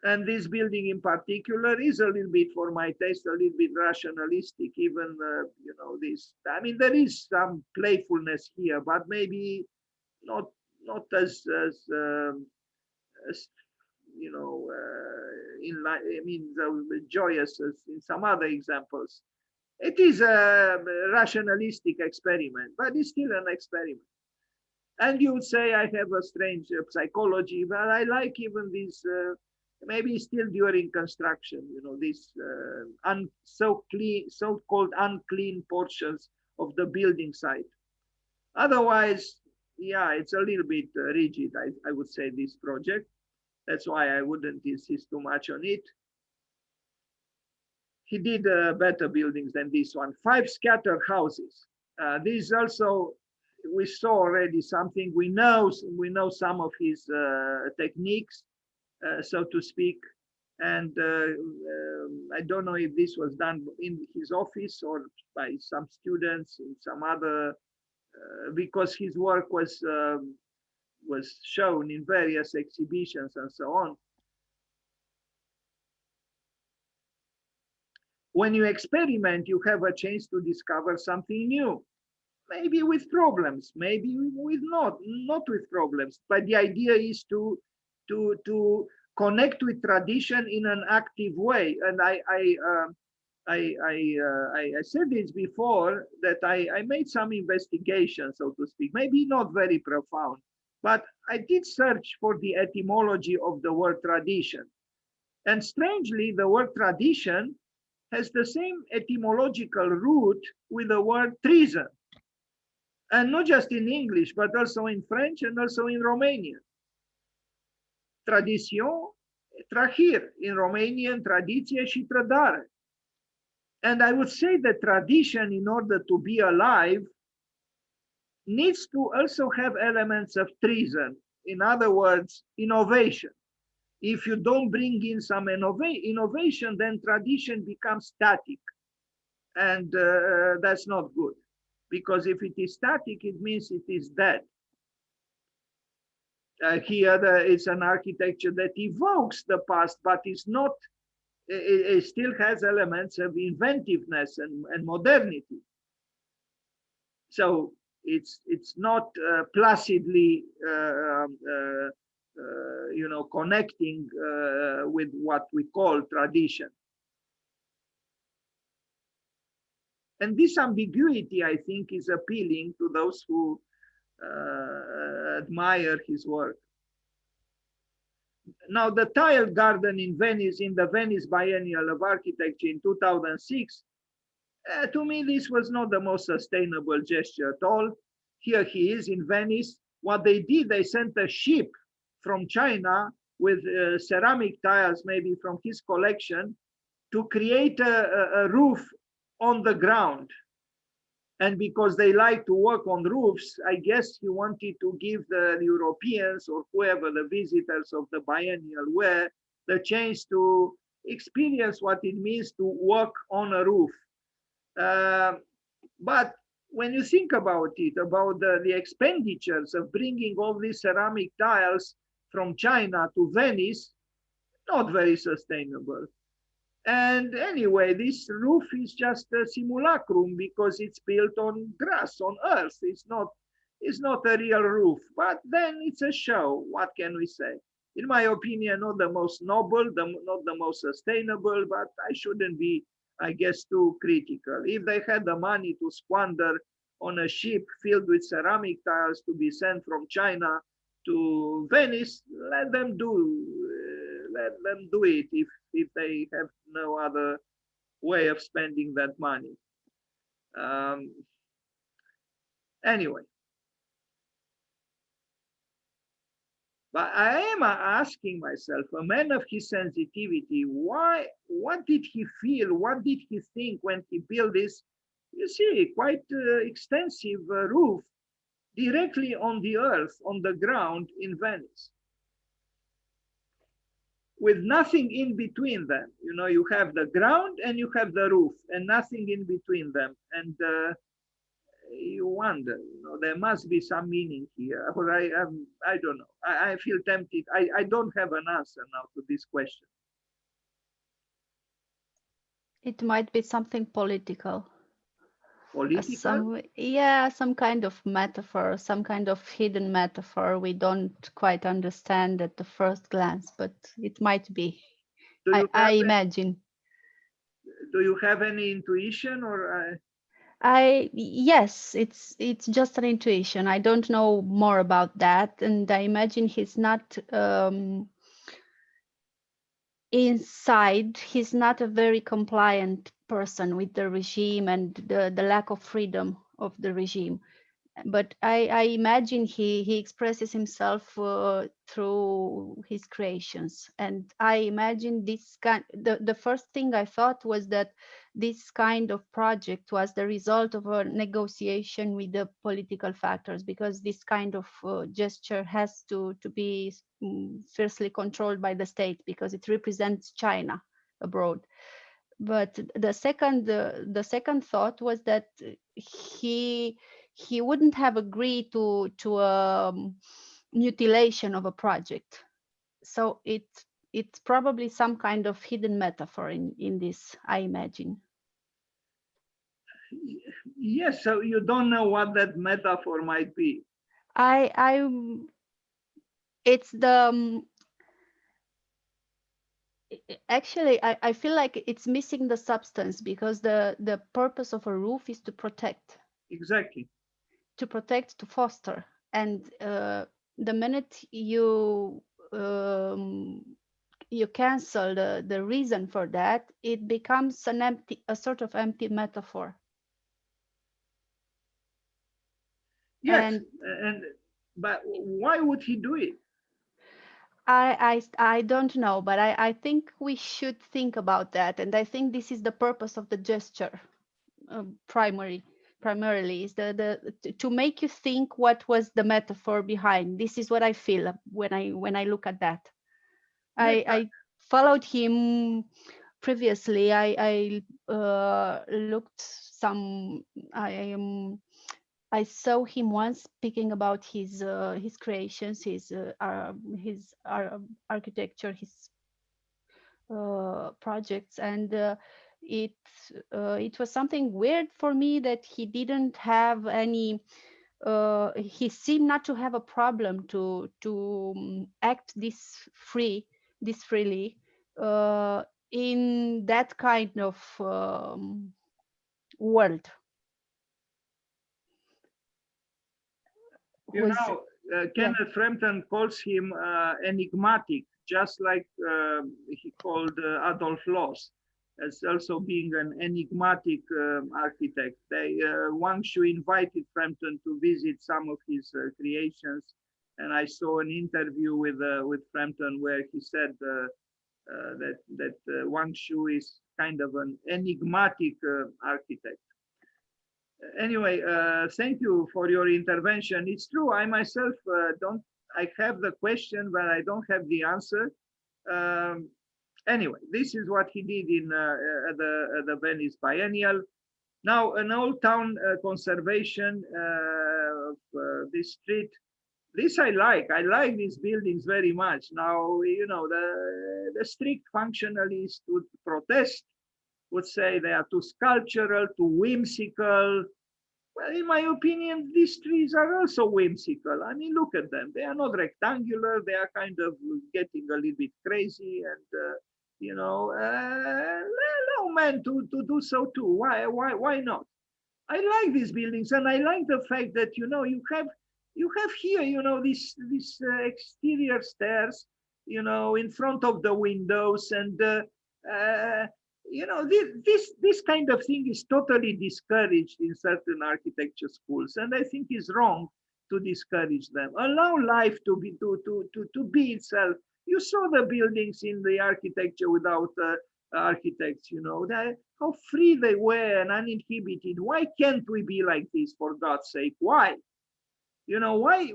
And this building in particular is a little bit, for my taste, a little bit rationalistic, even, this, I mean, there is some playfulness here, but maybe not as joyous as in some other examples. It is a rationalistic experiment, but it's still an experiment. And you would say I have a strange psychology, but I like even these, maybe still during construction, these so-called unclean portions of the building site. Otherwise, yeah, it's a little bit rigid, I would say, this project. That's why I wouldn't insist too much on it. He did better buildings than this one. 5 scattered houses. This also, we saw already something. We know some of his techniques, so to speak. And I don't know if this was done in his office or by some students in some other, because his work was shown in various exhibitions and so on. When you experiment, you have a chance to discover something new, maybe with problems, maybe with not with problems. But the idea is to connect with tradition in an active way. And I said this before, that I made some investigation, so to speak, maybe not very profound, but I did search for the etymology of the word tradition. And strangely, the word tradition has the same etymological root with the word treason. And not just in English, but also in French and also in Romanian. Tradition, trahir, in Romanian, tradiție și trădare. And I would say that tradition, in order to be alive, needs to also have elements of treason. In other words, innovation. If you don't bring in some innovation, then tradition becomes static. And that's not good. Because if it is static, it means it is dead. Here, it's an architecture that evokes the past, but it's not, it still has elements of inventiveness and modernity. So it's not placidly connecting with what we call tradition. And this ambiguity, I think, is appealing to those who admire his work. Now, the tiled garden in Venice, in the Venice Biennial of Architecture in 2006, to me, this was not the most sustainable gesture at all. Here he is in Venice. What they did, they sent a ship from China with ceramic tiles, maybe from his collection, to create a roof on the ground. And because they like to work on roofs, I guess he wanted to give the Europeans or whoever the visitors of the Biennial were the chance to experience what it means to work on a roof. But when you think about it, about the expenditures of bringing all these ceramic tiles from China to Venice, not very sustainable. And anyway, this roof is just a simulacrum because it's built on grass, on earth. It's not a real roof, but then it's a show. What can we say? In my opinion, not the most noble, not the most sustainable, but I shouldn't be, I guess, too critical. If they had the money to squander on a ship filled with ceramic tiles to be sent from China to Venice, let them do it if they have no other way of spending that money. Anyway, but I am asking myself, a man of his sensitivity, what did he feel? What did he think when he built this you see, quite extensive roof directly on the earth, on the ground in Venice, with nothing in between them. You know, you have the ground and you have the roof and nothing in between them. And you wonder, you know, there must be some meaning here. Or I don't know. I feel tempted. I don't have an answer now to this question. It might be something political. Political? Some kind of metaphor, some kind of hidden metaphor we don't quite understand at the first glance, but it might be. I imagine. Do you have any intuition, or? Yes, it's just an intuition. I don't know more about that, and I imagine he's not inside. He's not a very compliant person with the regime and the lack of freedom of the regime. But I imagine he expresses himself through his creations, and I imagine this kind. The first thing I thought was that this kind of project was the result of a negotiation with the political factors, because this kind of gesture has to be fiercely controlled by the state because it represents China abroad. But the second thought was that he wouldn't have agreed to mutilation of a project. So it's probably some kind of hidden metaphor in this, I imagine. Yes, so you don't know what that metaphor might be. It's the actually I feel like it's missing the substance, because the purpose of a roof is to protect. Exactly. To protect, to foster, and the minute you cancel the reason for that, it becomes a sort of empty metaphor. Yes, but why would he do it? I don't know, but I think we should think about that, and I think this is the purpose of the gesture, primarily is to make you think what was the metaphor behind. This is what I feel when I look at that. I followed him previously. I looked some. I saw him once speaking about his creations, his architecture, his projects, and it was something weird for me that he didn't have any. He seemed not to have a problem to act this freely in that kind of world. You know, Kenneth Frampton calls him enigmatic, just like he called Adolf Loos as also being an enigmatic architect. Wang Shu invited Frampton to visit some of his creations, and I saw an interview with Frampton where he said that Wang Shu is kind of an enigmatic architect. Anyway, thank you for your intervention. It's true, I myself I have the question, but I don't have the answer. Anyway, this is what he did in the Venice Biennial. Now, an old town conservation of this street. This I like. I like these buildings very much. Now, you know, the strict functionalists would protest, would say they are too sculptural, too whimsical. Well, in my opinion, these trees are also whimsical. I mean, look at them. They are not rectangular. They are kind of getting a little bit crazy, and you know, allow men to do so too. Why not? I like these buildings, and I like the fact that, you know, you have here, you know, these exterior stairs, you know, in front of the windows, and you know, this kind of thing is totally discouraged in certain architecture schools, and I think is wrong to discourage them. Allow life to be itself. You saw the buildings in the architecture without architects, you know, how free they were and uninhibited. Why can't we be like this, for God's sake? Why? You know, why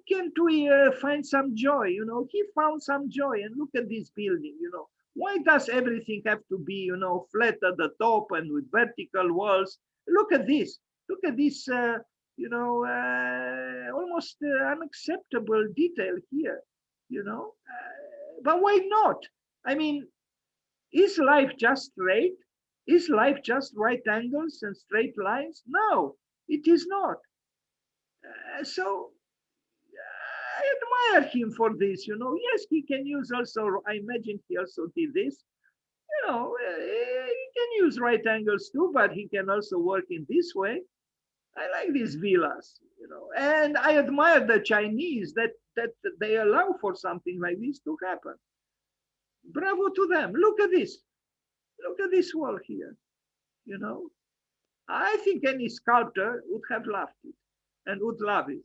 can't we find some joy? You know, he found some joy, and look at this building, you know. Why does everything have to be, you know, flat at the top and with vertical walls? Look at this. Look at this, you know, almost unacceptable detail here, you know. But why not? I mean, is life just straight? Is life just right angles and straight lines? No, it is not. So I admire him for this, you know. Yes, he can use also, I imagine he also did this, you know, he can use right angles too, but he can also work in this way. I like these villas, you know, and I admire the Chinese that they allow for something like this to happen. Bravo to them. Look at this. Look at this wall here, you know. I think any sculptor would have loved it and would love it.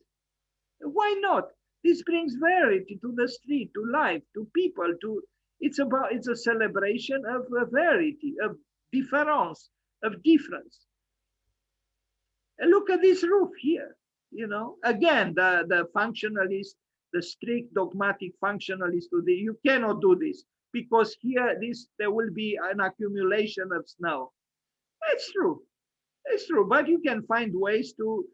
Why not? This brings variety to the street, to life, to people, to it's a celebration of variety, of difference, of difference. And look at this roof here, you know. Again, the functionalist, the strict dogmatic functionalist today, you cannot do this because here there will be an accumulation of snow. It's true. It's true, but you can find ways to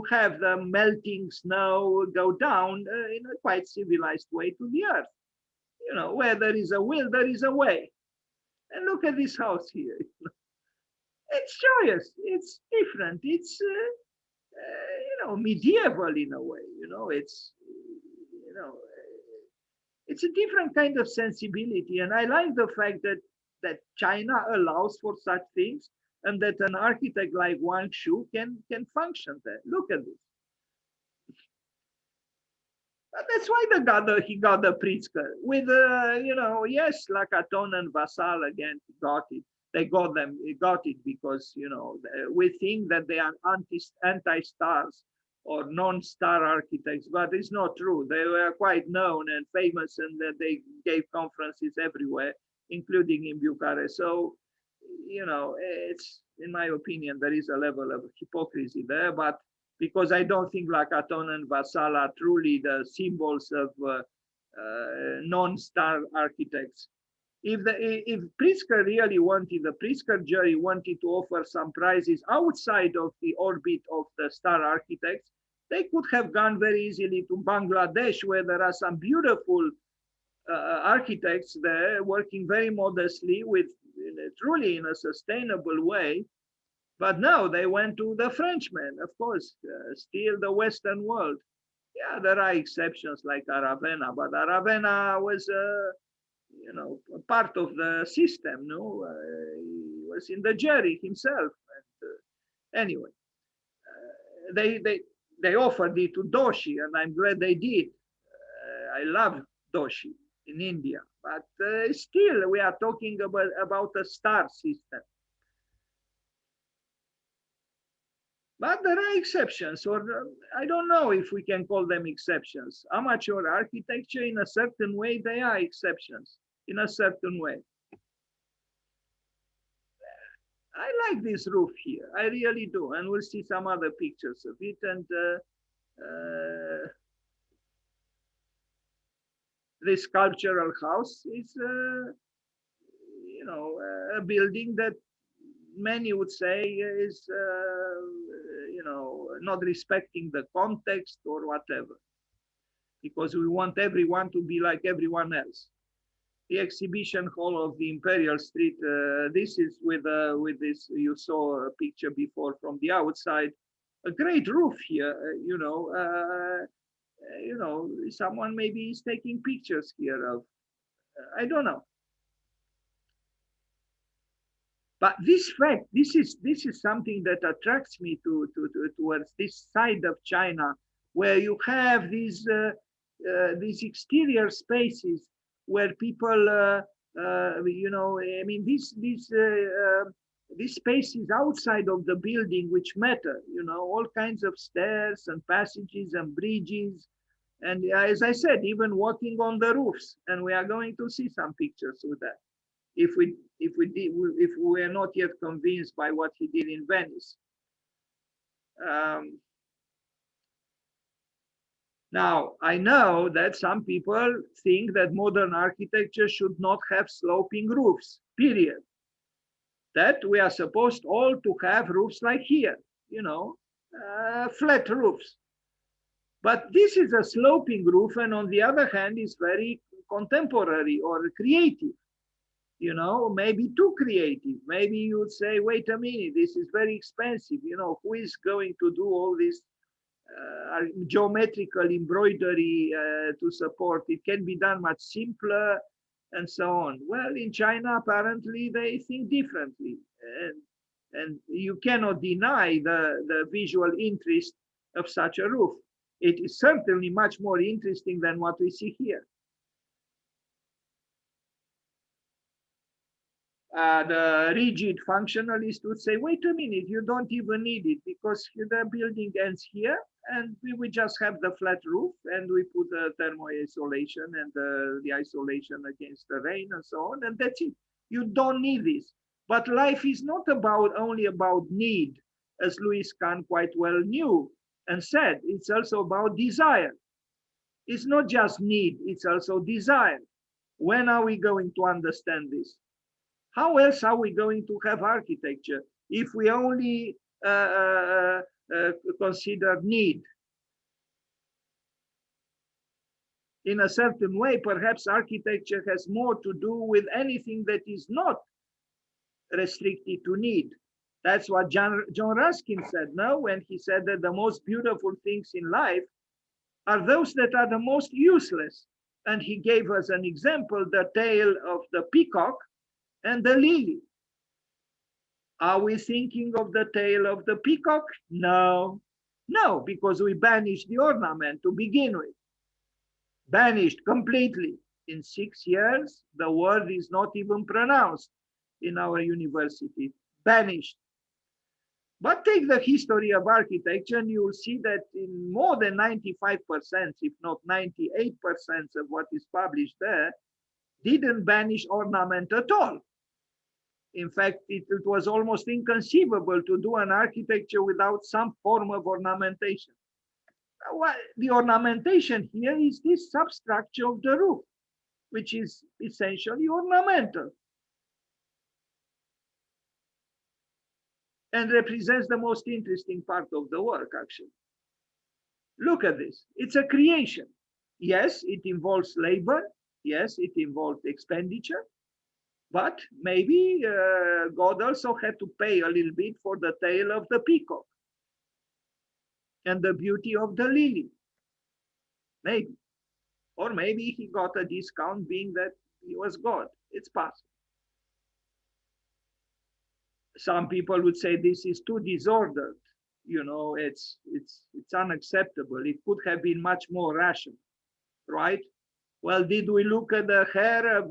have the melting snow go down in a quite civilized way to the earth. You know, where there is a will, there is a way. And look at this house here. It's joyous. It's different. It's you know, medieval in a way. You know, it's you know, it's a different kind of sensibility, and I like the fact that China allows for such things, and that an architect like Wang Shu can function there. Look at this. But that's why he got the Pritzker with you know, yes, Lacaton and Vassal again got it. They got it because, you know, we think that they are anti-stars or non-star architects, but it's not true. They were quite known and famous, and that they gave conferences everywhere, including in Bucharest. So, you know, it's, in my opinion, there is a level of hypocrisy there, but because I don't think Lacaton and Vassal are truly the symbols of non-star architects. If Pritzker really wanted, the Pritzker jury wanted to offer some prizes outside of the orbit of the star architects, they could have gone very easily to Bangladesh, where there are some beautiful architects there working very modestly with truly in a sustainable way. But no, they went to the Frenchmen, of course, still the Western world. Yeah, there are exceptions like Aravena, but Aravena was you know, part of the system. No, he was in the jury himself. And, anyway, they offered it to Doshi, and I'm glad they did. I love Doshi in India, but still we are talking about a star system. But there are exceptions, or I don't know if we can call them exceptions. Amateur architecture, in a certain way, they are exceptions, in a certain way. I like this roof here, I really do, and we'll see some other pictures of it. And this sculptural house is, you know, a building that many would say is, you know, not respecting the context or whatever, because we want everyone to be like everyone else. The exhibition hall of the Imperial Street, this is with this, you saw a picture before from the outside, a great roof here, you know, someone maybe is taking pictures here of, I don't know. But this fact, this is something that attracts me towards this side of China, where you have these exterior spaces where people, you know, I mean, these spaces outside of the building which matter, you know, all kinds of stairs and passages and bridges, and as I said, even walking on the roofs, and we are going to see some pictures with that. if we were not yet convinced by what he did in Venice. Now, I know that some people think that modern architecture should not have sloping roofs, period. That we are supposed all to have roofs like here, you know, flat roofs. But this is a sloping roof, and on the other hand, is very contemporary or creative. You know, maybe too creative. Maybe you would say, wait a minute, this is very expensive. You know, who is going to do all this geometrical embroidery to support? It can be done much simpler and so on. Well, in China, apparently they think differently. And you cannot deny the visual interest of such a roof. It is certainly much more interesting than what we see here. The rigid functionalist would say, wait a minute, you don't even need it, because the building ends here and we just have the flat roof and we put the thermal isolation and the isolation against the rain and so on, and that's it. You don't need this. But life is not only about need, as Louis Kahn quite well knew and said. It's also about desire. It's not just need, it's also desire. When are we going to understand this? How else are we going to have architecture if we only consider need? In a certain way, perhaps architecture has more to do with anything that is not restricted to need. That's what John Ruskin said, no? When he said that the most beautiful things in life are those that are the most useless. And he gave us an example, the tail of the peacock and the lily. Are we thinking of the tail of the peacock? No, no, because we banished the ornament to begin with. Banished completely. In 6 years, the word is not even pronounced in our university. Banished. But take the history of architecture and you will see that in more than 95%, if not 98% of what is published there, didn't banish ornament at all. In fact, it was almost inconceivable to do an architecture without some form of ornamentation. The ornamentation here is this substructure of the roof, which is essentially ornamental and represents the most interesting part of the work, actually. Look at this. It's a creation. Yes, it involves labor. Yes, it involved expenditure. But maybe God also had to pay a little bit for the tail of the peacock and the beauty of the lily. Maybe. Or maybe he got a discount being that he was God. It's possible. Some people would say this is too disordered. You know, it's unacceptable. It could have been much more rational, right? Well, did we look at the hair of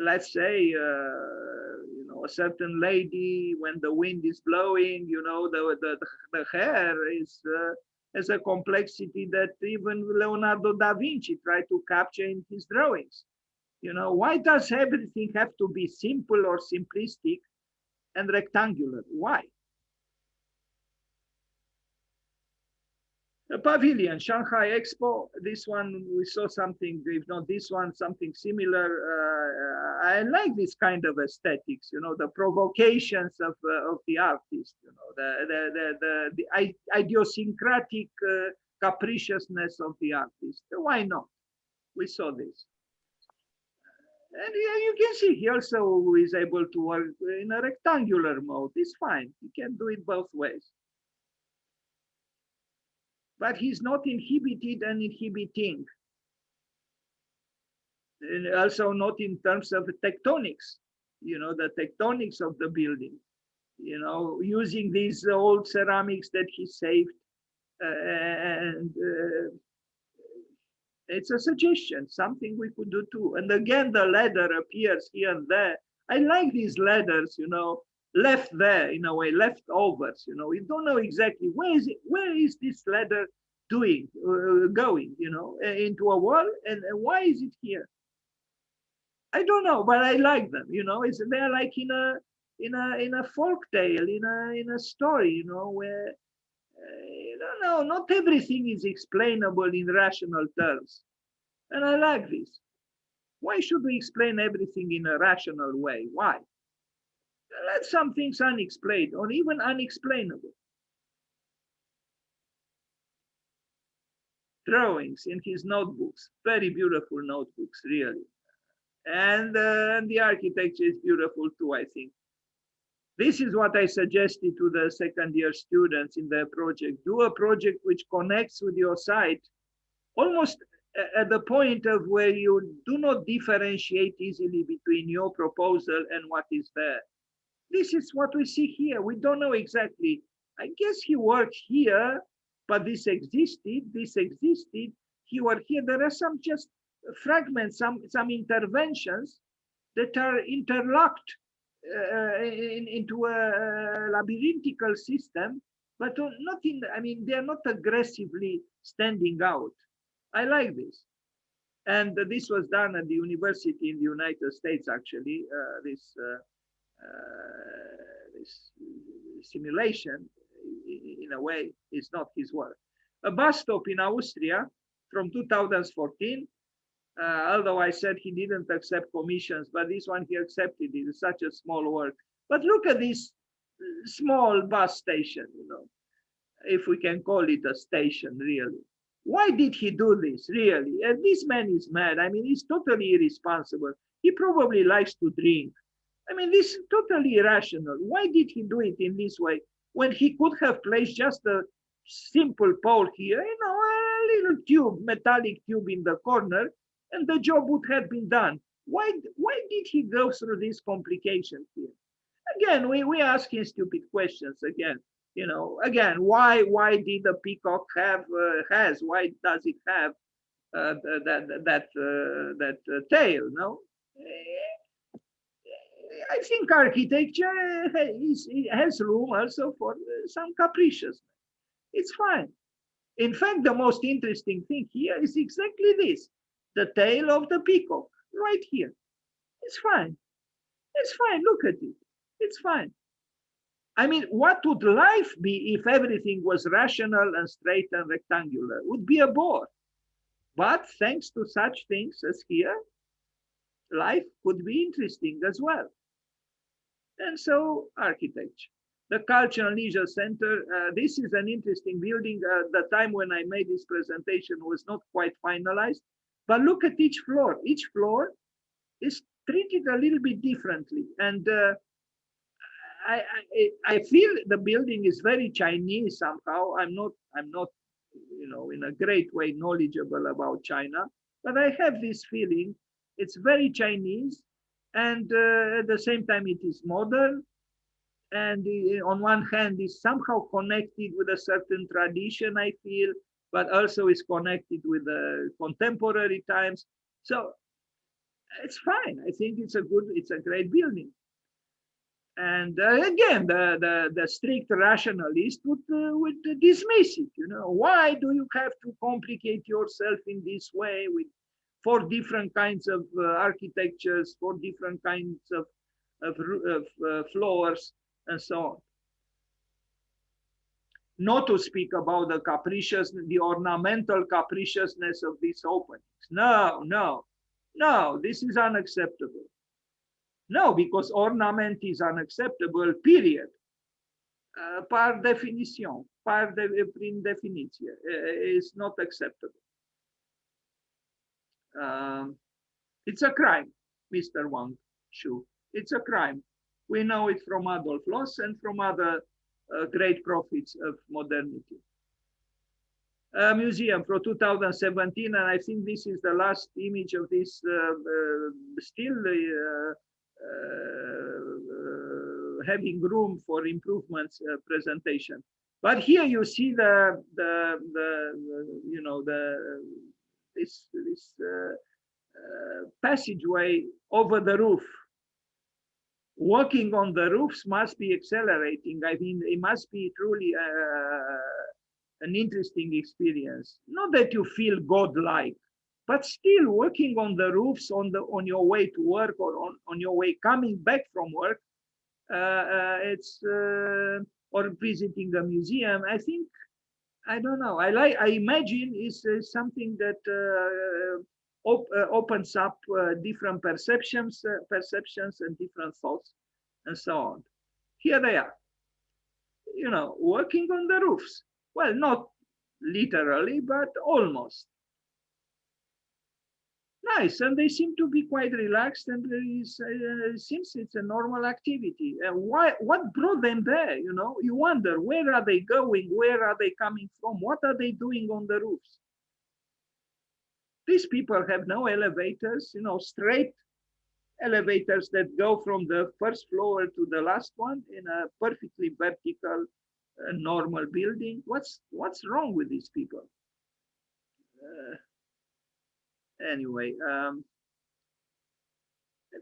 let's say, you know, a certain lady when the wind is blowing? You know, the hair is has a complexity that even Leonardo da Vinci tried to capture in his drawings. You know, why does everything have to be simple or simplistic and rectangular? Why? A pavilion, Shanghai Expo. This one we saw something, if not this one, something similar. I like this kind of aesthetics, you know, the provocations of the artist, you know, the idiosyncratic capriciousness of the artist. Why not? We saw this. And you can see he also is able to work in a rectangular mode. It's fine. He can do it both ways. But he's not inhibited and inhibiting. And also not in terms of tectonics, you know, the tectonics of the building, you know, using these old ceramics that he saved. It's a suggestion, something we could do too. And again, the ladder appears here and there. I like these ladders, you know, left there in a way, leftovers, you know. You don't know exactly where is this ladder going, you know, into a wall, and why is it here? I don't know, but I like them. They're like in a folk tale, in a story, where I don't know, not everything is explainable in rational terms, and I like this. Why should we explain everything in a rational way? Why? Let some things unexplained or even unexplainable. Drawings in his notebooks, very beautiful notebooks, really. And the architecture is beautiful too, I think. This is what I suggested to the second year students in their project. Do a project which connects with your site, almost at the point of where you do not differentiate easily between your proposal and what is there. This is what we see here. We don't know exactly. I guess he worked here, but this existed, he worked here. There are some just fragments, some interventions that are interlocked into a labyrinthical system, but not in, I mean, they are not aggressively standing out. I like this. And this was done at the university in the United States, actually, this simulation, in a way, is not his work. A bus stop in Austria from 2014, although I said he didn't accept commissions, but this one he accepted. It is such a small work. But look at this small bus station, if we can call it a station, really. Why did he do this, really? And this man is mad. I mean, he's totally irresponsible. He probably likes to drink. I mean, this is totally irrational. Why did he do it in this way when he could have placed just a simple pole here, a little tube, metallic tube in the corner, and the job would have been done? Why did he go through this complication here? Again, we asking stupid questions again. Again, why did the peacock why does it have that tail? No, I think architecture has room also for some capriciousness. It's fine. In fact, the most interesting thing here is exactly this: the tail of the peacock right here. It's fine. It's fine. Look at it. It's fine. I mean, what would life be if everything was rational and straight and rectangular? It would be a bore. But thanks to such things as here, life could be interesting as well. And so, architecture. The Culture and Leisure Center, this is an interesting building. The time when I made this presentation was not quite finalized. But look at each floor. Each floor is treated a little bit differently. And I feel the building is very Chinese somehow. I'm not, in a great way knowledgeable about China, but I have this feeling it's very Chinese, and at the same time it is modern, and on one hand is somehow connected with a certain tradition, I feel, but also is connected with the contemporary times. So it's fine. I think it's a great building. And again, the strict rationalist would dismiss it. Why do you have to complicate yourself in this way with 4 different kinds of architectures, 4 different kinds of floors, and so on? Not to speak about the ornamental capriciousness of these openings. No, this is unacceptable. No, because ornament is unacceptable, period. Par definition, prin definiție, is not acceptable. It's a crime, Mr. Wang Shu. It's a crime. We know it from Adolf Loos and from other great prophets of modernity. Museum for 2017, and I think this is the last image of this still having room for improvements presentation. But here you see this passageway over the roof. Walking on the roofs must be exhilarating. I mean, it must be truly an interesting experience. Not that you feel godlike, but still working on the roofs on your way to work or on your way coming back from work, or visiting a museum. I think, I don't know. I imagine is something that opens up different perceptions and different thoughts, and so on. Here they are, working on the roofs. Well, not literally, but almost. Nice, and they seem to be quite relaxed, and seems it's a normal activity. What brought them there? You wonder, where are they going? Where are they coming from? What are they doing on the roofs? These people have no elevators, straight elevators that go from the first floor to the last one in a perfectly vertical, normal building. What's wrong with these people? Anyway,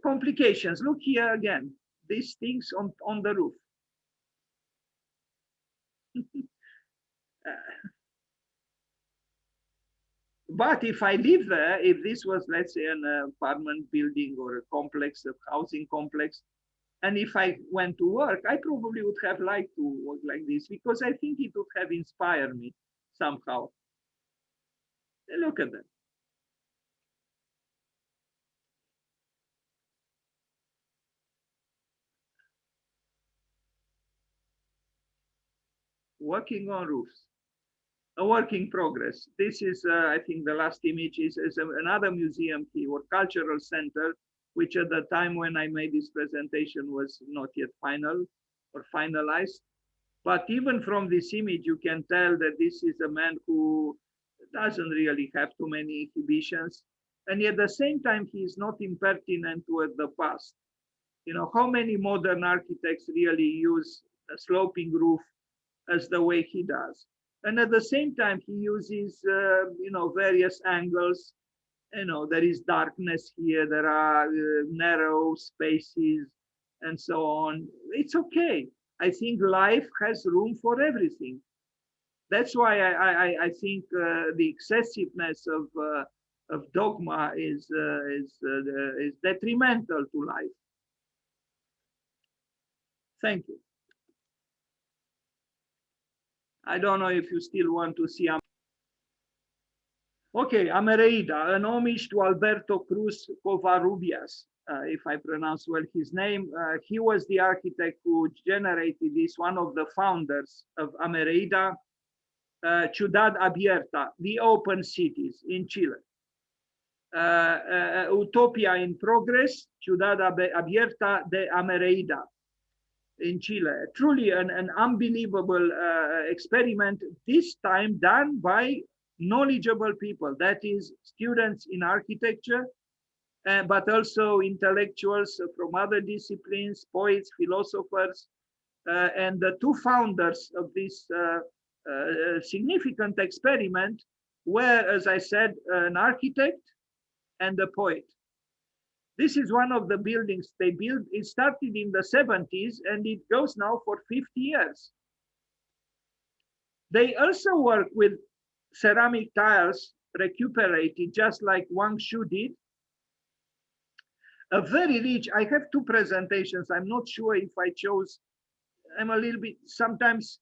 complications. Look here again. These things on the roof. But if I live there, if this was, let's say, an apartment building or a complex, a housing complex, and if I went to work, I probably would have liked to work like this, because I think it would have inspired me somehow. Look at that. Working on roofs. A work in progress. This is, I think, the last image is another museum key or cultural center, which at the time when I made this presentation was not yet final or finalized. But even from this image, you can tell that this is a man who doesn't really have too many inhibitions. And at the same time, he is not impertinent toward the past. How many modern architects really use a sloping roof as the way he does? And at the same time, he uses, various angles. There is darkness here, there are narrow spaces, and so on. It's okay. I think life has room for everything. That's why I think the excessiveness of dogma is detrimental to life. Thank you. I don't know if you still want to see. Okay, Amereida, an homage to Alberto Cruz Covarrubias, if I pronounce well his name. He was the architect who generated this, one of the founders of Amereida, Ciudad Abierta, the open cities in Chile. Utopia in progress, Ciudad Abierta de Amereida in Chile. Truly an unbelievable experiment, this time done by knowledgeable people, that is students in architecture, but also intellectuals from other disciplines, poets, philosophers, and the two founders of this significant experiment were, as I said, an architect and a poet. This is one of the buildings they built. It started in the 70s and it goes now for 50 years. They also work with ceramic tiles recuperated, just like Wang Shu did. A very rich, I have two presentations. I'm not sure if I chose, I'm a little bit, sometimes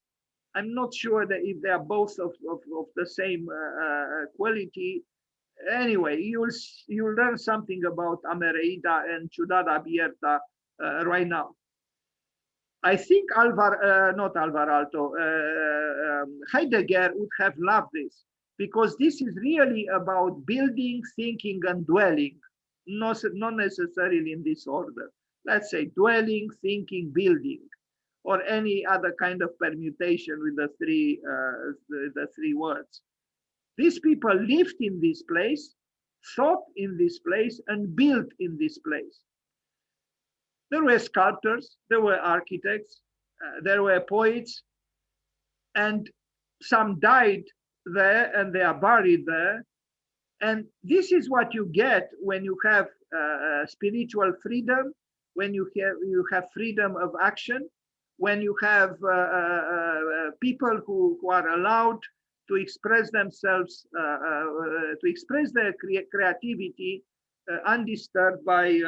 I'm not sure that if they are both of the same quality. Anyway, you'll learn something about Amereida and Ciudad Abierta right now. I think Heidegger would have loved this, because this is really about building, thinking, and dwelling, not necessarily in this order. Let's say dwelling, thinking, building, or any other kind of permutation with the three words. These people lived in this place, thought in this place, and built in this place. There were sculptors, there were architects, there were poets, and some died there and they are buried there. And this is what you get when you have spiritual freedom, when you have freedom of action, when you have people who are allowed to express themselves, to express their creativity undisturbed by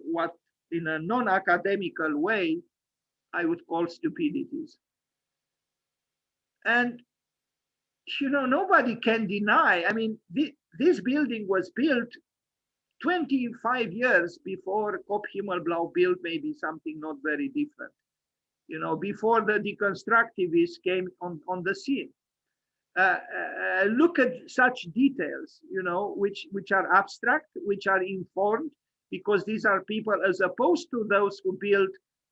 what, in a non-academical way, I would call stupidities. And, you know, nobody can deny, I mean, this building was built 25 years before Kop Himmelblau built maybe something not very different, you know, before the deconstructivists came on the scene. Look at such details, you know, which are abstract, which are informed, because these are people, as opposed to those who build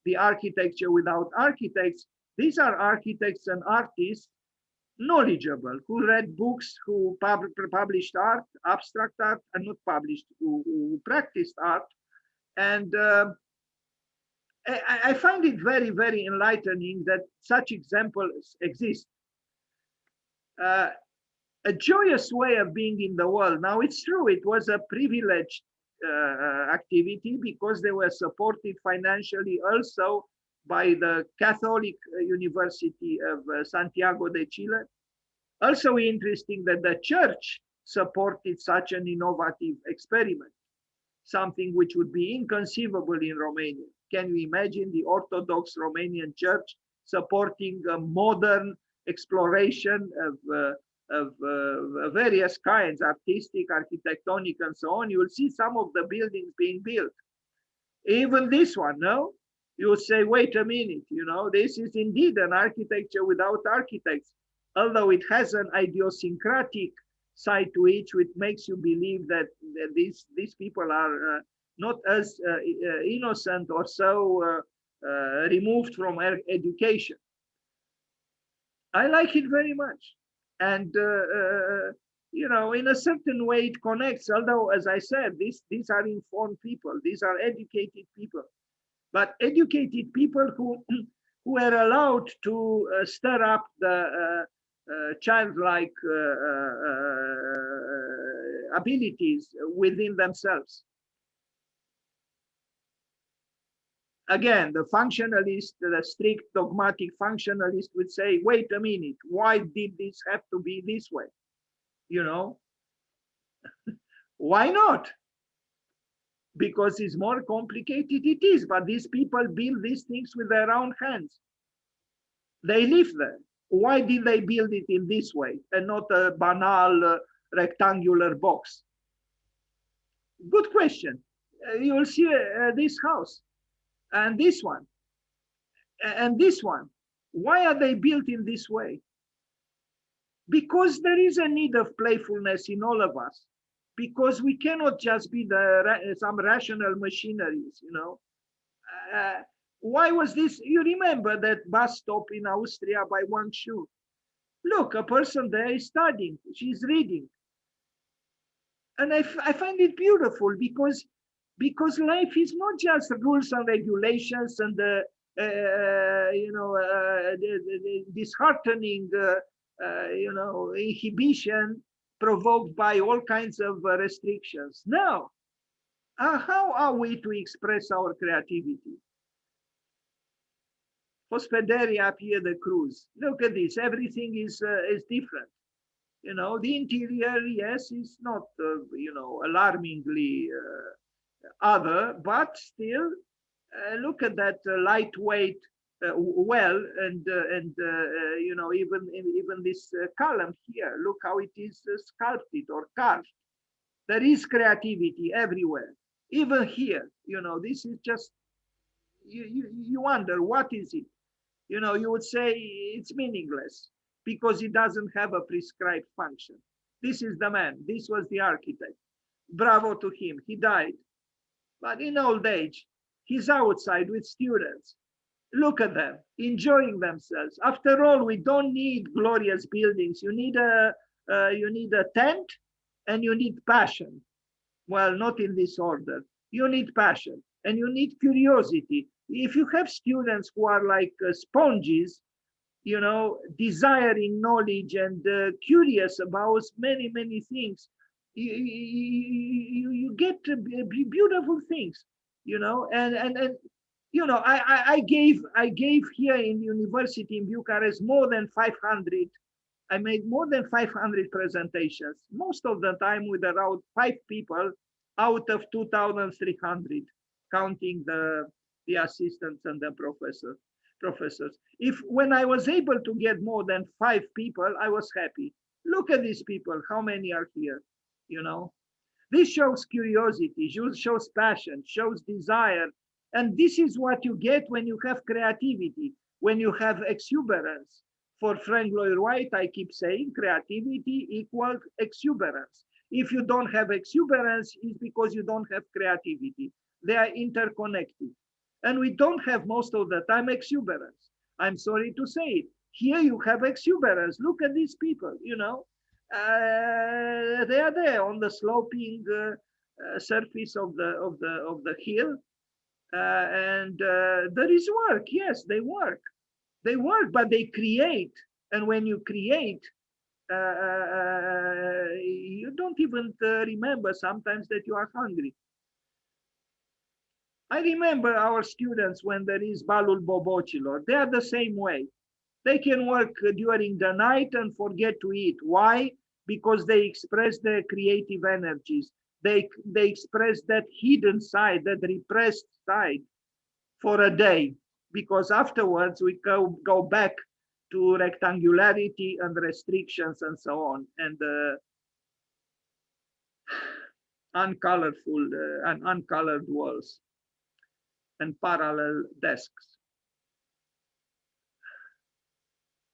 the architecture without architects. These are architects and artists, knowledgeable, who read books, who published art, abstract art, and not published, who practiced art. And I find it very, very enlightening that such examples exist. A joyous way of being in the world. Now, it's true, it was a privileged activity because they were supported financially also by the Catholic University of Santiago de Chile. Also interesting that the church supported such an innovative experiment, something which would be inconceivable in Romania. Can you imagine the Orthodox Romanian church supporting a modern exploration of various kinds, artistic, architectonic, and so on? You will see some of the buildings being built. Even this one, no? You will say, wait a minute, you know, this is indeed an architecture without architects, although it has an idiosyncratic side to it, which makes you believe that these people are not as innocent or so removed from education. I like it very much. And, you know, in a certain way it connects, although, as I said, these are informed people, these are educated people, but educated people who are allowed to stir up the childlike abilities within themselves. Again, the functionalist, the strict dogmatic functionalist would say, wait a minute, why did this have to be this way? You know, why not? Because it's more complicated, it is, but these people build these things with their own hands. They live there. Why did they build it in this way and not a banal rectangular box? Good question. You will see this house. And this one, and this one. Why are they built in this way? Because there is a need of playfulness in all of us, because we cannot just be some rational machineries, you know. Why was this? You remember that bus stop in Austria by Wangshu? Look, a person there is studying, she's reading. And I find it beautiful because life is not just rules and regulations and the disheartening inhibition provoked by all kinds of restrictions. No. How are we to express our creativity? Hospederia up here, the cruise. Look at this. Everything is different. You know, the interior, yes, is not alarmingly other, but still, look at that lightweight well, and even this column here. Look how it is sculpted or carved. There is creativity everywhere, even here. You know, this is just you wonder what is it. You know, you would say it's meaningless because it doesn't have a prescribed function. This is the man. This was the architect. Bravo to him. He died. But in old age, he's outside with students. Look at them, enjoying themselves. After all, we don't need glorious buildings. You need a tent and you need passion. Well, not in this order. You need passion and you need curiosity. If you have students who are like sponges, you know, desiring knowledge and curious about many, many things, you get beautiful things, you know, and you know, I gave here in university in Bucharest more than 500 I made more than 500 presentations, most of the time with around 5 people out of 2,300, counting the assistants and the professors. When I was able to get more than 5 people, I was happy. Look at these people, how many are here, you know? This shows curiosity, shows passion, shows desire. And this is what you get when you have creativity, when you have exuberance. For Frank Lloyd Wright, I keep saying creativity equals exuberance. If you don't have exuberance, it's because you don't have creativity. They are interconnected. And we don't have most of the time exuberance. I'm sorry to say it. Here you have exuberance. Look at these people, you know. They are there on the sloping surface of the hill, and there is work. Yes, they work. They work, but they create. And when you create, you don't even remember sometimes that you are hungry. I remember our students when there is balul bobocilor. They are the same way. They can work during the night and forget to eat. Why? Because they express their creative energies. They express that hidden side, that repressed side for a day. Because afterwards we go back to rectangularity and restrictions and so on, and uncolorful and uncolored walls and parallel desks.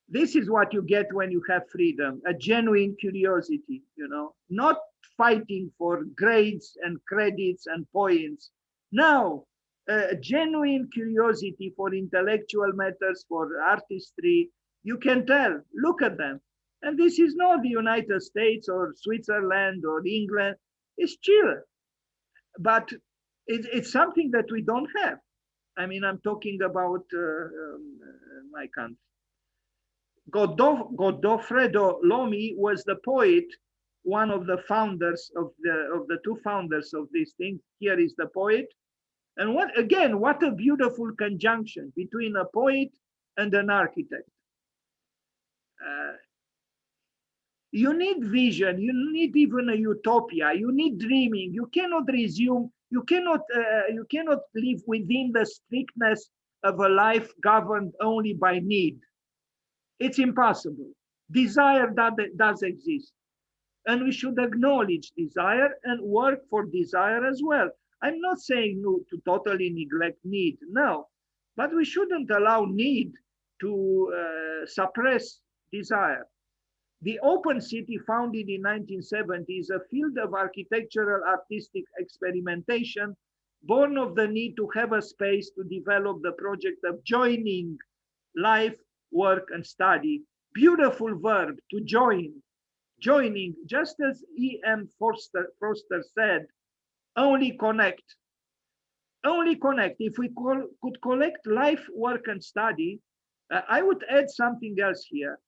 This is what you get when you have freedom, a genuine curiosity, you know, not fighting for grades and credits and points. No, a genuine curiosity for intellectual matters, for artistry. You can tell, look at them. And this is not the United States or Switzerland or England. It's Chile. But it's something that we don't have. I mean, I'm talking about my country. Godofredo Lomi was the poet, one of the founders of the two founders of this thing. Here is the poet. And what a beautiful conjunction between a poet and an architect. You need vision, you need even a utopia, you need dreaming. You cannot live within the strictness of a life governed only by need. It's impossible. Desire does exist. And we should acknowledge desire and work for desire as well. I'm not saying no, to totally neglect need, no. But we shouldn't allow need to suppress desire. The Open City, founded in 1970, is a field of architectural artistic experimentation born of the need to have a space to develop the project of joining life, work, and study. Beautiful verb, to join. Joining, just as E.M. Forster said, only connect. Only connect. If we could collect life, work, and study, I would add something else here,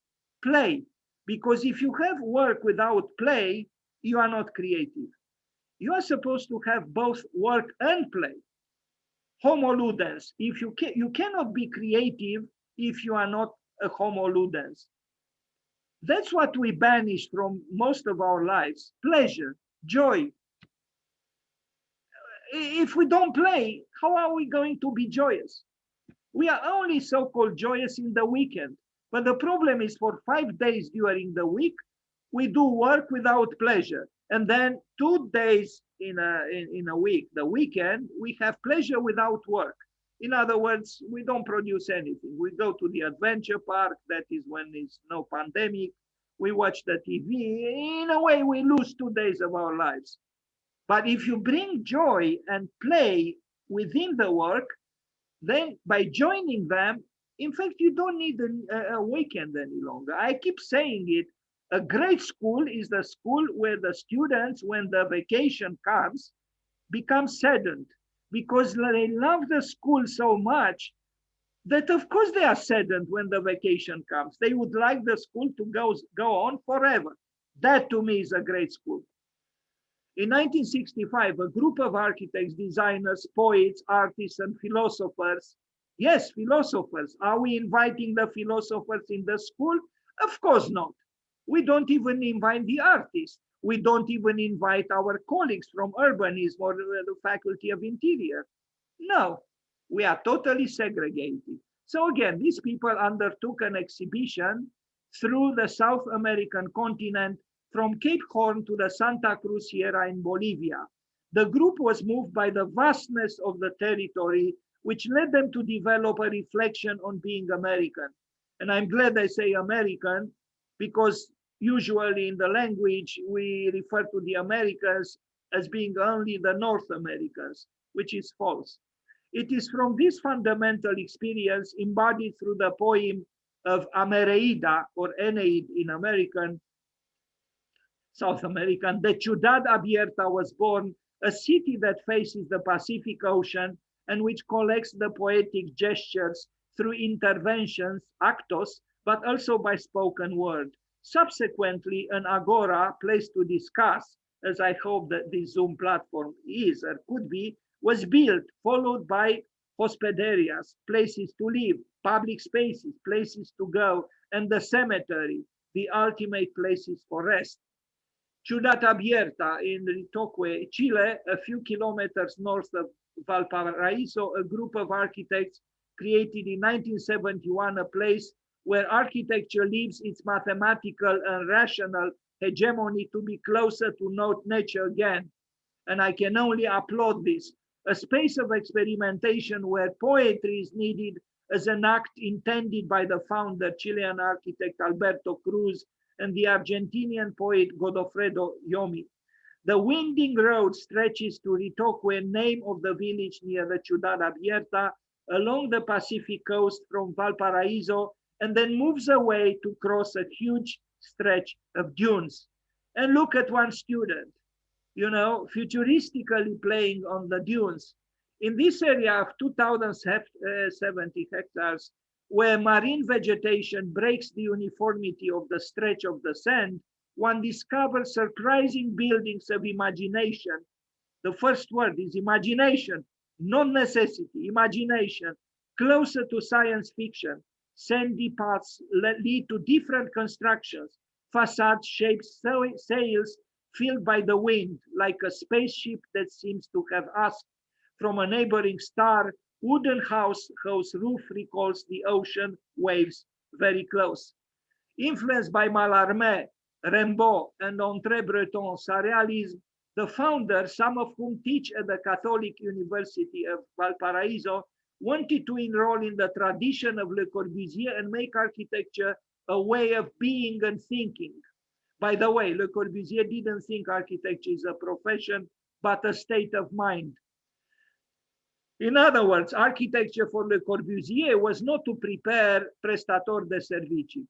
play. Because if you have work without play, you are not creative. You are supposed to have both work and play. Homo ludens. You cannot be creative if you are not a homo ludens. That's what we banish from most of our lives, pleasure, joy. If we don't play, how are we going to be joyous? We are only so-called joyous in the weekend. But the problem is for 5 days during the week, we do work without pleasure. And then 2 days in a week, the weekend, we have pleasure without work. In other words, we don't produce anything. We go to the adventure park, that is when there's no pandemic. We watch the TV. In a way, we lose 2 days of our lives. But if you bring joy and play within the work, then by joining them, in fact, you don't need a weekend any longer. I keep saying it. A great school is the school where the students, when the vacation comes, become saddened because they love the school so much that of course they are saddened when the vacation comes. They would like the school to go on forever. That to me is a great school. In 1965, a group of architects, designers, poets, artists, and philosophers. Yes, philosophers. Are we inviting the philosophers in the school? Of course not. We don't even invite the artists. We don't even invite our colleagues from urbanism or the faculty of interior. No, we are totally segregated. So again, these people undertook an exhibition through the South American continent from Cape Horn to the Santa Cruz Sierra in Bolivia. The group was moved by the vastness of the territory, which led them to develop a reflection on being American. And I'm glad I say American, because usually in the language, we refer to the Americas as being only the North Americans, which is false. It is from this fundamental experience embodied through the poem of Amereida, or Eneid in American, South American, that Ciudad Abierta was born, a city that faces the Pacific Ocean and which collects the poetic gestures through interventions, actos, but also by spoken word. Subsequently, an agora, place to discuss, as I hope that this Zoom platform is or could be, was built, followed by hospederias, places to live, public spaces, places to go, and the cemetery, the ultimate places for rest. Ciudad Abierta in Ritoque, Chile, a few kilometers north of Valparaiso, a group of architects created in 1971 a place where architecture leaves its mathematical and rational hegemony to be closer to nature again. And I can only applaud this. A space of experimentation where poetry is needed as an act intended by the founder, Chilean architect Alberto Cruz, and the Argentinian poet Godofredo Yomi. The winding road stretches to Ritoque, name of the village near the Ciudad Abierta, along the Pacific coast from Valparaiso, and then moves away to cross a huge stretch of dunes. And look at one student, futuristically playing on the dunes. In this area of 2,070 hectares, where marine vegetation breaks the uniformity of the stretch of the sand, one discovers surprising buildings of imagination. The first word is imagination, not necessity, imagination, closer to science fiction. Sandy paths lead to different constructions, facades, shapes, sails filled by the wind, like a spaceship that seems to have asked from a neighboring star. Wooden house whose roof recalls the ocean waves very close. Influenced by Mallarmé, Rimbaud, and André Breton's surrealism, the founders, some of whom teach at the Catholic University of Valparaiso, wanted to enroll in the tradition of Le Corbusier and make architecture a way of being and thinking. By the way, Le Corbusier didn't think architecture is a profession, but a state of mind. In other words, architecture for Le Corbusier was not to prepare prestator de servici.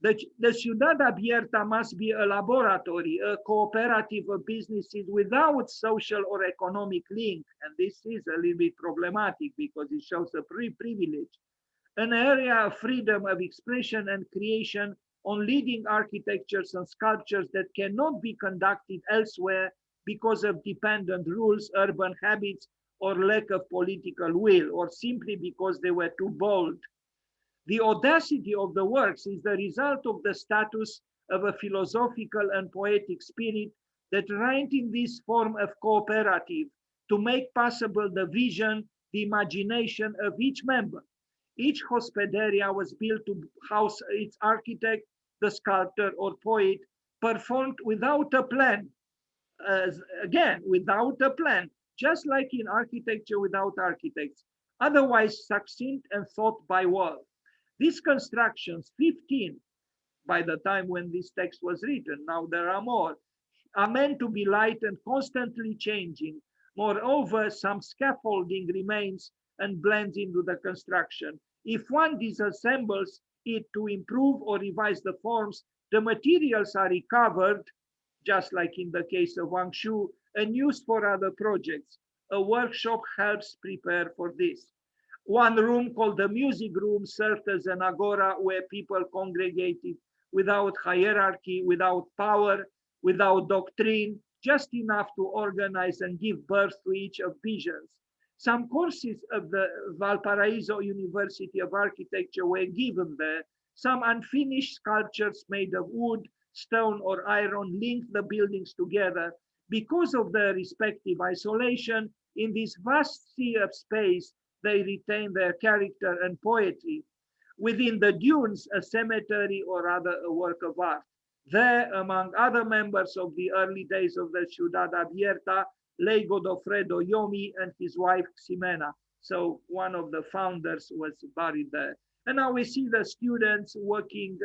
The Ciudad Abierta must be a laboratory, a cooperative of businesses without social or economic link. And this is a little bit problematic because it shows a privilege. An area of freedom of expression and creation on leading architectures and sculptures that cannot be conducted elsewhere because of dependent rules, urban habits, or lack of political will, or simply because they were too bold. The audacity of the works is the result of the status of a philosophical and poetic spirit that reigned in this form of cooperative to make possible the vision, the imagination of each member. Each hospederia was built to house its architect, the sculptor, or poet, performed without a plan. Again, without a plan, just like in architecture without architects, otherwise succinct and thought by word. These constructions, 15 by the time when this text was written, now there are more, are meant to be light and constantly changing. Moreover, some scaffolding remains and blends into the construction. If one disassembles it to improve or revise the forms, the materials are recovered, just like in the case of Wang Shu, and used for other projects. A workshop helps prepare for this. One room called the music room served as an agora where people congregated without hierarchy, without power, without doctrine, just enough to organize and give birth to each of visions. Some courses of the Valparaiso University of Architecture were given there, some unfinished sculptures made of wood, stone or iron link the buildings together. Because of their respective isolation, in this vast sea of space, they retain their character and poetry. Within the dunes, a cemetery or rather a work of art. There, among other members of the early days of the Ciudad Abierta, lay Godofredo Yomi and his wife Ximena. So one of the founders was buried there. And now we see the students working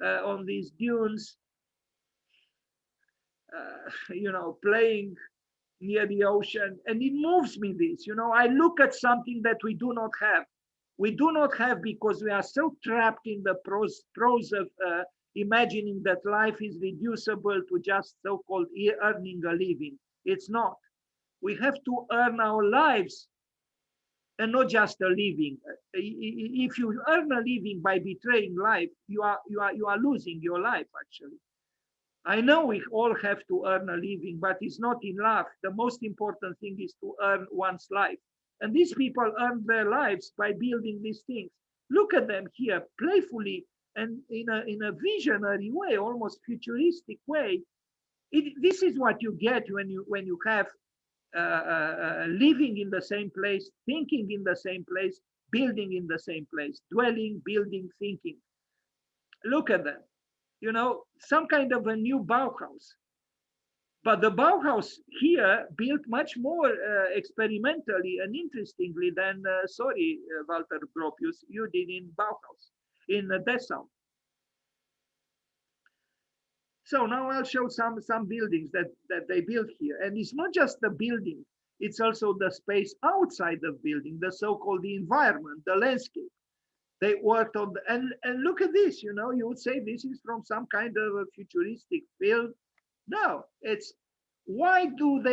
on these dunes, playing near the ocean. And it moves me this, I look at something that we do not have. We do not have because we are so trapped in the prose of imagining that life is reducible to just so-called earning a living. It's not. We have to earn our lives and not just a living. If you earn a living by betraying life, you are losing your life, actually. I know we all have to earn a living, but it's not enough. The most important thing is to earn one's life. And these people earn their lives by building these things. Look at them here, playfully and in a visionary way, almost futuristic way. This is what you get when you have living in the same place, thinking in the same place, building in the same place, dwelling, building, thinking. Look at them, some kind of a new Bauhaus. But the Bauhaus here built much more experimentally and interestingly than, Walter Gropius, you did in Bauhaus, in Dessau. So now I'll show some buildings that they built here. And it's not just the building, it's also the space outside the building, the so-called environment, the landscape. They worked on, and look at this, you would say this is from some kind of a futuristic film. No, it's, why did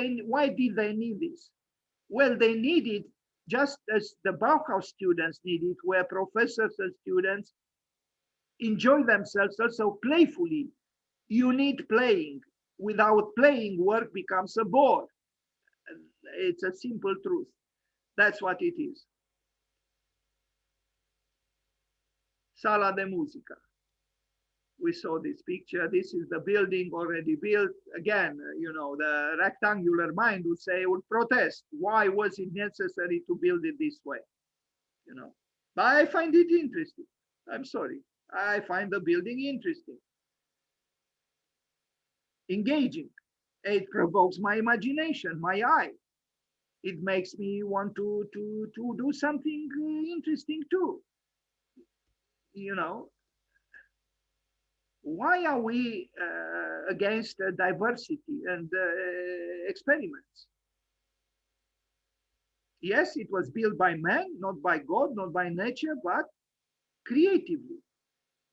they need this? Well, they need it just as the Bauhaus students need it, where professors and students enjoy themselves also playfully. You need playing. Without playing, work becomes a bore. It's a simple truth. That's what it is. Sala de Musica. We saw this picture. This is the building already built. Again, the rectangular mind would say, would protest. Why was it necessary to build it this way? But I find it interesting. I'm sorry. I find the building interesting, engaging. It provokes my imagination, my eye. It makes me want to do something interesting too. Why are we against diversity and experiments? Yes, it was built by man, not by God, not by nature, but creatively.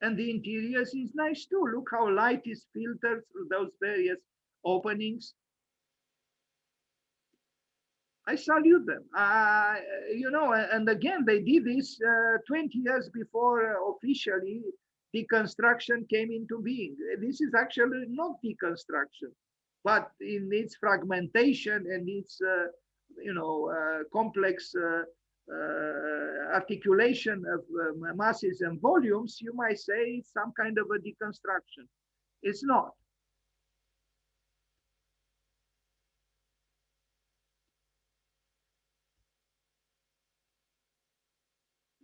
And the interiors is nice too. Look how light is filtered through those various openings. I salute them. And again, they did this 20 years before officially deconstruction came into being. This is actually not deconstruction, but in its fragmentation and its, complex articulation of masses and volumes, you might say it's some kind of a deconstruction. It's not.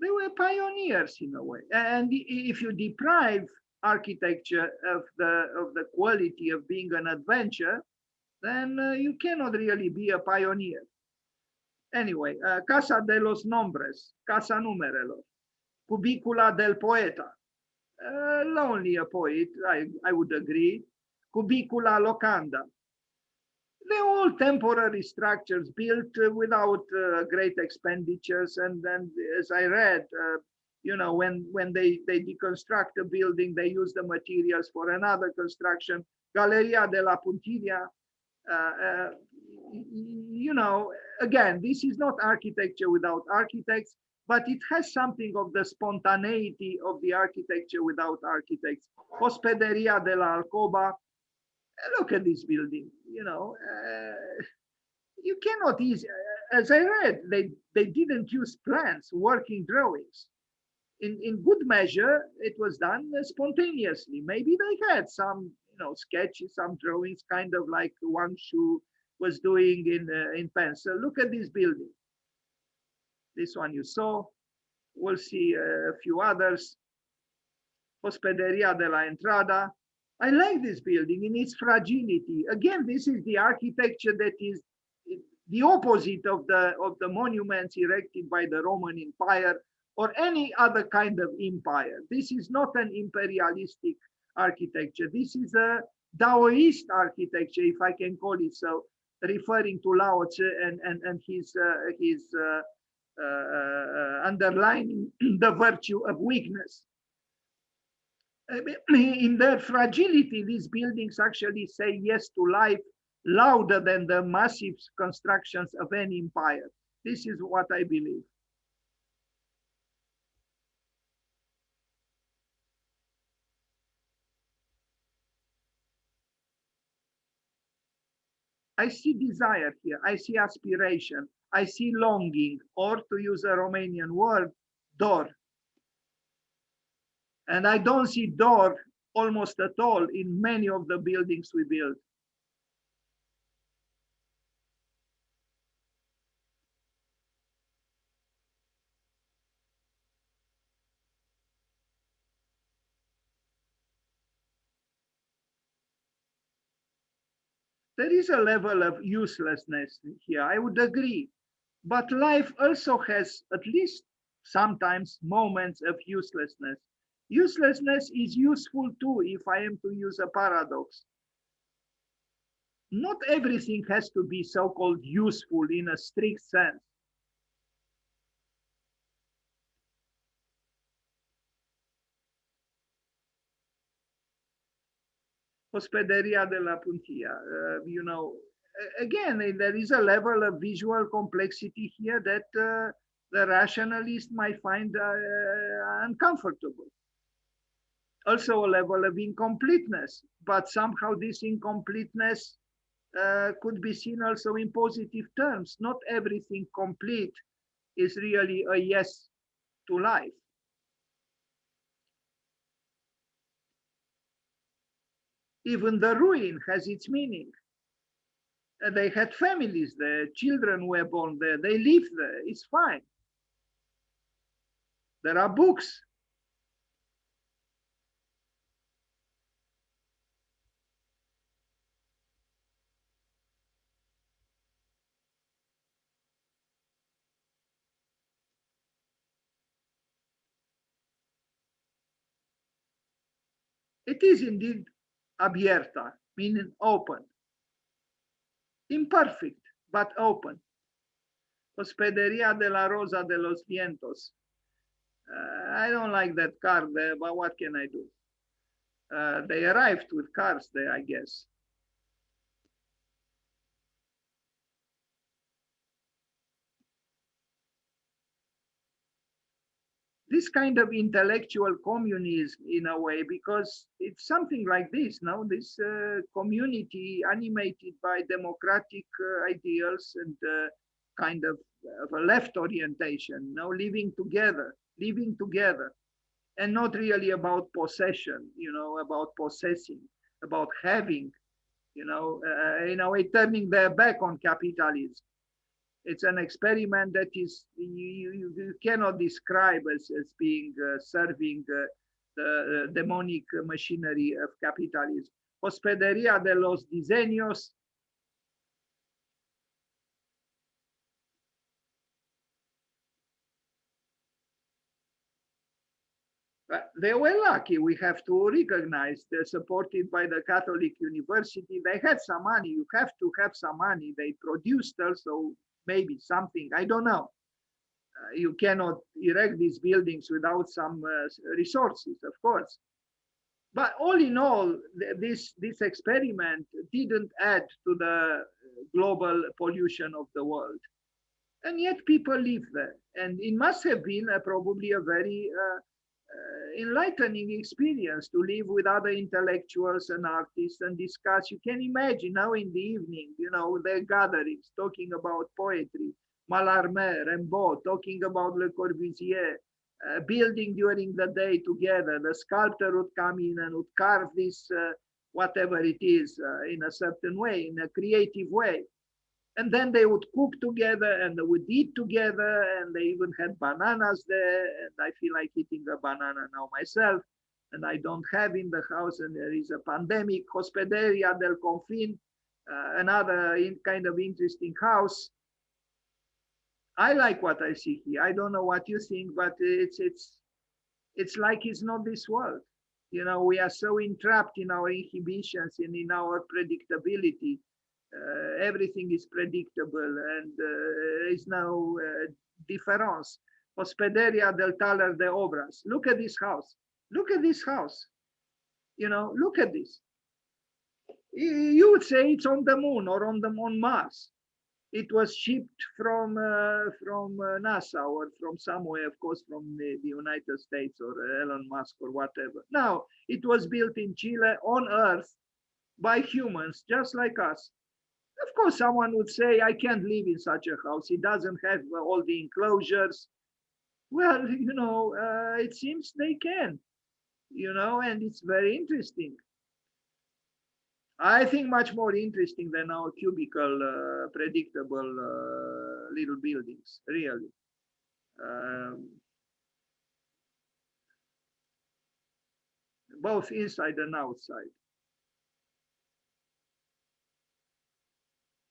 They were pioneers in a way. And if you deprive architecture of the quality of being an adventure, then you cannot really be a pioneer. Anyway, Casa de los Nombres, Casa Numerelor, Cubicula del Poeta, lonely a poet, I would agree. Cubicula Locanda. They're all temporary structures built without great expenditures. And then, as I read, when they deconstruct a building, they use the materials for another construction. Galleria de la Puntilla, again, this is not architecture without architects, but it has something of the spontaneity of the architecture without architects. Hospederia de la Alcoba. Look at this building, you cannot easily, as I read, they didn't use plans, working drawings. in good measure, it was done spontaneously. Maybe they had some, sketches, some drawings, kind of like Wang Shu was doing in pencil. Look at this building. This one you saw. We'll see a few others. Hospederia de la Entrada. I like this building in its fragility. Again, this is the architecture that is the opposite of the monuments erected by the Roman Empire or any other kind of empire. This is not an imperialistic architecture. This is a Taoist architecture, if I can call it so, referring to Lao Tzu and his underlining the virtue of weakness. In their fragility, these buildings actually say yes to life louder than the massive constructions of any empire. This is what I believe. I see desire here, I see aspiration, I see longing, or to use a Romanian word, dor. And I don't see dor almost at all in many of the buildings we build. There is a level of uselessness here, I would agree. But life also has at least sometimes moments of uselessness. Uselessness is useful too, if I am to use a paradox. Not everything has to be so-called useful in a strict sense. Hospederia de la Puntilla, again, there is a level of visual complexity here that the rationalist might find uncomfortable. Also a level of incompleteness, but somehow this incompleteness could be seen also in positive terms. Not everything complete is really a yes to life. Even the ruin has its meaning. They had families there, children were born there, they lived there, it's fine. There are books. It is indeed abierta, meaning open. Imperfect, but open. Hospederia de la Rosa de los Vientos. I don't like that car there, but what can I do? They arrived with cars there, I guess. This kind of intellectual communism in a way, because it's something like this, no? This community animated by democratic ideals and kind of a left orientation, no? Living together, and not really about possession, about possessing, about having, in a way, turning their back on capitalism. It's an experiment that is you cannot describe as being serving the demonic machinery of capitalism. Hospederia de los Diseños. They were lucky, we have to recognize. They're supported by the Catholic University. They had some money. You have to have some money. They produced also maybe something, I don't know. You cannot erect these buildings without some resources, of course. But all in all, this experiment didn't add to the global pollution of the world. And yet people live there. And it must have been probably a very enlightening experience to live with other intellectuals and artists and discuss. You can imagine now in the evening, their gatherings talking about poetry, Mallarmé, Rimbaud, talking about Le Corbusier, building during the day together. The sculptor would come in and would carve this, whatever it is, in a certain way, in a creative way. And then they would cook together and they would eat together, and they even had bananas there. And I feel like eating a banana now myself, and I don't have in the house, and there is a pandemic. Hospederia del Confin, another kind of interesting house. I like what I see here. I don't know what you think, but it's like it's not this world. You know, we are so entrapped in our inhibitions and in our predictability. Everything is predictable, and there is no difference. Hospederia del Taller de Obras. Look at this house. Look at this house. You know, look at this. You would say it's on the moon or on Mars. It was shipped from NASA or from somewhere, of course, from the United States or Elon Musk or whatever. Now, it was built in Chile on Earth by humans, just like us. Of course, someone would say, I can't live in such a house. It doesn't have all the enclosures. Well, you know, it seems they can, you know, and it's very interesting. I think much more interesting than our cubicle, predictable little buildings, really. Both inside and outside.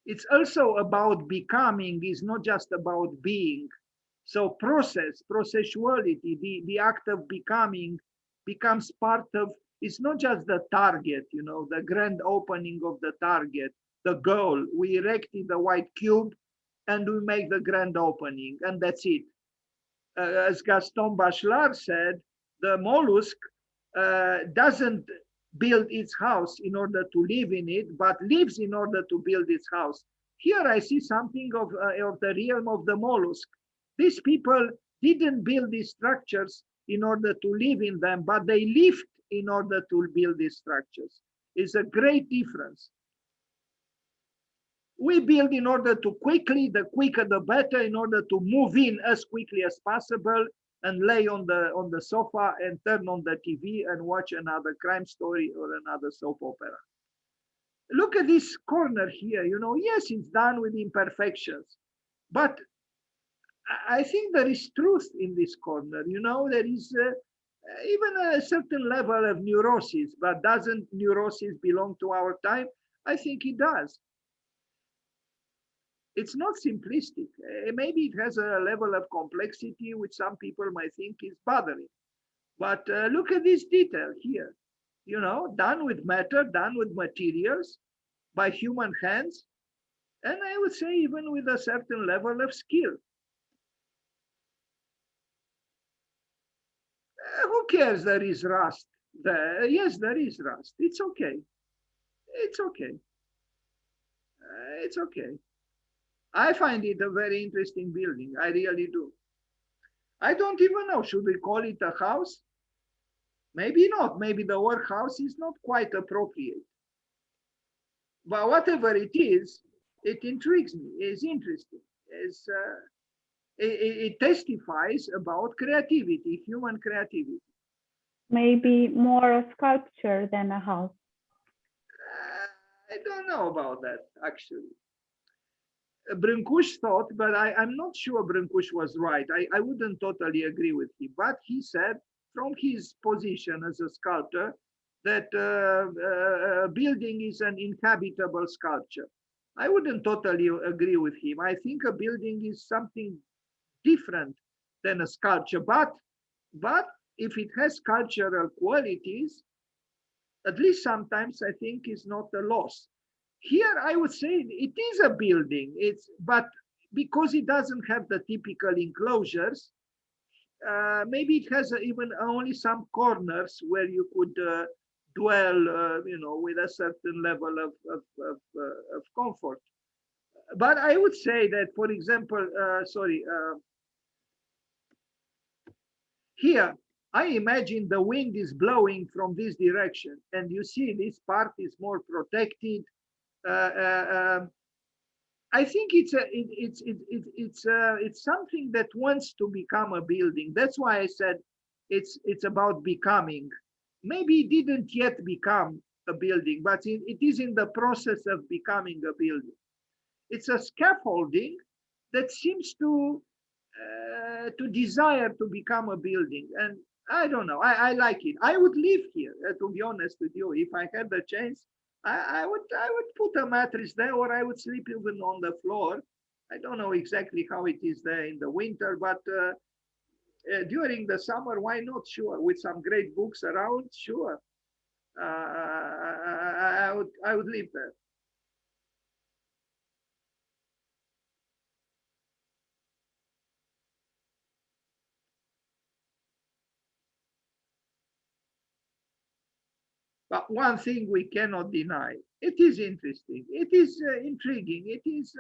It's also about becoming, it's not just about being. So processuality, the act of becoming becomes part of, it's not just the target, you know, the grand opening of the target, the goal. We erected the white cube and we make the grand opening, and that's it. As Gaston Bachelard said, the mollusk doesn't build its house in order to live in it, but lives in order to build its house. Here I see something of the realm of the mollusk. These people didn't build these structures in order to live in them, but they lived in order to build these structures. It's a great difference. We build in order to quickly, the quicker the better, in order to move in as quickly as possible and lay on the sofa and turn on the TV and watch another crime story or another soap opera. Look at this corner here, you know, yes, it's done with imperfections, but I think there is truth in this corner, you know, there is even a certain level of neurosis, but doesn't neurosis belong to our time? I think it does. It's not simplistic. Maybe it has a level of complexity which some people might think is bothering. But look at this detail here, you know, done with matter, done with materials by human hands, and I would say even with a certain level of skill. Who cares there is rust there? Yes, there is rust. It's okay. It's okay. It's okay. I find it a very interesting building. I really do. I don't even know, should we call it a house? Maybe not. Maybe the word house is not quite appropriate. But whatever it is, it intrigues me. It's interesting. It testifies about creativity, human creativity. Maybe more a sculpture than a house. I don't know about that, actually. Brâncuș thought, but I'm not sure Brâncuș was right. I wouldn't totally agree with him, but he said from his position as a sculptor that a building is an inhabitable sculpture. I wouldn't totally agree with him. I think a building is something different than a sculpture, but if it has cultural qualities, at least sometimes I think is not a loss. Here, I would say it is a building. But because it doesn't have the typical enclosures, maybe it has even only some corners where you could dwell, you know, with a certain level of comfort. But I would say that, for example, here, I imagine the wind is blowing from this direction, and you see this part is more protected. I think it's something that wants to become a building. That's why I said it's about becoming. Maybe it didn't yet become a building, but it is in the process of becoming a building. It's a scaffolding that seems to desire to become a building, and I don't know. I like it. I would live here, to be honest with you. If I had the chance, I would put a mattress there, or I would sleep even on the floor. I don't know exactly how it is there in the winter, but during the summer, why not? Sure, with some great books around, sure. I would live there. But one thing we cannot deny, it is interesting, it is intriguing, it is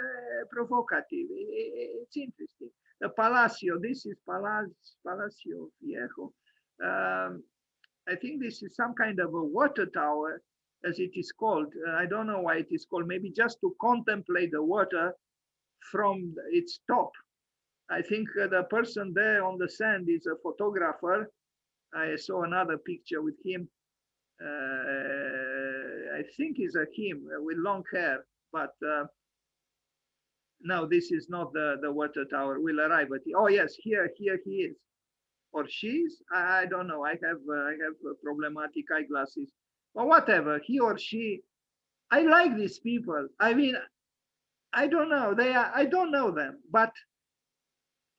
provocative, it's interesting. The Palacio, this is Palacio Viejo. I think this is some kind of a water tower, as it is called. I don't know why it is called, maybe just to contemplate the water from its top. I think the person there on the sand is a photographer. I saw another picture with him. I think he's a him with long hair, but no, this is not the water tower. We'll arrive at it. Oh yes, here he is, or she's. I don't know. I have problematic eyeglasses, but whatever. He or she. I like these people. I mean, I don't know. I don't know them, but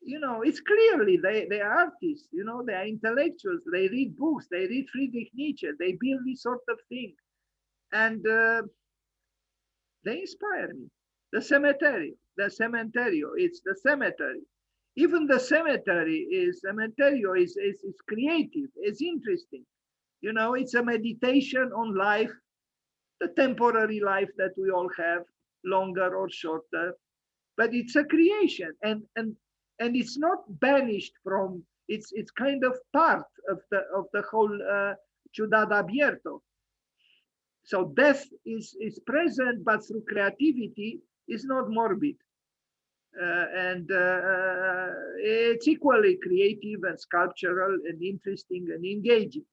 it's clearly they are artists, they are intellectuals, they read books, they read Friedrich Nietzsche, they build this sort of thing. And they inspire me. The cemetery, it's the cemetery. Even the cemeterio is creative, it's interesting. It's a meditation on life, the temporary life that we all have, longer or shorter, but it's a creation, and it's not banished from. It's kind of part of the whole Ciudad Abierto. So death is present, but through creativity is not morbid, and it's equally creative and sculptural and interesting and engaging.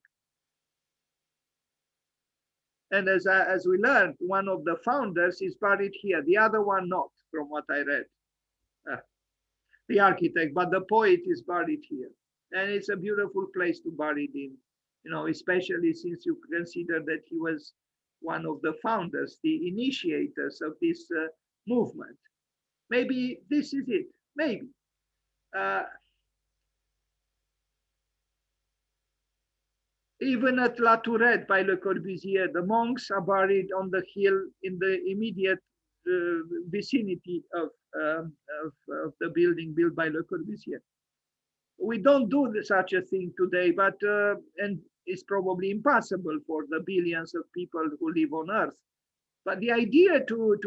And as we learned, one of the founders is buried here, the other one not, from what I read. The architect, but the poet is buried here. And it's a beautiful place to bury it in, especially since you consider that he was one of the founders, the initiators of this movement. Maybe this is it, maybe. Even at La Tourette by Le Corbusier, the monks are buried on the hill in the immediate vicinity of the building built by Le Corbusier. We don't do such a thing today, but and it's probably impossible for the billions of people who live on Earth. But the idea to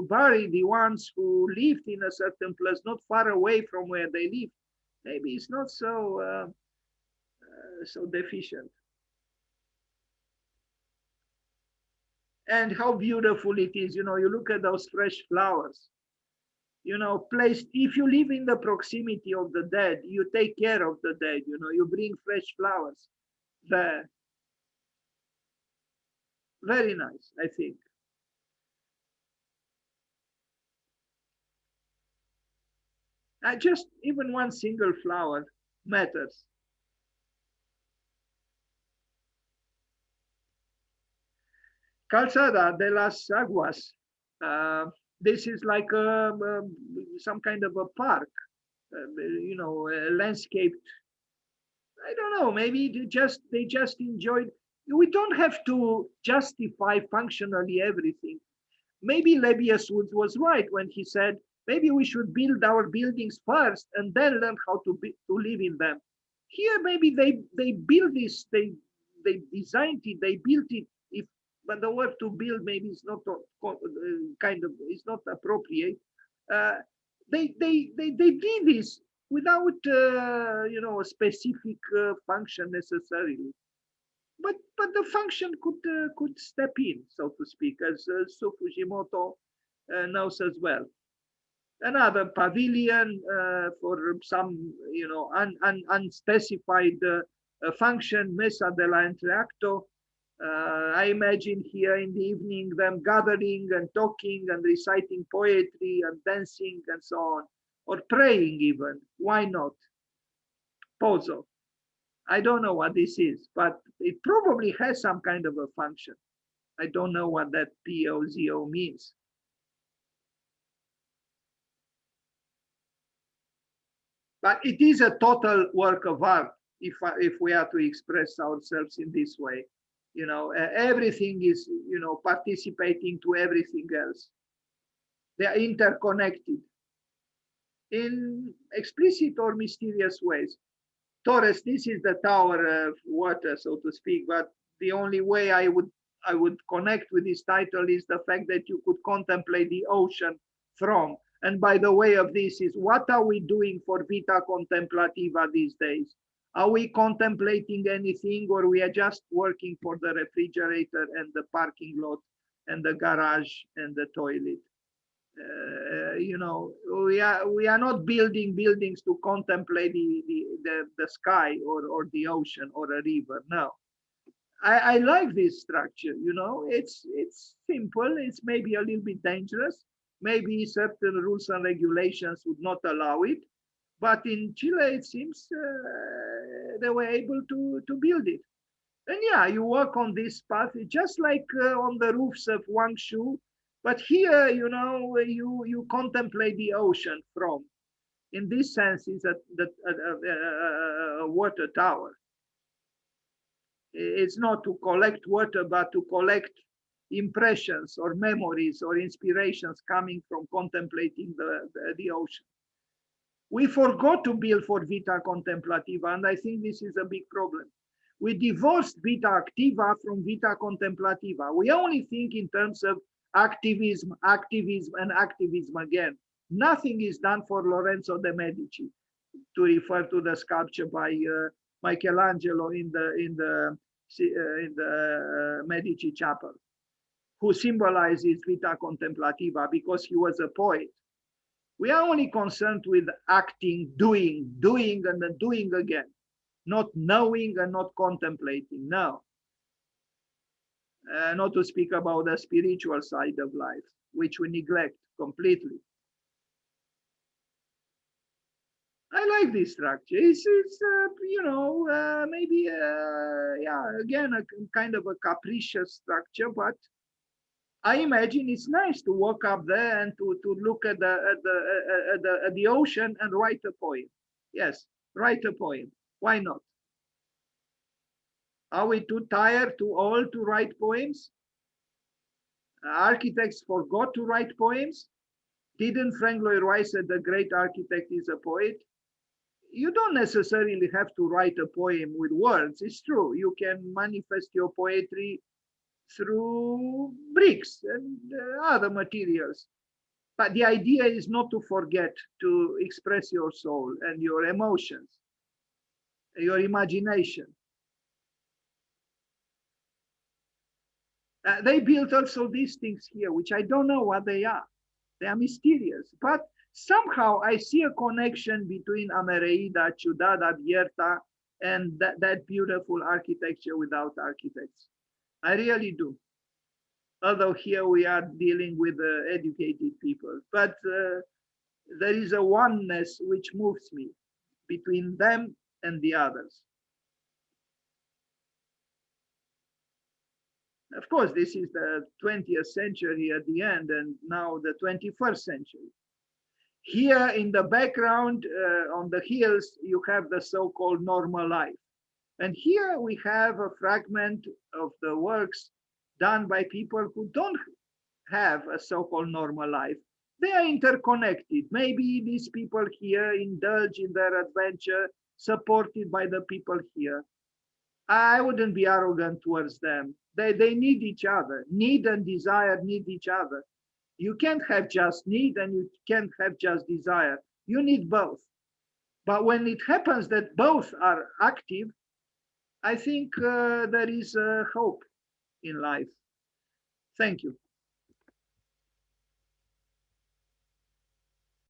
bury the ones who lived in a certain place, not far away from where they live, maybe it's not so so deficient. And how beautiful it is, you look at those fresh flowers, placed, if you live in the proximity of the dead, you take care of the dead, you bring fresh flowers there. Very nice, I think. Just even one single flower matters. Calzada de las Aguas. This is like some kind of a park, landscaped. I don't know. Maybe they just enjoyed. We don't have to justify functionally everything. Maybe Lebbeus was right when he said maybe we should build our buildings first and then learn how to live in them. Here, maybe they build this. They designed it. They built it. But the word to build maybe is not it's not appropriate. They did this without a specific function necessarily, but the function could step in, so to speak, as Fujimoto knows as well. Another pavilion for some, unspecified function, mesa dell'entracto. I imagine here in the evening them gathering and talking and reciting poetry and dancing and so on, or praying even. Why not? Pozo. I don't know what this is, but it probably has some kind of a function. I don't know what that P-O-Z-O means. But it is a total work of art if we are to express ourselves in this way. Everything is, participating to everything else. They are interconnected in explicit or mysterious ways. Torres, this is the tower of water, so to speak, but the only way I would connect with this title is the fact that you could contemplate the ocean from. And by the way of this is, what are we doing for Vita Contemplativa these days? Are we contemplating anything, or we are just working for the refrigerator and the parking lot and the garage and the toilet? We are not building buildings to contemplate the sky or the ocean or a river. No, I like this structure. It's simple. It's maybe a little bit dangerous. Maybe certain rules and regulations would not allow it, but in Chile it seems they were able to build it. And yeah, you work on this path, just like on the roofs of Guangzhou. But here, you contemplate the ocean from. In this sense, is a water tower. It's not to collect water, but to collect impressions or memories or inspirations coming from contemplating the ocean. We forgot to build for Vita Contemplativa, and I think this is a big problem. We divorced Vita Activa from Vita Contemplativa. We only think in terms of activism, and activism again. Nothing is done for Lorenzo de' Medici, to refer to the sculpture by Michelangelo in the Medici chapel, who symbolizes Vita Contemplativa because he was a poet. We are only concerned with acting, doing, and then doing again, not knowing and not contemplating. No. Not to speak about the spiritual side of life, which we neglect completely. I like this structure. It's maybe, again, a kind of a capricious structure, but I imagine it's nice to walk up there and to look at the ocean and write a poem. Yes, write a poem. Why not? Are we too tired, too old to write poems? Architects forgot to write poems. Didn't Frank Lloyd Wright say the great architect is a poet? You don't necessarily have to write a poem with words. It's true. You can manifest your poetry through bricks and other materials. But the idea is not to forget to express your soul and your emotions, your imagination. They built also these things here, which I don't know what they are. They are mysterious, but somehow I see a connection between Amereida, Ciudad Abierta, and that beautiful architecture without architects. I really do. Although here we are dealing with educated people, but there is a oneness which moves me between them and the others. Of course, this is the 20th century at the end, and now the 21st century. Here in the background, on the hills, you have the so-called normal life. And here we have a fragment of the works done by people who don't have a so-called normal life. They are interconnected. Maybe these people here indulge in their adventure, supported by the people here. I wouldn't be arrogant towards them. They need each other. Need and desire need each other. You can't have just need and you can't have just desire. You need both. But when it happens that both are active, I think there is hope in life. Thank you.